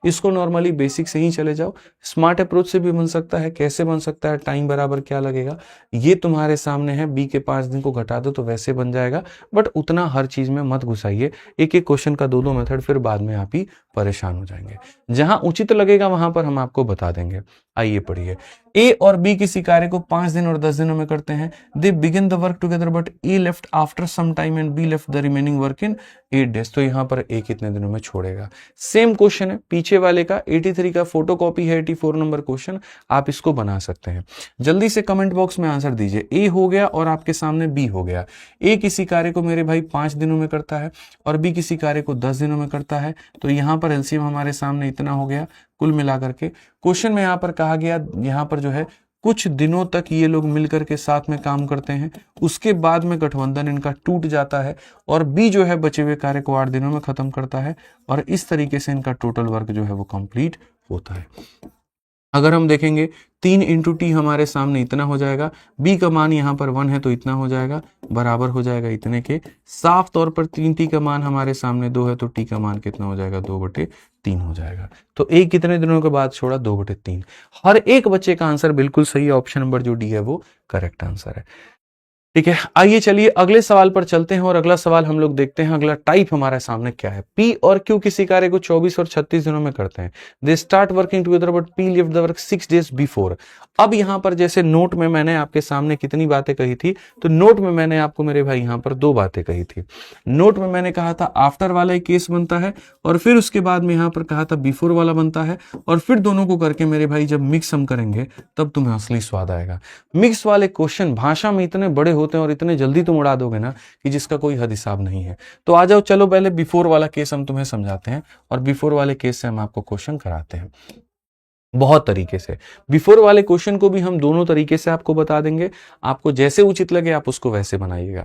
इसको नॉर्मली बेसिक से ही चले जाओ, स्मार्ट अप्रोच से भी बन सकता है। कैसे बन सकता है, टाइम बराबर क्या लगेगा, ये तुम्हारे सामने है, बी के 5 दिन को घटा दो तो वैसे बन जाएगा, बट उतना हर चीज में मत घुसाइए, एक एक क्वेश्चन का 2-2 मेथड, फिर बाद में आप ही परेशान हो जाएंगे। जहां उचित लगेगा वहां पर हम आपको बता देंगे। आइए पढ़िए, ए और बी किसी कार्य को 5 दिन और 10 दिनों में करते हैं। They begin the work together but A left after some time and B left the remaining work in 8 days. तो यहाँ पर ए कितने दिनों में छोड़ेगा। सेम क्वेश्चन है पीछे वाले का, 83 का फोटोकॉपी है, 84 नंबर क्वेश्चन, आप इसको बना सकते हैं। जल्दी से कमेंट बॉक्स में आंसर दीजिए। ए हो गया और आपके सामने बी हो गया। ए किसी कार्य को मेरे भाई 5 दिनों में करता है और बी किसी कार्य को 10 दिनों में करता है, तो यहाँ पर एलसीएम हमारे सामने इतना हो गया कुल मिलाकर के। क्वेश्चन में यहाँ पर कहा गया, यहाँ पर जो है कुछ दिनों तक ये लोग मिलकर के साथ में काम करते हैं, उसके बाद में गठबंधन इनका टूट जाता है और बी जो है बचे हुए कार्य को 8 दिनों में खत्म करता है और इस तरीके से इनका टोटल वर्क जो है वो कंप्लीट होता है। अगर हम देखेंगे 3 इंटू टी हमारे सामने इतना हो जाएगा, बी का मान यहाँ पर 1 है तो इतना हो जाएगा, बराबर हो जाएगा इतने के। साफ तौर पर 3 टी का मान हमारे सामने 2 है तो टी का मान कितना हो जाएगा, 2/3 हो जाएगा। तो एक कितने दिनों के बाद छोड़ा, 2/3। हर एक बच्चे का आंसर बिल्कुल सही है, ऑप्शन नंबर जो डी है वो करेक्ट आंसर है। ठीक है, आइए चलिए अगले सवाल पर चलते हैं और अगला सवाल हम लोग देखते हैं। अगला टाइप हमारे सामने क्या है, पी और क्यू किसी कार्य को 24 और 36 दिनों में करते हैं। They start working together but P lift the work 6 days before. अब यहां पर जैसे नोट में मैंने आपके सामने कितनी बातें कही थी, तो नोट में मैंने आपको मेरे भाई यहां पर 2 बातें कही थी। नोट में मैंने कहा था आफ्टर वाला एक केस बनता है और फिर उसके बाद में यहां पर कहा था बिफोर वाला बनता है, और फिर दोनों को करके मेरे भाई जब मिक्स हम करेंगे तब तुम्हें असली स्वाद आएगा। मिक्स वाले क्वेश्चन भाषा में इतने बड़े होते हैं और इतने जल्दी तुम उड़ा दोगे ना कि जिसका कोई हद हिसाब नहीं है। तो आ जाओ, चलो पहले बिफोर वाला केस हम तुम्हें समझाते हैं और बिफोर वाले केस से हम आपको क्वेश्चन कराते हैं बहुत तरीके से। बिफोर वाले क्वेश्चन को भी हम दोनों तरीके से आपको बता देंगे, आपको जैसे उचित लगे आप उसको वैसे बनाइएगा।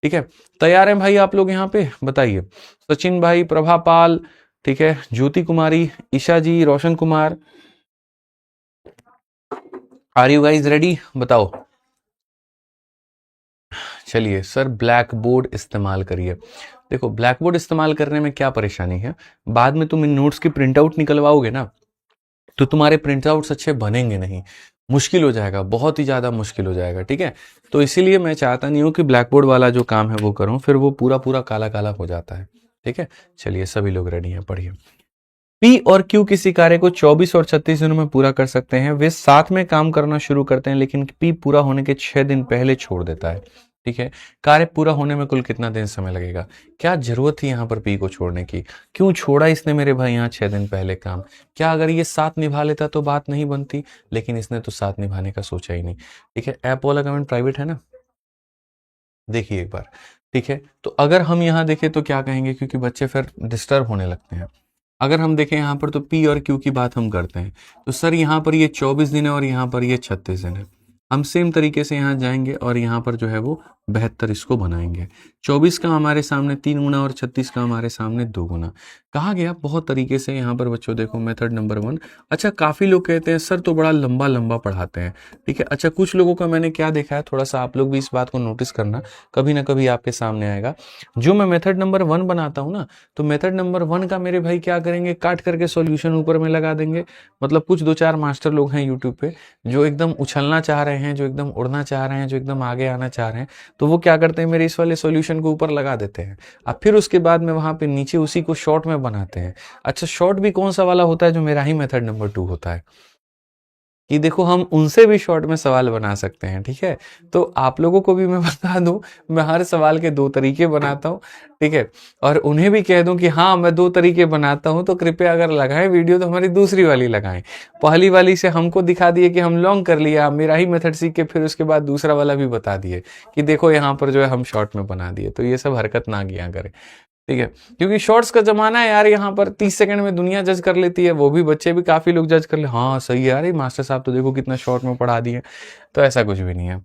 ठीक है, तैयार हैं भाई आप लोग यहाँ पे, बताइए। सचिन भाई, प्रभा पाल, ठीक है, Jyoti Kumari, Isha ji, Roshan Kumar, are you guys ready, बताओ। चलिए सर, ब्लैक बोर्ड इस्तेमाल करिए। देखो, ब्लैक बोर्ड इस्तेमाल करने में क्या परेशानी है, बाद में तुम इन नोट्स की प्रिंट आउट निकलवाओगे ना तो तुम्हारे प्रिंट आउट्स अच्छे बनेंगे नहीं, मुश्किल हो जाएगा, बहुत ही ज्यादा मुश्किल हो जाएगा। ठीक है, तो इसीलिए मैं चाहता नहीं हूं कि ब्लैक बोर्ड वाला जो काम है वो करूं, फिर वो पूरा पूरा काला काला हो जाता है। ठीक है, चलिए सभी लोग रेडी हैं, पढ़िए। पी और क्यू किसी कार्य को 24 और 36 दिनों में पूरा कर सकते हैं। वे साथ में काम करना शुरू करते हैं लेकिन पी पूरा होने के 6 दिन पहले छोड़ देता है। ठीक है, कार्य पूरा होने में कुल कितना दिन समय लगेगा। क्या जरूरत थी यहाँ पर पी को छोड़ने की, क्यों छोड़ा इसने मेरे भाई यहाँ 6 दिन पहले काम। क्या अगर ये साथ निभा लेता तो बात नहीं बनती, लेकिन इसने तो साथ निभाने का सोचा ही नहीं। ठीक है, ऐप वाला कमेंट प्राइवेट है ना, देखिए एक बार। ठीक है, तो अगर हम यहाँ देखें तो क्या कहेंगे, क्योंकि बच्चे फिर डिस्टर्ब होने लगते हैं। अगर हम देखें यहाँ पर तो पी और क्यू की बात हम करते हैं, तो सर यहाँ पर ये 24 दिन है और यहाँ पर ये 36 दिन है। हम सेम तरीके से यहाँ जाएंगे और यहाँ पर जो है वो 72 इसको बनाएंगे। 24 का हमारे सामने 3 गुना और 36 का हमारे सामने 2 गुना। कहा गया बहुत तरीके से। यहाँ पर बच्चों देखो मेथड नंबर 1। अच्छा, काफी लोग कहते हैं सर तो बड़ा लंबा लंबा पढ़ाते हैं। ठीक है, अच्छा कुछ लोगों का मैंने क्या देखा है, थोड़ा सा आप लोग भी इस बात को नोटिस करना, कभी ना कभी आपके सामने आएगा। जो मैं मेथड नंबर 1 बनाता हूँ ना, तो मेथड नंबर 1 का मेरे भाई क्या करेंगे, काट करके सॉल्यूशन ऊपर में लगा देंगे। मतलब कुछ 2-4 मास्टर लोग हैं यूट्यूब पे जो एकदम उछलना चाह रहे हैं, जो एकदम उड़ना चाह रहे हैं, जो एकदम आगे आना चाह रहे हैं, तो वो क्या करते हैं, मेरे इस वाले सॉल्यूशन को ऊपर लगा देते हैं। अब फिर उसके बाद में वहां पे नीचे उसी को शॉर्ट में बनाते हैं। अच्छा, शॉर्ट भी कौन सा वाला होता है, जो मेरा ही मेथड नंबर 2 होता है। कि देखो हम उनसे भी शॉर्ट में सवाल बना सकते हैं, ठीक है। तो आप लोगों को भी मैं बता दूं, मैं हर सवाल के 2 तरीके बनाता हूँ, ठीक है। और उन्हें भी कह दूं कि हाँ मैं 2 तरीके बनाता हूँ, तो कृपया अगर लगाएं वीडियो तो हमारी दूसरी वाली लगाएं। पहली वाली से हमको दिखा दिए कि हम लॉन्ग कर लिया, मेरा ही मेथड सीख के फिर उसके बाद दूसरा वाला भी बता दिए कि देखो यहाँ पर जो है हम शॉर्ट में बना दिए। तो ये सब हरकत ना किया करें, ठीक है। क्योंकि शॉर्ट्स का जमाना है यार, यहाँ पर 30 सेकंड में दुनिया जज कर लेती है, वो भी बच्चे भी काफी लोग जज कर ले, हाँ सही है यार, ये मास्टर साहब तो देखो कितना शॉर्ट में पढ़ा दिए। तो ऐसा कुछ भी नहीं है।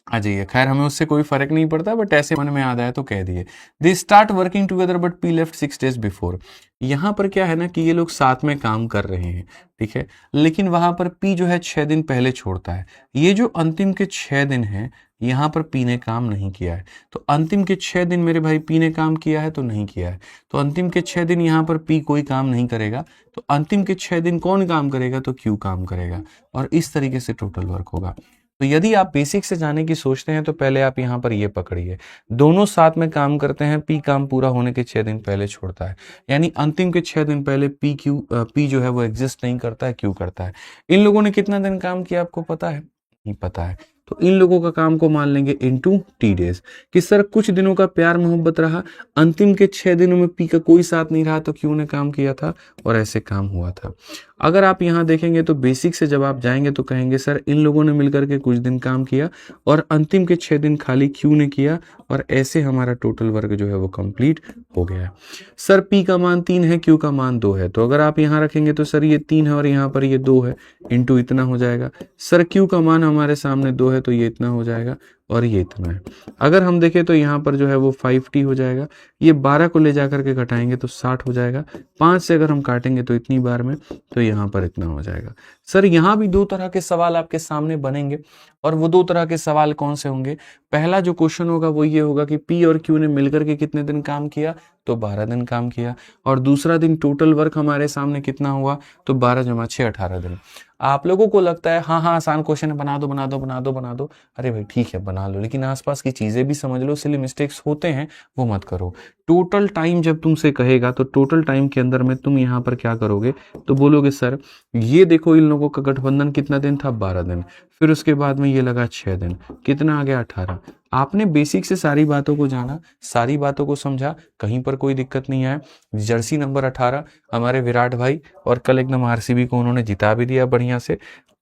आ जाइए, खैर हमें उससे कोई फर्क नहीं पड़ता, बट ऐसे मन में याद आया तो कह दिए। दे start working together but P left 6 days before. यहाँ पर क्या है ना कि ये लोग साथ में काम कर रहे हैं, ठीक है, लेकिन वहां पर पी जो है 6 दिन पहले छोड़ता है। ये जो अंतिम के 6 दिन है, यहाँ पर पी ने काम नहीं किया है। तो अंतिम के 6 दिन मेरे भाई पी ने काम किया है तो नहीं किया है। तो अंतिम के 6 दिन यहाँ पर पी कोई काम नहीं करेगा। तो अंतिम के 6 दिन कौन काम करेगा, तो क्यू काम करेगा। और इस तरीके से टोटल वर्क होगा। तो यदि आप बेसिक से जाने की सोचते हैं तो पहले आप यहाँ पर ये पकड़िए, दोनों साथ में काम करते हैं, पी काम पूरा होने के 6 दिन पहले छोड़ता है। यानी अंतिम के 6 दिन पहले पी जो है वो एग्जिस्ट नहीं करता है, क्यू करता है। इन लोगों ने कितना दिन काम किया आपको पता है, नहीं पता है। तो इन लोगों का काम को मान लेंगे इनटू टी डेज, कि सर कुछ दिनों का प्यार मोहब्बत रहा, अंतिम के 6 दिनों में पी का कोई साथ नहीं रहा तो क्यू ने काम किया था, और ऐसे काम हुआ था। अगर आप यहाँ देखेंगे तो बेसिक से जब आप जाएंगे तो कहेंगे सर इन लोगों ने मिलकर के कुछ दिन काम किया और अंतिम के 6 दिन खाली क्यू ने किया, और ऐसे हमारा टोटल वर्क जो है वो कंप्लीट हो गया है। सर पी का मान 3 है, क्यू का मान 2 है, तो अगर आप यहाँ रखेंगे तो सर ये 3 है और यहाँ पर ये 2 है, इंटू इतना हो जाएगा। सर क्यू का मान हमारे सामने 2 है तो ये इतना हो जाएगा, और ये इतना है। अगर हम देखें तो यहाँ पर जो है वो 5t हो जाएगा। ये 12 को ले जाकर के घटाएंगे तो 60 हो जाएगा। 5 से अगर हम काटेंगे तो इतनी बार में, तो यहाँ पर इतना हो जाएगा। सर यहाँ भी 2 तरह के सवाल आपके सामने बनेंगे, और वो 2 तरह के सवाल कौन से होंगे। पहला जो क्वेश्चन होगा वो ये होगा कि पी और क्यू ने मिलकर के कितने दिन काम किया, तो 12 दिन काम किया। और दूसरा दिन टोटल वर्क हमारे सामने कितना हुआ, तो 12 × 6 18 दिन। आप लोगों को लगता है हाँ हाँ आसान क्वेश्चन है, बना दो बना दो बना दो बना दो। अरे भाई ठीक है बना लो, लेकिन आसपास की चीजें भी समझ लो, सिली मिस्टेक्स होते हैं वो मत करो। टोटल टाइम जब तुमसे कहेगा तो टोटल टाइम के अंदर में तुम यहाँ पर क्या करोगे, तो बोलोगे सर ये देखो इन लोगों का गठबंधन कितना दिन था, 12 दिन। फिर उसके बाद में ये लगा 6 दिन, कितना आ गया 18। आपने बेसिक से सारी बातों को जाना, सारी बातों को समझा, कहीं पर कोई दिक्कत नहीं आया। जर्सी नंबर 18 हमारे विराट भाई, और कल एकदम आरसीबी को उन्होंने जिता भी दिया बढ़िया से,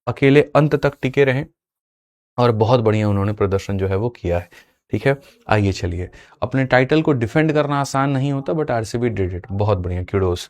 अकेले अंत तक टिके रहे, और बहुत बढ़िया उन्होंने प्रदर्शन जो है वो किया है, ठीक है। आइए चलिए, अपने टाइटल को डिफेंड करना आसान नहीं होता, बट आरसीबी डिड इट, बहुत बढ़िया, क्यूडोस।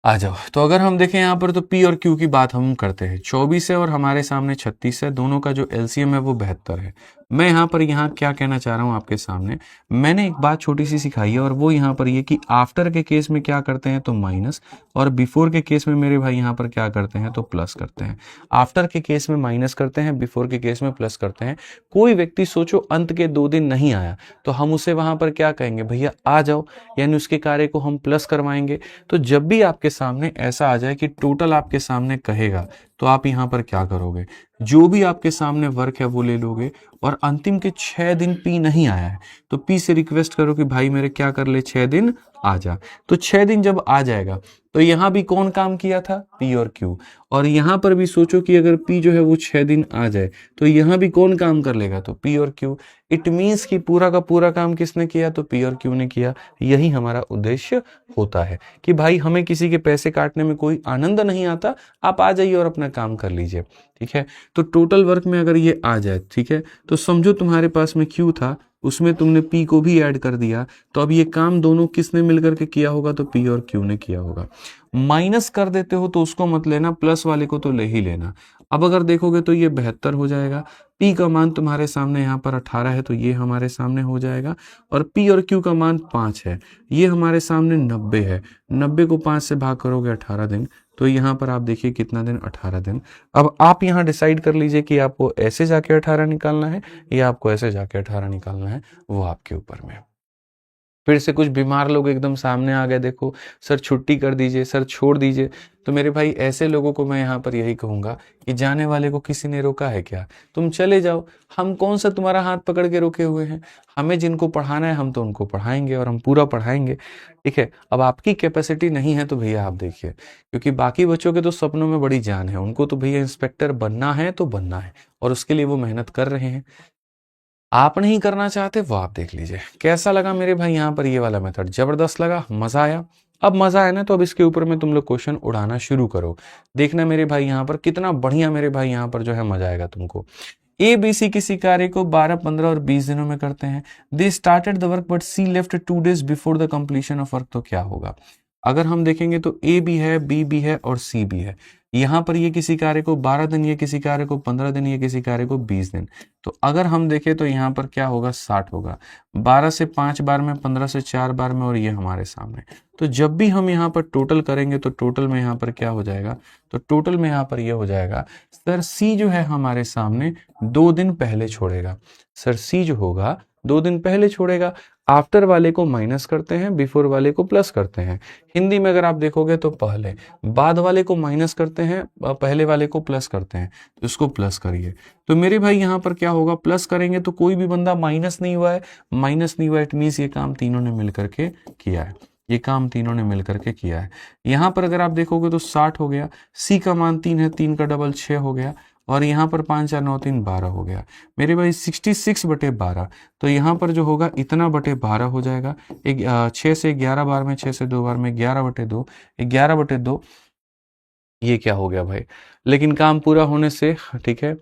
आ जाओ, तो अगर हम देखें यहाँ पर तो पी और क्यू की बात हम करते हैं। 24 है और हमारे सामने 36 है, दोनों का जो एलसीएम है वो 72 है। मैं यहाँ पर क्या कहना चाह रहा हूँ आपके सामने, मैंने एक बात छोटी सी सिखाई है, और वो यहाँ पर ये कि आफ्टर के केस में क्या करते हैं तो माइनस, और बिफोर के केस में मेरे भाई यहाँ पर क्या करते हैं तो प्लस करते हैं। आफ्टर के केस में माइनस करते हैं, बिफोर के केस में प्लस करते हैं। कोई व्यक्ति सोचो अंत के 2 दिन नहीं आया, तो हम उसे वहां पर क्या कहेंगे, भैया आ जाओ, यानी उसके कार्य को हम प्लस करवाएंगे। तो जब भी आपके सामने ऐसा आ जाए कि टोटल आपके सामने कहेगा, तो आप यहाँ पर क्या करोगे, जो भी आपके सामने वर्क है वो ले लोगे, और अंतिम के 6 दिन पी नहीं आया है तो पी से रिक्वेस्ट करो कि भाई मेरे क्या कर ले, 6 दिन आ जा। तो 6 दिन जब आ जाएगा तो यहाँ भी कौन काम किया था, पी और क्यू। और यहाँ पर भी सोचो कि अगर पी जो है वो 6 दिन आ जाए तो यहाँ भी कौन काम कर लेगा, तो पी और क्यू। इट मीन्स कि पूरा का पूरा काम किसने किया, तो पी और क्यू ने किया। यही हमारा उद्देश्य होता है कि भाई हमें किसी के पैसे काटने में कोई आनंद नहीं आता, आप आ जाइए और अपना काम कर लीजिए, ठीक है। तो टोटल वर्क में अगर ये आ जाए, ठीक है, तो समझो तुम्हारे पास में क्यू था, उसमें तुमने पी को भी ऐड कर दिया, तो अब ये काम दोनों किसने मिलकर के किया होगा, तो पी और क्यू ने किया होगा। माइनस कर देते हो तो उसको मत लेना, प्लस वाले को तो ले ही लेना। अब अगर देखोगे तो ये 72 हो जाएगा। पी का मान तुम्हारे सामने यहाँ पर 18 है तो ये हमारे सामने हो जाएगा, और पी और क्यू का मान 5 है, ये हमारे सामने 90 है। 90 को 5 से भाग करोगे 18 दिन, तो यहाँ पर आप देखिए कितना दिन, 18 दिन। अब आप यहाँ डिसाइड कर लीजिए कि आपको ऐसे जाके 18 निकालना है या आपको ऐसे जाके 18 निकालना है, वो आपके ऊपर में है। फिर से कुछ बीमार लोग एकदम सामने आ गए, देखो सर छुट्टी कर दीजिए, सर छोड़ दीजिए। तो मेरे भाई ऐसे लोगों को मैं यहाँ पर यही कहूँगा कि जाने वाले को किसी ने रोका है क्या? तुम चले जाओ, हम कौन सा तुम्हारा हाथ पकड़ के रोके हुए हैं? हमें जिनको पढ़ाना है हम तो उनको पढ़ाएंगे और हम पूरा पढ़ाएंगे, ठीक है। अब आपकी कैपेसिटी नहीं है तो भैया आप देखिए, क्योंकि बाकी बच्चों के तो सपनों में बड़ी जान है, उनको तो भैया इंस्पेक्टर बनना है तो बनना है और उसके लिए वो मेहनत कर रहे हैं। आप नहीं करना चाहते वो आप देख लीजिए। कैसा लगा मेरे भाई यहाँ पर ये वाला मेथड? जबरदस्त लगा, मजा आया? अब मजा आया ना, तो अब इसके ऊपर में तुम लोग क्वेश्चन उड़ाना शुरू करो। देखना मेरे भाई यहाँ पर कितना बढ़िया मेरे भाई यहाँ पर जो है मजा आएगा तुमको। ए बी सी किसी कार्य को 12, 15 और 20 दिनों में करते हैं। They started the work but C left 2 days before the completion of work. तो क्या होगा? अगर हम देखेंगे तो ए भी है, बी भी है और सी भी है। यहाँ पर ये किसी कार्य को 12 दिन, ये किसी कार्य को 15 दिन, ये किसी कार्य को 20 दिन। तो अगर हम देखें तो यहाँ पर क्या होगा? 60 होगा। 12 से 5 बार में, 15 से 4 बार में और ये हमारे सामने। तो जब भी हम यहाँ पर टोटल करेंगे तो टोटल में यहाँ पर क्या हो जाएगा? तो टोटल में यहाँ पर ये हो जाएगा, सर सी जो है हमारे सामने 2 दिन पहले छोड़ेगा। सर सी जो होगा 2 दिन पहले छोड़ेगा। आफ्टर वाले को माइनस करते हैं, बिफोर वाले को प्लस करते हैं। हिंदी में अगर आप देखोगे तो पहले, बाद वाले को माइनस करते हैं, पहले वाले को प्लस करते हैं। तो इसको प्लस करिए। तो मेरे भाई यहाँ पर क्या होगा? प्लस करेंगे तो कोई भी बंदा माइनस नहीं हुआ है, माइनस नहीं हुआ है, इट मीन्स ये काम तीनों ने मिलकर के किया है, ये काम तीनों ने मिलकर के किया है। यहाँ पर अगर आप देखोगे तो 60 हो गया, सी का मान 3 है, 3 का डबल 6 हो गया, और यहाँ पर 5 4 9 3 12 हो गया। मेरे भाई 66/12। तो यहाँ पर जो होगा इतना बटे 12 हो जाएगा। 6 से 11 बार में, 6 से 2 बार में 11/2, 11/2 ये क्या हो गया भाई? लेकिन काम पूरा होने से, ठीक है,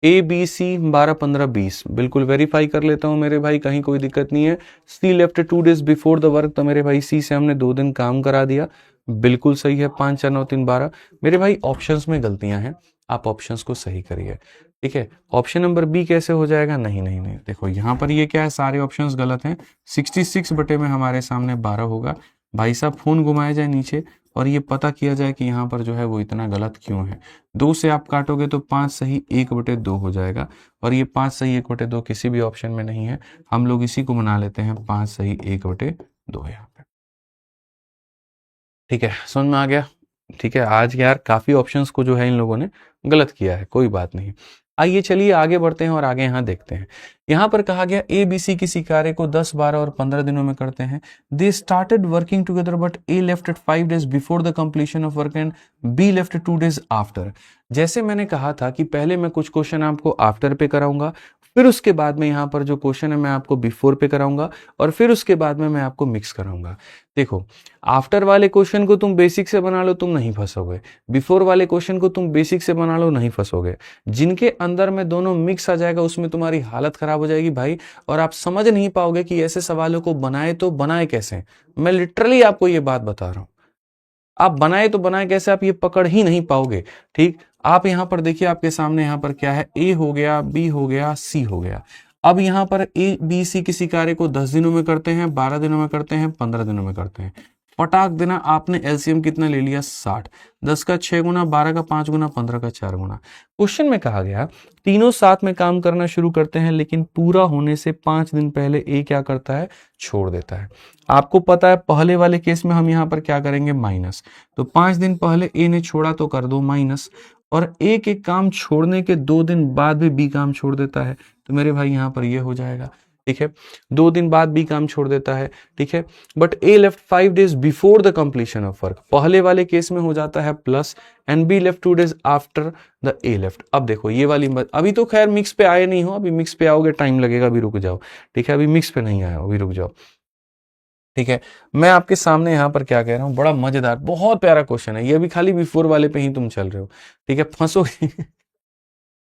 ए बी सी 12, 15, 20 बिल्कुल वेरीफाई कर लेता हूं मेरे भाई, कहीं कोई दिक्कत नहीं है। She left 2 days before the work. तो मेरे भाई सी से हमने 2 दिन काम करा दिया, बिल्कुल सही है। 5 4 9 3 12। मेरे भाई ऑप्शंस में गलतियां हैं, आप ऑप्शंस को सही करिए, ठीक है। ऑप्शन नंबर बी कैसे हो जाएगा? नहीं नहीं नहीं, देखो यहाँ पर ये क्या है, सारे ऑप्शंस गलत हैं। 66 बटे में हमारे सामने 12 होगा। भाई साहब फोन घुमाया जाए नीचे और ये पता किया जाए कि यहाँ पर जो है वो इतना गलत क्यों है। 2 से आप काटोगे तो 5 सही 1/2 हो जाएगा, और ये 5 सही 1/2 किसी भी ऑप्शन में नहीं है। हम लोग इसी को बना लेते हैं 5 सही 1/2 यहाँ पे, ठीक है। समझ में आ गया? ठीक है। आज यार काफी ऑप्शंस को जो है इन लोगों ने गलत किया है, कोई बात नहीं। आइए चलिए आगे बढ़ते हैं और आगे यहाँ देखते हैं। यहाँ पर कहा गया ए बी सी किसी कार्य को 10, 12 और 15 दिनों में करते हैं। They started working together but A left 5 days before the completion of work and B left 2 days after. जैसे मैंने कहा था कि पहले मैं कुछ क्वेश्चन आपको आफ्टर पे कराऊंगा, फिर उसके बाद में यहाँ पर जो क्वेश्चन है मैं आपको बिफोर पे कराऊंगा, और फिर उसके बाद में मैं आपको मिक्स कराऊंगा। देखो, आफ्टर वाले क्वेश्चन को तुम बेसिक से बना लो, तुम नहीं फंसोगे। बिफोर वाले क्वेश्चन को तुम बेसिक से बना लो, नहीं फंसोगे। जिनके अंदर में दोनों मिक्स आ जाएगा उसमें तुम्हारी हालत खराब हो जाएगी भाई, और आप समझ नहीं पाओगे कि ऐसे सवालों को बनाए तो बनाए कैसे। मैं लिटरली आपको ये बात बता रहा हूं, आप बनाए तो बनाए कैसे, आप ये पकड़ ही नहीं पाओगे। ठीक, आप यहां पर देखिए, आपके सामने यहां पर क्या है, ए हो गया, बी हो गया, सी हो गया। अब यहां पर ए बी सी किसी कार्य को 10 दिनों में करते हैं, 12 दिनों में करते हैं, 15 दिनों में करते हैं। पटाक देना, आपने एलसीएम कितना ले लिया? 60। 10 का 6 गुना, 12 का 5 गुना, 15 का 4 गुना। क्वेश्चन में कहा गया तीनों साथ में काम करना शुरू करते हैं, लेकिन पूरा होने से 5 दिन पहले ए क्या करता है? छोड़ देता है। आपको पता है पहले वाले केस में हम यहां पर क्या करेंगे? माइनस। तो 5 दिन पहले ए ने छोड़ा तो कर दो माइनस, और ए के काम छोड़ने के 2 दिन बाद भी बी काम छोड़ देता है, तो मेरे भाई यहां पर ये हो जाएगा। ठीक है, 2 दिन बाद बी काम छोड़ देता है, ठीक है। But A left 5 days before the completion of work. पहले वाले केस में हो जाता है plus, and B left 2 days after the A left. अब देखो ये वाली अभी तो खैर मिक्स पे आए नहीं हो, अभी मिक्स पे आओगे टाइम लगेगा, अभी रुक जाओ। ठीक है, अभी मिक्स पे नहीं आया, अभी रुक जाओ। ठीक है, मैं आपके सामने यहाँ पर क्या कह रहा हूँ, बड़ा मजेदार बहुत प्यारा क्वेश्चन है ये, भी खाली बिफोर वाले पे ही तुम चल रहे हो। ठीक है, फंसोगे।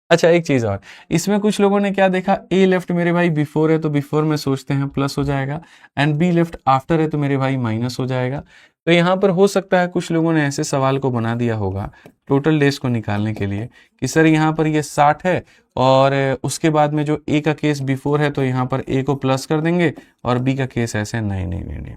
अच्छा एक चीज और, इसमें कुछ लोगों ने क्या देखा, ए लेफ्ट मेरे भाई बिफोर है तो बिफोर में सोचते हैं प्लस हो जाएगा, एंड बी लेफ्ट आफ्टर है तो मेरे भाई माइनस हो जाएगा। तो यहाँ पर हो सकता है कुछ लोगों ने ऐसे सवाल को बना दिया होगा टोटल डेज को निकालने के लिए कि सर यहाँ पर ये 60 है, और उसके बाद में जो ए का केस बिफोर है तो यहाँ पर ए को प्लस कर देंगे, और बी का केस ऐसे। नहीं नहीं नहीं नहीं,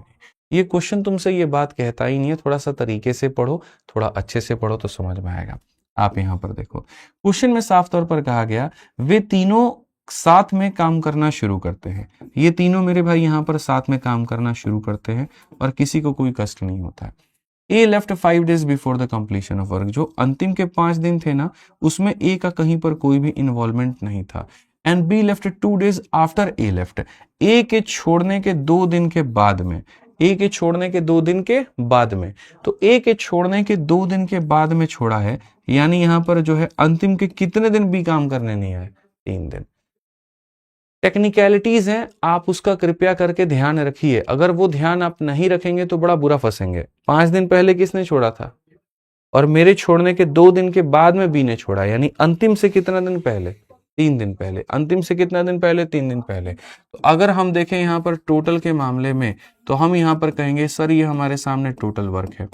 ये क्वेश्चन तुमसे ये बात कहता ही नहीं है। थोड़ा सा तरीके से पढ़ो, थोड़ा अच्छे से पढ़ो तो समझ में आएगा। आप यहां पर देखो, क्वेश्चन में साफ तौर पर कहा गया वे तीनों साथ में काम करना शुरू करते हैं। ये तीनों मेरे भाई यहाँ पर साथ में काम करना शुरू करते हैं और किसी को कोई कष्ट नहीं होता है। A left 5 days before the completion of work, जो अंतिम के 5 दिन थे ना, उसमें ए का कहीं पर कोई भी इन्वॉल्वमेंट नहीं था। And B left 2 days after A left, A के छोड़ने के 2 दिन के बाद में, ए के छोड़ने के 2 दिन के बाद में, तो ए के छोड़ने के 2 दिन के बाद में छोड़ा है, यानी यहां पर जो है अंतिम के कितने दिन बी काम करने नहीं आए, 3 दिन। टेक्निकलिटीज हैं, आप उसका कृपया करके ध्यान रखिए, अगर वो ध्यान आप नहीं रखेंगे तो बड़ा बुरा फंसेंगे। 5 दिन पहले किसने छोड़ा था, और मेरे छोड़ने के 2 दिन के बाद में बी ने छोड़ा, यानी अंतिम से कितना दिन पहले, 3 दिन पहले। अंतिम से कितना दिन पहले, 3 दिन पहले। तो अगर हम देखें यहाँ पर टोटल के मामले में, तो हम यहाँ पर कहेंगे सर ये हमारे सामने टोटल वर्क है।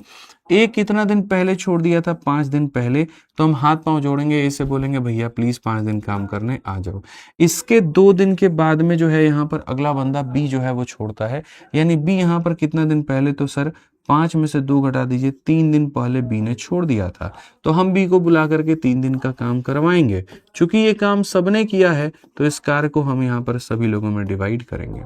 ए कितना दिन पहले छोड़ दिया था, 5 दिन पहले, तो हम हाथ पांव जोड़ेंगे, ए से बोलेंगे भैया प्लीज 5 दिन काम करने आ जाओ। इसके 2 दिन के बाद में जो है यहाँ पर अगला बंदा बी जो है वो छोड़ता है, यानी बी यहाँ पर कितना दिन पहले, तो सर 5 में से 2 घटा दीजिए, 3 दिन पहले बी ने छोड़ दिया था। तो हम बी को बुला करके 3 दिन का काम करवाएंगे। चूंकि ये काम सबने किया है तो इस कार्य को हम यहाँ पर सभी लोगों में डिवाइड करेंगे।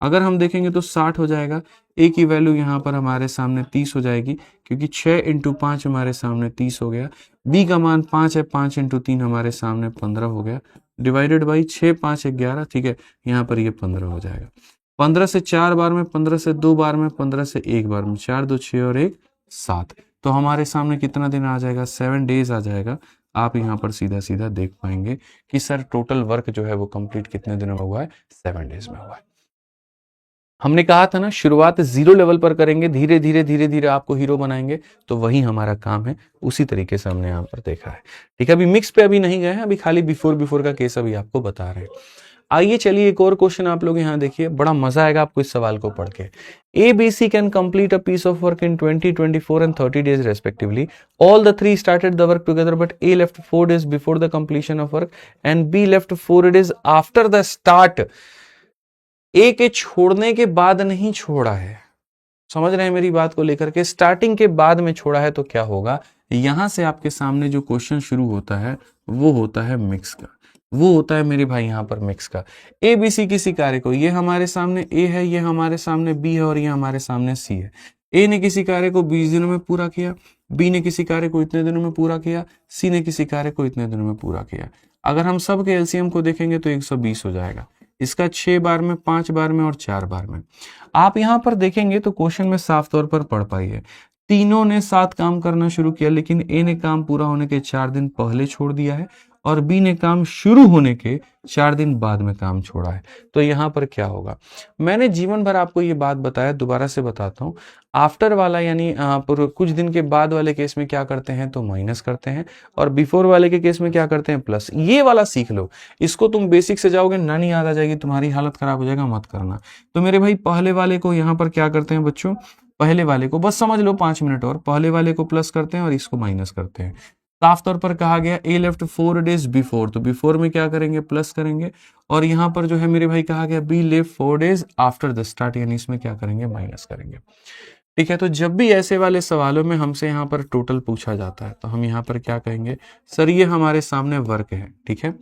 अगर हम देखेंगे तो 60 हो जाएगा, ए की वैल्यू यहाँ पर हमारे सामने 30 हो जाएगी, क्योंकि 6 × 5 हमारे सामने 30 हो गया। बी का मान 5 है, 5 × 3 हमारे सामने 15 हो गया, डिवाइडेड बाई 6, 5 11, ठीक है, यहाँ पर ये 15 हो जाएगा। 15 से 4 बार में, 15 से 2 बार में, 15 से 1 बार में, 4 2 6 और 1 7, तो हमारे सामने कितना दिन आ जाएगा, 7 डेज आ जाएगा। आप यहाँ पर सीधा सीधा देख पाएंगे कि सर टोटल वर्क जो है वो कंप्लीट कितने दिनों में हुआ है, 7 डेज में हुआ है। हमने कहा था ना शुरुआत 0 लेवल पर करेंगे, धीरे धीरे धीरे धीरे आपको हीरो बनाएंगे, तो वही हमारा काम है। उसी तरीके से हमने यहाँ पर देखा है। ठीक है, अभी मिक्स पे अभी नहीं गए हैं, अभी खाली बिफोर का केस अभी आपको बता रहे हैं। आइए चलिए एक और क्वेश्चन आप लोग यहाँ देखिए, बड़ा मजा आएगा आपको इस सवाल को पढ़ के। ABC can complete a piece of work in 20, 24 and 30 days respectively. All the 3 started the work together, but A left 4 days before the completion of work and B left 4 days after the start. A के छोड़ने के बाद नहीं छोड़ा है, समझ रहे हैं मेरी बात को लेकर के, स्टार्टिंग के बाद में छोड़ा है, तो क्या होगा, यहां से आपके सामने जो क्वेश्चन शुरू होता है वो होता है मिक्स का, वो होता है मेरे भाई यहाँ पर मिक्स का। ए बी सी किसी कार्य को, ये हमारे सामने ए है, ये हमारे सामने बी है और ये हमारे सामने सी है। ए ने किसी कार्य को 20 दिनों में पूरा किया, बी ने किसी कार्य को इतने दिनों में पूरा किया, सी ने किसी कार्य को इतने दिनों में पूरा किया। अगर हम सब के एलसीएम को देखेंगे तो 120 हो जाएगा, इसका 6 बार में, 5 बार में और 4 बार में। आप यहां पर देखेंगे तो क्वेश्चन में साफ तौर पर पढ़ पाइए, तीनों ने साथ काम करना शुरू किया, लेकिन ए ने काम पूरा होने के 4 दिन पहले छोड़ दिया है और बी ने काम शुरू होने के 4 दिन बाद में काम छोड़ा है। तो यहां पर क्या होगा, मैंने जीवन भर आपको ये बात बताया, दोबारा से बताता हूं। आफ्टर वाला यानी कुछ दिन के बाद वाले केस में क्या करते हैं, तो माइनस करते हैं, और बिफोर वाले के केस में क्या करते हैं, प्लस। ये वाला सीख लो, इसको तुम बेसिक से जाओगे ना, नहीं याद आ जाएगी, तुम्हारी हालत खराब हो जाएगा, मत करना। तो मेरे भाई पहले वाले को यहाँ पर क्या करते हैं बच्चों, पहले वाले को बस समझ लो 5 मिनट और, पहले वाले को प्लस करते हैं और इसको माइनस करते हैं। साफ तौर पर कहा गया ए लेफ्ट 4 डेज बिफोर, तो बिफोर में क्या करेंगे, प्लस करेंगे, और यहां पर जो है मेरे भाई कहा गया be left 4 days after the start, यानी इसमें क्या करेंगे, माइनस करेंगे। ठीक है, तो जब भी ऐसे वाले सवालों में हमसे यहाँ पर टोटल पूछा जाता है तो हम यहाँ पर क्या कहेंगे, सर ये हमारे सामने वर्क है। ठीक है,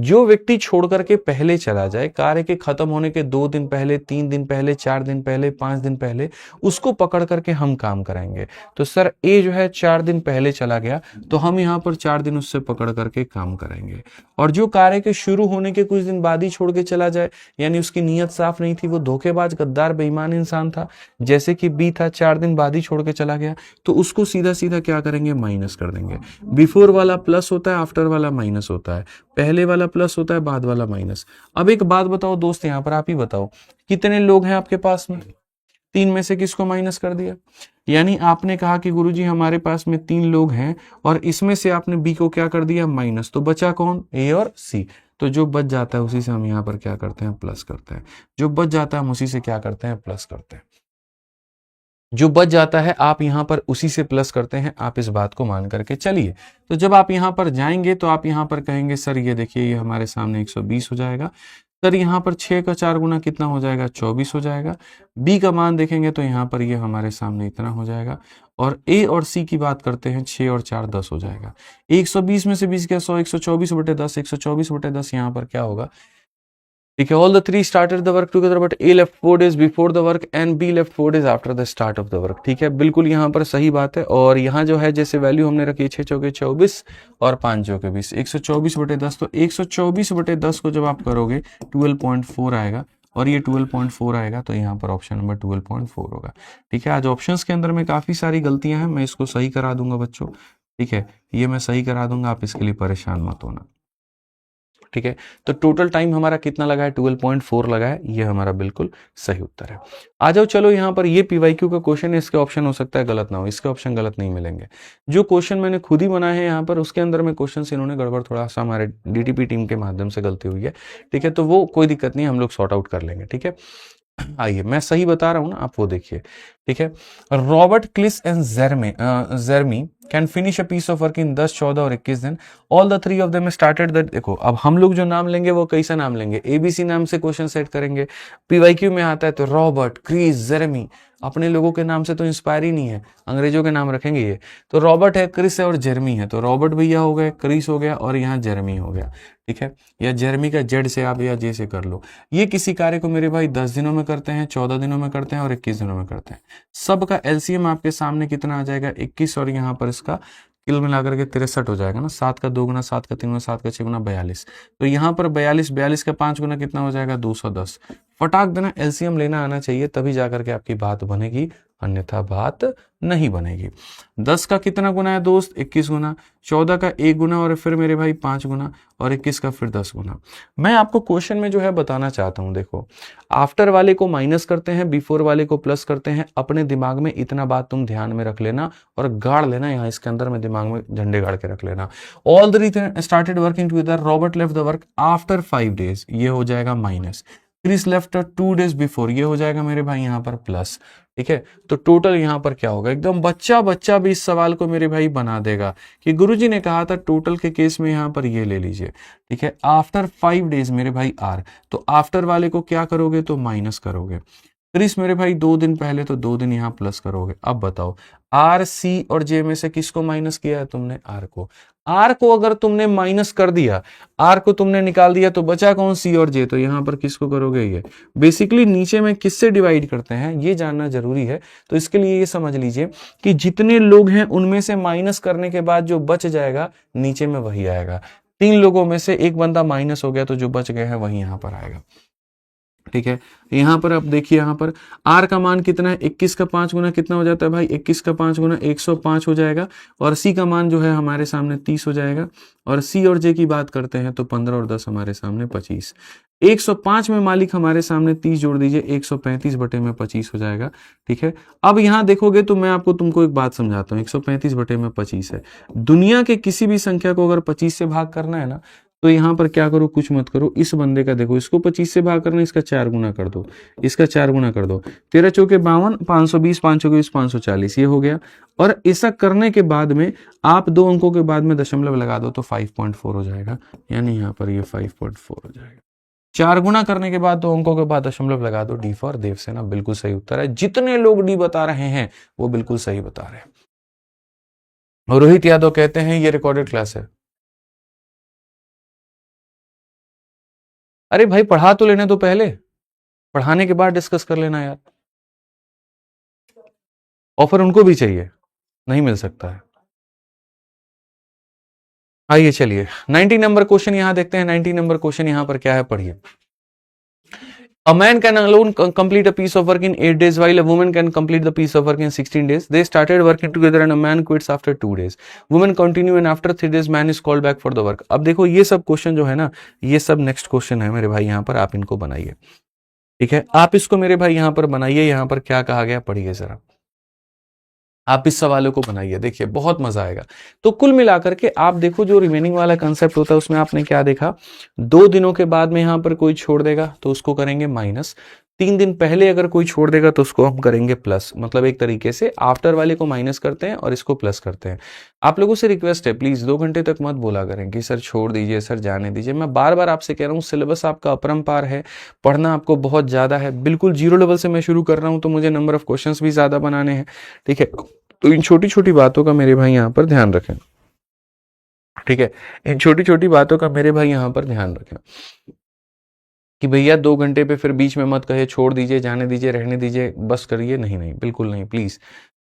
जो व्यक्ति छोड़ करके पहले चला जाए, कार्य के खत्म होने के 2 दिन पहले, 3 दिन पहले, 4 दिन पहले, 5 दिन पहले, उसको पकड़ करके हम काम कराएंगे। तो सर ए जो है 4 दिन पहले चला गया, तो हम यहाँ पर 4 दिन उससे पकड़ करके काम कराएंगे। और जो कार्य के शुरू होने के कुछ दिन बाद ही छोड़ के चला जाए, यानी उसकी नीयत साफ नहीं थी, वो धोखेबाज, गद्दार, बेईमान इंसान था, जैसे कि बी था, 4 दिन बाद ही छोड़ के चला गया, तो उसको सीधा सीधा क्या करेंगे, माइनस कर देंगे। बिफोर वाला प्लस होता है, आफ्टर वाला माइनस होता है, पहले वाला प्लस होता है, बाद वाला माइनस। अब एक बात बताओ दोस्त, यहां पर आप ही बताओ, कितने लोग हैं आपके पास में, 3 में से किसको माइनस कर दिया, यानी आपने कहा कि गुरुजी हमारे पास में 3 लोग हैं और इसमें से आपने बी को क्या कर दिया, माइनस, तो बचा कौन, ए और सी। तो जो बच जाता है उसी से हम यहाँ पर क्या करते हैं, प्लस करते हैं। जो बच जाता है हम उसी से क्या करते हैं, प्लस करते हैं। जो बच जाता है आप यहां पर उसी से प्लस करते हैं, आप इस बात को मान करके चलिए। तो जब आप यहां पर जाएंगे तो आप यहां पर कहेंगे सर ये देखिए ये हमारे सामने 120 हो जाएगा, सर यहाँ पर 6 का 4 गुना कितना हो जाएगा, 24 हो जाएगा। बी का मान देखेंगे तो यहाँ पर ये हमारे सामने इतना हो जाएगा, और ए और सी की बात करते हैं, 6 और 4 10 हो जाएगा। 120 में से 20 गया 100, 124/10, 124/10 यहाँ पर क्या होगा, ठीक है। All the three started the work together but A left 4 days before the work and B left 4 days after the start of the work, ठीक है, बिल्कुल यहाँ पर सही बात है। और यहाँ जो है जैसे वैल्यू हमने रखी 6 चौके 24 और 5 चौके 20, 124/10, तो 124/10 को जब आप करोगे 12.4 आएगा और ये 12.4 आएगा, तो यहाँ पर ऑप्शन नंबर 12.4 होगा, ठीक है। आज ऑप्शंस के अंदर में काफी सारी गलतियां हैं, मैं इसको सही करा दूंगा बच्चों, ठीक है, ये मैं सही करा दूंगा, आप इसके लिए परेशान मत होना, ठीक है। तो टोटल टाइम हमारा कितना लगा है, 12.4 लगा है, ये हमारा बिल्कुल सही उत्तर है। आ जाओ चलो यहाँ पर ये पीवाईक्यू का क्वेश्चन है, इसके ऑप्शन हो सकता है गलत ना हो, इसके ऑप्शन गलत नहीं मिलेंगे। जो क्वेश्चन मैंने खुद ही बनाए हैं यहाँ पर, उसके अंदर में क्वेश्चन इन्होंने गड़बड़, थोड़ा सा हमारे डीटीपी टीम के माध्यम से गलती हुई है, ठीक है, तो वो कोई दिक्कत नहीं, हम लोग सॉर्ट आउट कर लेंगे, ठीक है। आइए मैं सही बता रहा हूं ना, आप वो देखिए, ठीक है। Robert Chris and Jeremy can finish a piece of work in 10, 14 और 21 दिन। All the three of them started that, देखो अब हम लोग जो नाम लेंगे वो कैसा नाम लेंगे, एबीसी नाम से क्वेश्चन सेट करेंगे। पीवाईक्यू में आता है तो रॉबर्ट, क्रिस, जेरेमी, अपने लोगों के नाम से तो इंस्पायर ही नहीं है, अंग्रेजों के नाम रखेंगे ये। तो रॉबर्ट है, क्रिस है और जेरमी है, तो रॉबर्ट भैया हो गए, क्रिस हो गया और यहाँ जेरमी हो गया, ठीक है। या जेरमी का जेड से आप या जे से कर लो। ये किसी कार्य को मेरे भाई 10 दिनों में करते हैं, 14 दिनों में करते हैं और 21 दिनों में करते हैं। सबका एलसीएम आपके सामने कितना आ जाएगा, 21, और यहाँ पर इसका किल मिलाकर के 63 हो जाएगा ना, 7 का 2 गुना, 7 का 3 गुना, 7 का 6 गुना 42। तो यहाँ पर 42 का 5 गुना कितना हो जाएगा, 210। फटाक देना एलसीएम लेना आना चाहिए, तभी जाकर के आपकी बात बनेगी, अन्यथा बात नहीं बनेगी। 10 का कितना गुना है दोस्त, 21 गुना, 14 का 1 गुना और फिर मेरे भाई 5 गुना और 21 का फिर 10 गुना। मैं आपको क्वेश्चन में जो है बताना चाहता हूं, देखो आफ्टर वाले को माइनस करते हैं, बिफोर वाले को प्लस करते हैं। अपने दिमाग में इतना बात तुम ध्यान में रख लेना और गाड़ लेना, यहाँ इसके अंदर में दिमाग में झंडे गाड़ के रख लेना। All the three started working together, Robert left the work after 5 days, ये हो जाएगा minus. Chris left 2 days before, ये हो जाएगा मेरे भाई यहाँ पर प्लस, ठीक है। तो टोटल यहाँ पर क्या होगा, एकदम बच्चा भी इस सवाल को मेरे भाई बना देगा कि गुरुजी ने कहा था टोटल के केस में यहाँ पर ये ले लीजिए, ठीक है। आफ्टर 5 days मेरे भाई आर, तो आफ्टर वाले को क्या करोगे तो माइनस करोगे। क्रिस मेरे भाई 2 दिन पहले, तो 2 दिन यहाँ प्लस करोगे। अब बताओ आर, सी और जे में से किसको माइनस किया है तुमने, आर को। आर को अगर तुमने माइनस कर दिया, आर को तुमने निकाल दिया, तो बचा कौन, सी और जे, तो यहां पर किसको करोगे, ये। बेसिकली नीचे में किससे डिवाइड करते हैं ये जानना जरूरी है, तो इसके लिए ये समझ लीजिए कि जितने लोग हैं उनमें से माइनस करने के बाद जो बच जाएगा नीचे में वही आएगा। 3 लोगों में से एक बंदा माइनस हो गया, तो जो बच गए हैं वही यहां पर आएगा, ठीक है। यहां पर आप देखिए, यहां पर आर का मान कितना है, 21 का 5 गुना कितना हो जाता है भाई, 21 का 5 गुना 105 हो जाएगा। और सी का मान जो है हमारे सामने 30 हो जाएगा। और सी और जे की बात करते हैं तो 15 और 10 हमारे सामने 25। 105 में मालिक हमारे सामने 30 जोड़ दीजिए, 135/25 हो जाएगा, ठीक है। अब यहां देखोगे तो मैं तुमको एक बात समझाता हूं, 135/25 है। दुनिया के किसी भी संख्या को अगर 25 से भाग करना है ना, तो यहां पर क्या करो, कुछ मत करो, इस बंदे का देखो, इसको 25 से भाग करना, इसका 4 गुना कर दो, इसका 4 गुना कर दो, 13 चौके 52, 520, 5 चौके 540, ये हो गया। और ऐसा करने के बाद में आप 2 अंकों के बाद में दशमलव लगा दो तो 5.4 हो जाएगा, यानी यहाँ पर ये 5.4 हो जाएगा। 4 गुना करने के बाद 2 अंकों के बाद दशमलव लगा दो, डी फॉर देवसेना बिल्कुल सही उत्तर है। जितने लोग डी बता रहे हैं वो बिल्कुल सही बता रहे हैं। और रोहित यादव कहते हैं ये रिकॉर्डेड क्लास है। अरे भाई पढ़ा तो लेने दो पहले, पढ़ाने के बाद डिस्कस कर लेना यार। ऑफर उनको भी चाहिए, नहीं मिल सकता है। आइए चलिए 90 नंबर क्वेश्चन यहां देखते हैं। 90 नंबर क्वेश्चन यहां पर क्या है, पढ़िए। A man can alone complete a piece of work in 8 days while a woman can complete the piece of work in 16 days. They started working together and a man quits after 2 days. Women continue and after 3 days man is called back for the work. अब देखो ये सब क्वेश्चन जो है ना, ये सब नेक्स्ट क्वेश्चन है मेरे भाई, यहाँ पर आप इनको बनाइए, ठीक है। आप इसको मेरे भाई यहाँ पर बनाइए, यहाँ पर क्या कहा गया पढ़िए जरा, आप इस सवालों को बनाइए, देखिए बहुत मजा आएगा। तो कुल मिलाकर के आप देखो जो रिमेनिंग वाला कंसेप्ट होता है उसमें आपने क्या देखा, 2 दिनों के बाद में यहां पर कोई छोड़ देगा तो उसको करेंगे माइनस, 3 दिन पहले अगर कोई छोड़ देगा तो उसको हम करेंगे प्लस। मतलब एक तरीके से आफ्टर वाले को माइनस करते हैं और इसको प्लस करते हैं। आप लोगों से रिक्वेस्ट है प्लीज 2 घंटे तक मत बोला करें कि सर छोड़ दीजिए, सर जाने दीजिए। मैं बार बार आपसे कह रहा हूँ सिलेबस आपका अपरंपार है, पढ़ना आपको बहुत ज्यादा है। बिल्कुल 0 लेवल से मैं शुरू कर रहा हूँ तो मुझे नंबर ऑफ क्वेश्चंस भी ज्यादा बनाने हैं, ठीक है। तो इन छोटी छोटी बातों का मेरे भाई यहाँ पर ध्यान रखें, ठीक है। इन छोटी छोटी बातों का मेरे भाई यहाँ पर ध्यान रखें कि भैया 2 घंटे पे फिर बीच में मत कहे छोड़ दीजिए, जाने दीजिए, रहने दीजिए, बस करिए, नहीं नहीं, बिल्कुल नहीं, प्लीज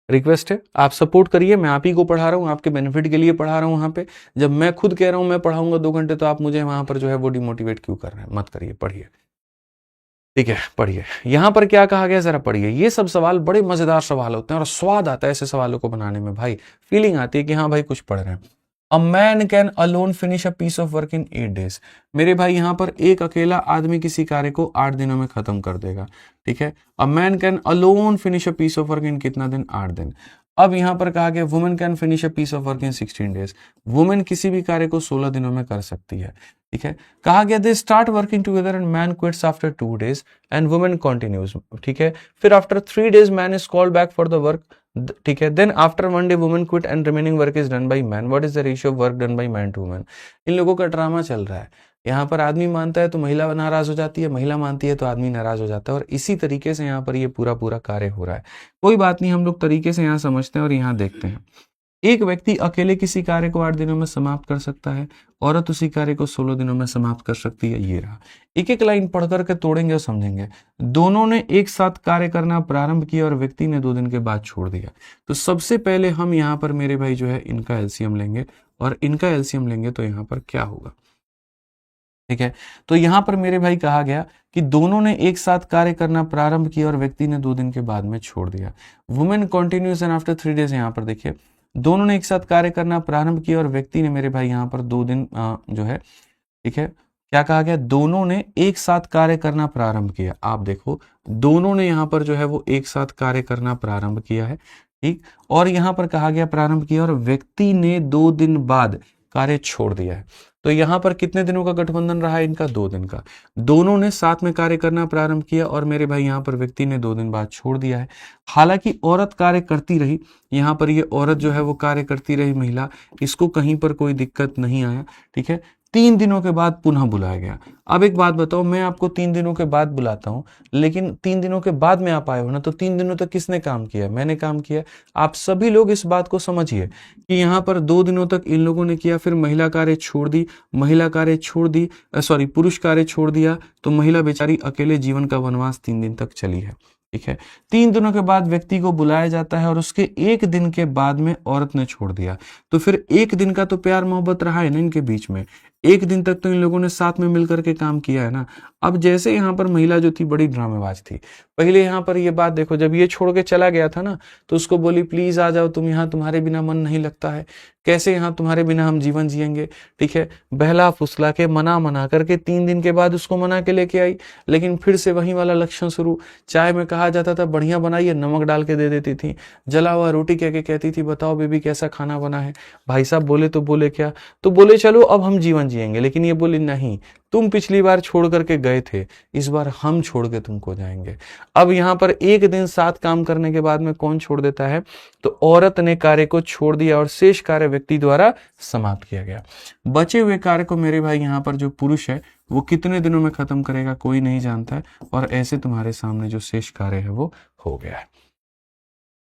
रिक्वेस्ट है, आप सपोर्ट करिए। मैं आप ही को पढ़ा रहा हूँ, आपके बेनिफिट के लिए पढ़ा रहा हूँ। वहां पे जब मैं खुद कह रहा हूँ मैं पढ़ाऊंगा 2 घंटे, तो आप मुझे वहां पर जो है वो डिमोटिवेट क्यों कर रहे हैं? मत करिए, पढ़िए, ठीक है, पढ़िए। यहां पर क्या कहा गया, जरा पढ़िए। ये सब सवाल बड़े मजेदार सवाल होते हैं और स्वाद आता है ऐसे सवालों को बनाने में भाई, फीलिंग आती है कि हाँ भाई कुछ पढ़ रहे हैं। A man can alone finish a piece of work in 8 days। मेरे भाई यहाँ पर एक अकेला आदमी किसी कार्य को 8 दिनों में खत्म कर देगा, ठीक है। A man can alone finish a piece of work in कितना दिन? 8 दिन। अब यहाँ पर कहा गया women can finish a piece of work in 16 days। Women किसी भी कार्य को 16 दिनों में कर सकती है, ठीक है। कहा गया they start working together and man quits after 2 days and women continues, ठीक है। फिर after 3 days man is called back for the work, ठीक है। Then after 1 day women quit and remaining work is done by man. What is the ratio of work done by man to women? इन लोगों का ड्रामा चल रहा है। यहाँ पर आदमी मानता है तो महिला नाराज हो जाती है, महिला मानती है तो आदमी नाराज हो जाता है, और इसी तरीके से यहाँ पर ये पूरा पूरा कार्य हो रहा है। कोई बात नहीं, हम लोग तरीके से यहाँ समझते हैं और यहाँ देखते हैं। एक व्यक्ति अकेले किसी कार्य को 8 दिनों में समाप्त कर सकता है, औरत उसी कार्य को 16 दिनों में समाप्त कर सकती है। ये रहा, एक एक लाइन पढ़ करके तोड़ेंगे और समझेंगे। दोनों ने एक साथ कार्य करना प्रारंभ किया और व्यक्ति ने 2 दिन के बाद छोड़ दिया। तो सबसे पहले हम यहाँ पर मेरे भाई जो है इनका एलसीएम लेंगे, और इनका एलसीएम लेंगे तो यहाँ पर क्या होगा, ठीक है। तो यहाँ पर मेरे भाई कहा गया कि दोनों ने एक साथ कार्य करना प्रारंभ किया और व्यक्ति ने 2 दिन के बाद में छोड़ दिया। Women continues and after 3 days, यहाँ पर देखिए दोनों ने एक साथ कार्य करना प्रारंभ किया और व्यक्ति ने मेरे भाई यहाँ पर 2 दिन जो है, ठीक है। क्या कहा गया? दोनों ने एक साथ कार्य करना प्रारंभ किया। आप देखो दोनों ने यहाँ पर जो है वो एक साथ कार्य करना प्रारंभ किया है, ठीक। और यहाँ पर कहा गया प्रारंभ किया और व्यक्ति ने 2 दिन बाद कार्य छोड़ दिया है। तो यहाँ पर कितने दिनों का गठबंधन रहा है इनका? 2 दिन का। दोनों ने साथ में कार्य करना प्रारंभ किया और मेरे भाई यहाँ पर व्यक्ति ने 2 दिन बाद छोड़ दिया है। हालांकि औरत कार्य करती रही, यहाँ पर ये औरत जो है वो कार्य करती रही, महिला, इसको कहीं पर कोई दिक्कत नहीं आया, ठीक है। 3 दिनों के बाद पुनः बुलाया गया। अब एक बात बताओ, मैं आपको 3 दिनों के बाद बुलाता हूं, लेकिन 3 दिनों के बाद में आप आए हो ना, तो 3 दिनों तक किसने काम किया? मैंने काम किया। आप सभी लोग इस बात को समझिए कि यहाँ पर 2 दिनों तक इन लोगों ने किया, फिर महिला कार्य छोड़ दी, महिला कार्य छोड़ दी, सॉरी पुरुष कार्य छोड़ दिया, तो महिला बेचारी अकेले जीवन का वनवास 3 दिन तक चली है, ठीक है। 3 दिनों के बाद व्यक्ति को बुलाया जाता है और उसके 1 दिन के बाद में औरत ने छोड़ दिया। तो फिर 1 दिन का तो प्यार मोहब्बत रहा है ना इनके बीच में, 1 दिन तक तो इन लोगों ने साथ में मिलकर के काम किया है ना। अब जैसे यहाँ पर महिला जो थी बड़ी ड्रामेबाज थी, पहले यहाँ पर ये बात देखो, जब ये छोड़ के चला गया था ना, तो उसको बोली प्लीज आ जाओ तुम यहाँ, तुम्हारे बिना मन नहीं लगता है, कैसे यहाँ तुम्हारे बिना हम जीवन जिएंगे, ठीक है। बहला फुसला के मना करके 3 दिन के बाद उसको मना के लेके आई, लेकिन फिर से वही वाला लक्षण शुरू। चाय में कहा जाता था बढ़िया बनाइए, नमक डाल के दे देती थी। जला हुआ रोटी कह के कहती थी बताओ बेबी कैसा खाना बना है। भाई साहब बोले तो बोले क्या, तो बोले चलो अब हम जीवन जिएंगे, लेकिन ये बोली नहीं, तुम पिछली बार छोड़ करके गए थे, इस बार हम छोड़ के तुमको जाएंगे। अब यहाँ पर 1 दिन साथ काम करने के बाद में कौन छोड़ देता है? तो औरत ने कार्य को छोड़ दिया और शेष कार्य व्यक्ति द्वारा समाप्त किया गया। बचे हुए कार्य को मेरे भाई यहाँ पर जो पुरुष है वो कितने दिनों में खत्म करेगा कोई नहीं जानता है, और ऐसे तुम्हारे सामने जो शेष कार्य है वो हो गया है,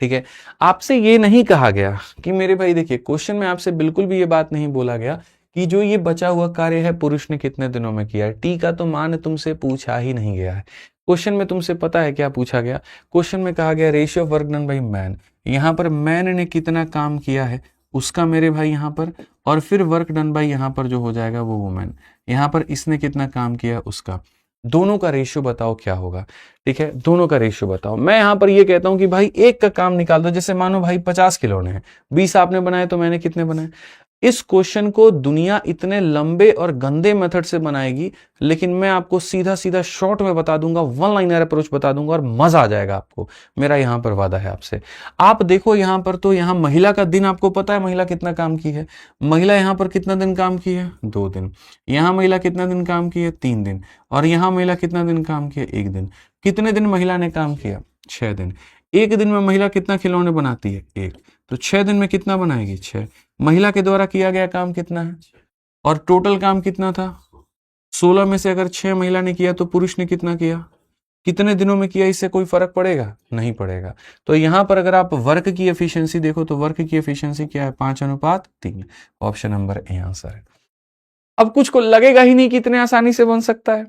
ठीक है। आपसे ये नहीं कहा गया कि मेरे भाई देखिए, क्वेश्चन में आपसे बिल्कुल भी ये बात नहीं बोला गया कि जो ये बचा हुआ कार्य है पुरुष ने कितने दिनों में किया है। टी का तो मान तुमसे पूछा ही नहीं गया है। क्वेश्चन में तुमसे पता है क्या पूछा गया? क्वेश्चन में कहा गया ratio of work done by man. यहाँ पर मैन ने कितना काम किया है उसका मेरे भाई यहाँ पर, और फिर वर्क डन बाय यहाँ पर जो हो जाएगा वो वुमेन, यहाँ पर इसने कितना काम किया उसका, दोनों का रेशियो बताओ क्या होगा, ठीक है। दोनों का रेशियो बताओ। मैं यहाँ पर ये कहता हूं कि भाई एक का काम निकाल दो, जैसे मानो भाई 50 खिलौने हैं, 20 आपने बनाए तो मैंने कितने बनाए। इस क्वेश्चन को दुनिया इतने लंबे और गंदे मेथड से बनाएगी, लेकिन मैं आपको सीधा सीधा शॉर्ट में बता दूंगा, 1 लाइनर अप्रोच बता दूंगा और मजा आ जाएगा आपको, मेरा यहाँ पर वादा है आपसे। आप देखो यहाँ पर, तो यहाँ महिला का दिन आपको पता है महिला कितना काम की है। महिला यहाँ पर कितना दिन काम की है? 2 दिन। यहाँ महिला कितना दिन काम की है? 3 दिन। और यहाँ महिला कितना दिन काम किया? 1 दिन। कितने दिन महिला ने काम किया? 6 दिन। 1 दिन में महिला कितना खिलौने बनाती है? 1। तो 6 दिन में कितना बनाएगी? 6। महिला के द्वारा किया गया काम कितना है? और टोटल काम कितना था? 16 में से अगर 6 महिला ने किया तो पुरुष ने कितना किया? कितने दिनों में किया इससे कोई फर्क पड़ेगा? नहीं पड़ेगा। तो यहां पर अगर आप वर्क की एफिशिएंसी देखो तो वर्क की एफिशिएंसी क्या है? 5:3। ऑप्शन नंबर ए आंसर है। अब कुछ को लगेगा ही नहीं कि इतने आसानी से बन सकता है,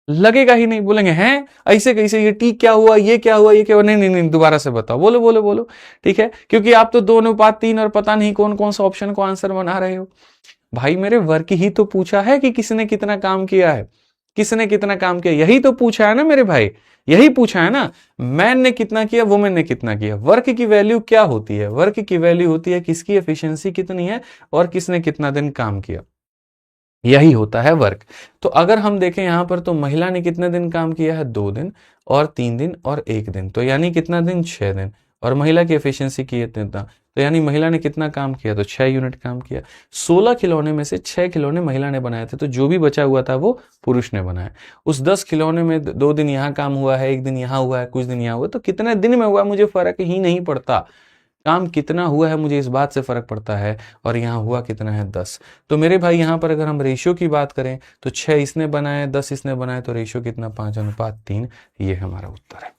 लगेगा ही नहीं, बोलेंगे हैं ऐसे कैसे, ये टी क्या हुआ, ये क्या हुआ, ये क्या हुआ? नहीं नहीं नहीं, दोबारा से बताओ, बोलो बोलो बोलो। ठीक है, क्योंकि आप तो 2:3 और पता नहीं कौन कौन सा ऑप्शन को आंसर बना रहे हो। भाई मेरे वर्क ही तो पूछा है कि किसने कितना काम किया है, किसने कितना काम किया, यही तो पूछा है ना मेरे भाई, यही पूछा है ना। मैन ने कितना किया, वुमेन ने कितना किया। वर्क की वैल्यू क्या होती है? वर्क की वैल्यू होती है किसकी एफिशिएंसी कितनी है और किसने कितना दिन काम किया, यही होता है वर्क। तो अगर हम देखें यहां पर तो महिला ने कितने दिन काम किया है? 2 दिन और 3 दिन और 1 दिन, तो यानी कितना दिन? 6 दिन। और महिला की एफिशिएंसी की इतना, तो यानी महिला ने कितना काम किया? तो 6 यूनिट काम किया। 16 खिलौने में से 6 खिलौने महिला ने बनाए थे, तो जो भी बचा हुआ था वो पुरुष ने बनाया। उस 10 खिलौने में 2 दिन यहाँ काम हुआ है, 1 दिन यहाँ हुआ है, कुछ दिन यहाँ हुआ, तो कितने दिन में हुआ मुझे फर्क ही नहीं पड़ता। काम कितना हुआ है मुझे इस बात से फर्क पड़ता है, और यहाँ हुआ कितना है? 10। तो मेरे भाई यहाँ पर अगर हम रेशियो की बात करें तो 6 इसने बनाए, 10 इसने बनाए, तो रेशियो कितना? 5:3। ये हमारा उत्तर है।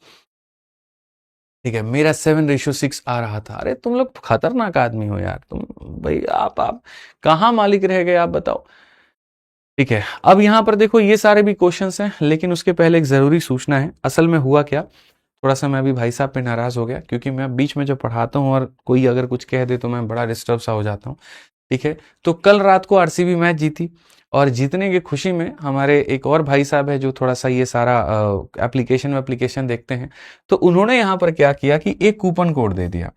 ठीक है, मेरा 7:6 आ रहा था। अरे तुम लोग खतरनाक आदमी हो यार तुम, भाई आप कहाँ मालिक रह गए आप बताओ। ठीक है, अब यहाँ पर देखो ये सारे भी क्वेश्चंस हैं, लेकिन उसके पहले एक जरूरी सूचना है। असल में हुआ क्या, थोड़ा सा मैं अभी भाई साहब पे नाराज हो गया, क्योंकि मैं बीच में जब पढ़ाता हूँ और कोई अगर कुछ कह दे तो मैं बड़ा डिस्टर्ब सा हो जाता हूँ। ठीक है, तो कल रात को आरसीबी मैच जीती, और जीतने की खुशी में हमारे एक और भाई साहब है जो थोड़ा सा ये सारा एप्लीकेशन देखते हैं, तो उन्होंने यहाँ पर क्या किया कि एक कूपन कोड दे दिया,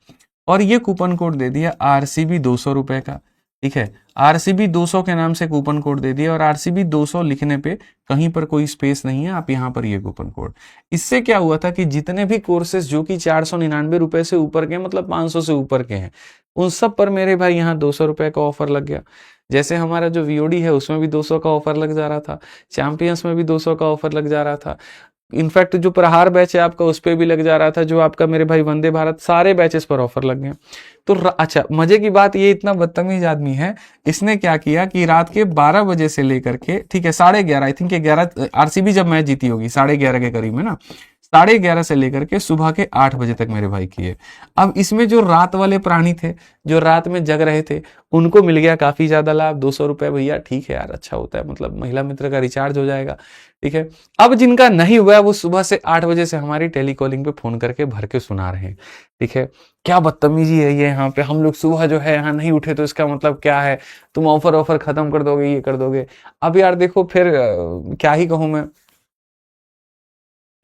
और ये कूपन कोड दे दिया आरसीबी 200 रुपए का। ठीक है, आरसीबी 200 के नाम से कूपन कोड दे दिया, और आरसीबी 200 लिखने पे कहीं पर कोई स्पेस नहीं है, आप यहाँ पर ये कूपन कोड। इससे क्या हुआ था कि जितने भी कोर्सेज जो कि 499 रुपए से ऊपर के, मतलब 500 से ऊपर के हैं, उन सब पर मेरे भाई यहाँ 200 रुपए का ऑफर लग गया। जैसे हमारा जो वीओडी है उसमें भी 200 का ऑफर लग जा रहा था, चैंपियंस में भी 200 का ऑफर लग जा रहा था, इनफैक्ट जो प्रहार बैच है आपका उस पर भी लग जा रहा था, जो आपका मेरे भाई वंदे भारत, सारे बैचेस पर ऑफर लग गए। तो अच्छा, मजे की बात, ये इतना बदतमीज आदमी है, इसने क्या किया कि रात के 12 बजे से लेकर के, ठीक है 11:30, आई थिंक 11 आरसीबी जब मैच जीती होगी 11:30 के करीब में ना, 11:30 से लेकर के सुबह के 8 बजे तक मेरे भाई किए। अब इसमें जो रात वाले प्राणी थे, जो रात में जग रहे थे, उनको मिल गया काफी ज्यादा लाभ। 200 रुपए भैया, ठीक है यार, अच्छा होता है, मतलब महिला मित्र का रिचार्ज हो जाएगा। ठीक है, अब जिनका नहीं हुआ है वो सुबह से 8 बजे से हमारी टेलीकॉलिंग पे फोन करके भर के सुना रहे हैं। ठीक है, क्या बदतमीजी है ये, यहाँ पे हम लोग सुबह जो है यहाँ नहीं उठे तो इसका मतलब क्या है, तुम ऑफर खत्म कर दोगे, ये कर दोगे। अब यार देखो फिर क्या ही कहूं मैं।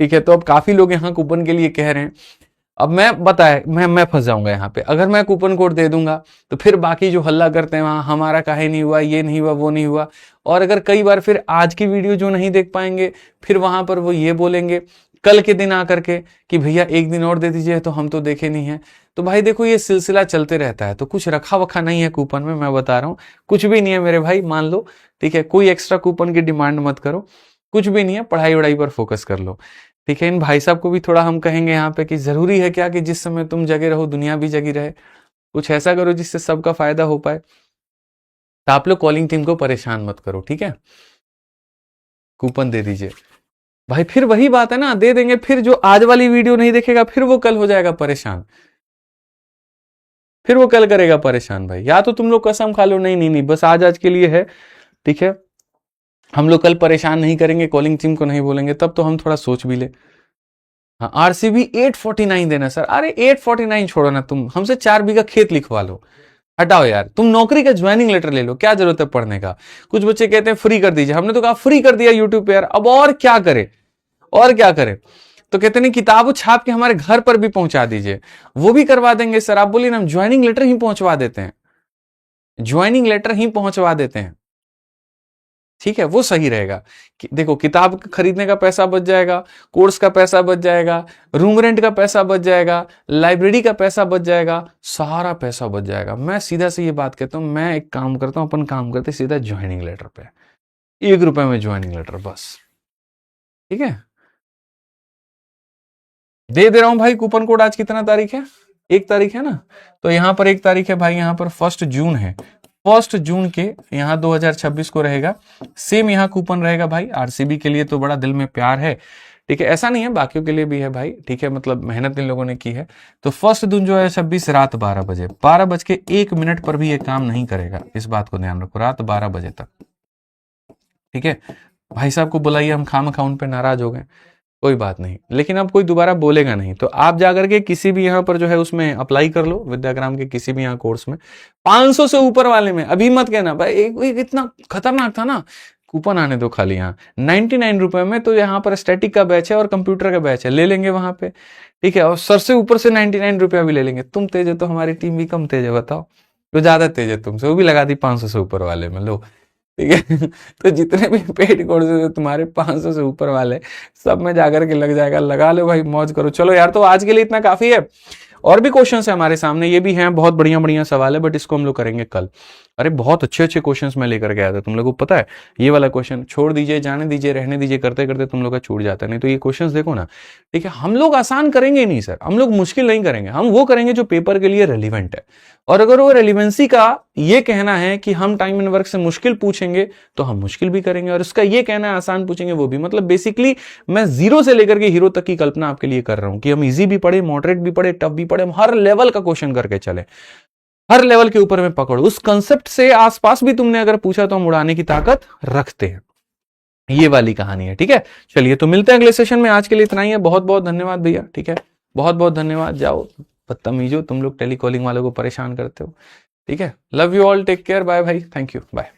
ठीक है, तो अब काफी लोग यहाँ कूपन के लिए कह रहे हैं। अब मैं बताया, मैं फंस जाऊंगा यहाँ पे, अगर मैं कूपन कोड दे दूंगा तो फिर बाकी जो हल्ला करते हैं वहां, हमारा काहे नहीं हुआ, ये नहीं हुआ, वो नहीं हुआ, और अगर कई बार फिर आज की वीडियो जो नहीं देख पाएंगे, फिर वहां पर वो ये बोलेंगे कल के दिन आकर के कि भैया एक दिन और दे दीजिए, तो हम तो देखे नहीं है। तो भाई देखो ये सिलसिला चलते रहता है, तो कुछ रखा वखा नहीं है कूपन में, मैं बता रहा हूँ कुछ भी नहीं है मेरे भाई, मान लो। ठीक है, कोई एक्स्ट्रा कूपन की डिमांड मत करो, कुछ भी नहीं है, पढ़ाई वढ़ाई पर फोकस कर लो। ठीक है, इन भाई साहब को भी थोड़ा हम कहेंगे यहाँ पे कि जरूरी है क्या कि जिस समय तुम जगे रहो दुनिया भी जगी रहे, कुछ ऐसा करो जिससे सबका फायदा हो पाए। तो आप लोग कॉलिंग टीम को परेशान मत करो, ठीक है, कूपन दे दीजिए। भाई फिर वही बात है ना, दे देंगे, फिर जो आज वाली वीडियो नहीं देखेगा फिर वो कल हो जाएगा परेशान, फिर वो कल करेगा परेशान। भाई या तो तुम लोग कसम खा लो, नहीं नहीं नहीं, बस आज के लिए है, ठीक है, हम लोग कल परेशान नहीं करेंगे, कॉलिंग टीम को नहीं बोलेंगे, तब तो हम थोड़ा सोच भी ले। हाँ, आरसीबी 849 देना सर, अरे 849 छोड़ो ना, तुम हमसे 4 बीघा खेत लिखवा लो, हटाओ यार, तुम नौकरी का ज्वाइनिंग लेटर ले लो, क्या जरूरत है पढ़ने का। कुछ बच्चे कहते हैं फ्री कर दीजिए, हमने तो कहा फ्री कर दिया यूट्यूब पे यार, अब और क्या करे, और क्या करे। तो कहते नहीं किताबों छाप के हमारे घर पर भी पहुंचा दीजिए, वो भी करवा देंगे सर, आप बोलिए ना, हम ज्वाइनिंग लेटर ही पहुंचवा देते हैं, ज्वाइनिंग लेटर ही पहुंचवा देते हैं। ठीक है, वो सही रहेगा कि देखो किताब खरीदने का पैसा बच जाएगा, कोर्स का पैसा बच जाएगा, रूम रेंट का पैसा बच जाएगा, लाइब्रेरी का पैसा बच जाएगा, सारा पैसा बच जाएगा। मैं सीधा से ये बात कहता हूं, मैं एक काम करता हूं, अपन काम करते सीधा ज्वाइनिंग लेटर पे, 1 रुपए में ज्वाइनिंग लेटर बस। ठीक है, दे रहा हूं भाई कूपन कोड। आज कितना तारीख है? 1 तारीख है ना, तो यहां पर 1 तारीख है भाई, यहां पर 1 जून है, 1 जून के यहाँ 2026 को रहेगा। सेम यहाँ कूपन रहेगा भाई, आरसीबी के लिए तो बड़ा दिल में प्यार है। ठीक है, ऐसा नहीं है, बाकियों के लिए भी है भाई, ठीक है, मतलब मेहनत इन लोगों ने की है। तो फर्स्ट दिन जो है 26 रात 12 बजे, 12:01 पर भी ये काम नहीं करेगा, इस बात को ध्यान रखो, रात 12 बजे तक। ठीक है, भाई साहब को बुलाइए, हम खामखा उन पे नाराज हो गए, कोई बात नहीं, लेकिन अब कोई दोबारा बोलेगा नहीं। तो आप जाकर के किसी भी यहाँ पर जो है उसमें अप्लाई कर लो, विद्याग्राम के किसी भी यहाँ कोर्स में, 500 से ऊपर वाले में अभी मत कहना भाई इतना खतरनाक था ना, कूपन आने दो खाली। यहाँ 99 रुपए में तो यहाँ पर स्टैटिक का बैच है और कंप्यूटर का बैच है, ले लेंगे वहां पे, ठीक है, और सर से ऊपर से 99 रुपया भी ले लेंगे। तुम तेज है तो हमारी टीम भी कम तेज है, बताओ, तो ज्यादा तेज है तुमसे, वो भी लगा दी 500 से ऊपर वाले में, लो, ठीक है। तो जितने भी पेड कोर्सेज है तुम्हारे 500 से ऊपर वाले, सब में जाकर के लग जाएगा, लगा लो भाई, मौज करो। चलो यार, तो आज के लिए इतना काफी है, और भी क्वेश्चंस है हमारे सामने, ये भी हैं, बहुत बढ़िया बढ़िया सवाल है, बट इसको हम लोग करेंगे कल। अरे बहुत अच्छे अच्छे क्वेश्चंस मैं लेकर के आया था, तुम लोगों को पता है, ये वाला क्वेश्चन छोड़ दीजिए, जाने दीजिए, रहने दीजिए, करते करते तुम लोग का छूट जाता है। नहीं तो ये क्वेश्चंस देखो ना, ठीक है, हम लोग आसान करेंगे नहीं सर, हम लोग मुश्किल नहीं करेंगे, हम वो करेंगे जो पेपर के लिए रेलिवेंट है। और अगर वो रेलिवेंसी का ये कहना है कि हम टाइम एंड वर्क से मुश्किल पूछेंगे तो हम मुश्किल भी करेंगे, और उसका ये कहना है आसान पूछेंगे वो भी। मतलब बेसिकली मैं जीरो से लेकर के हीरो तक की कल्पना आपके लिए कर रहा हूं कि हम इजी भी पढ़े, मॉडरेट भी पढ़े, टफ भी पढ़े, हम हर लेवल का क्वेश्चन करके चले, हर लेवल के ऊपर में पकड़ो। उस कंसेप्ट से आसपास भी तुमने अगर पूछा तो हम उड़ाने की ताकत रखते हैं, ये वाली कहानी है। ठीक है, चलिए तो मिलते हैं अगले सेशन में, आज के लिए इतना ही है। बहुत बहुत धन्यवाद भैया, ठीक है, बहुत बहुत धन्यवाद। जाओ बदतमीजो, तुम लोग टेलीकॉलिंग वालों को परेशान करते हो। ठीक है, love you all, take care, bye भाई, थैंक यू, बाय।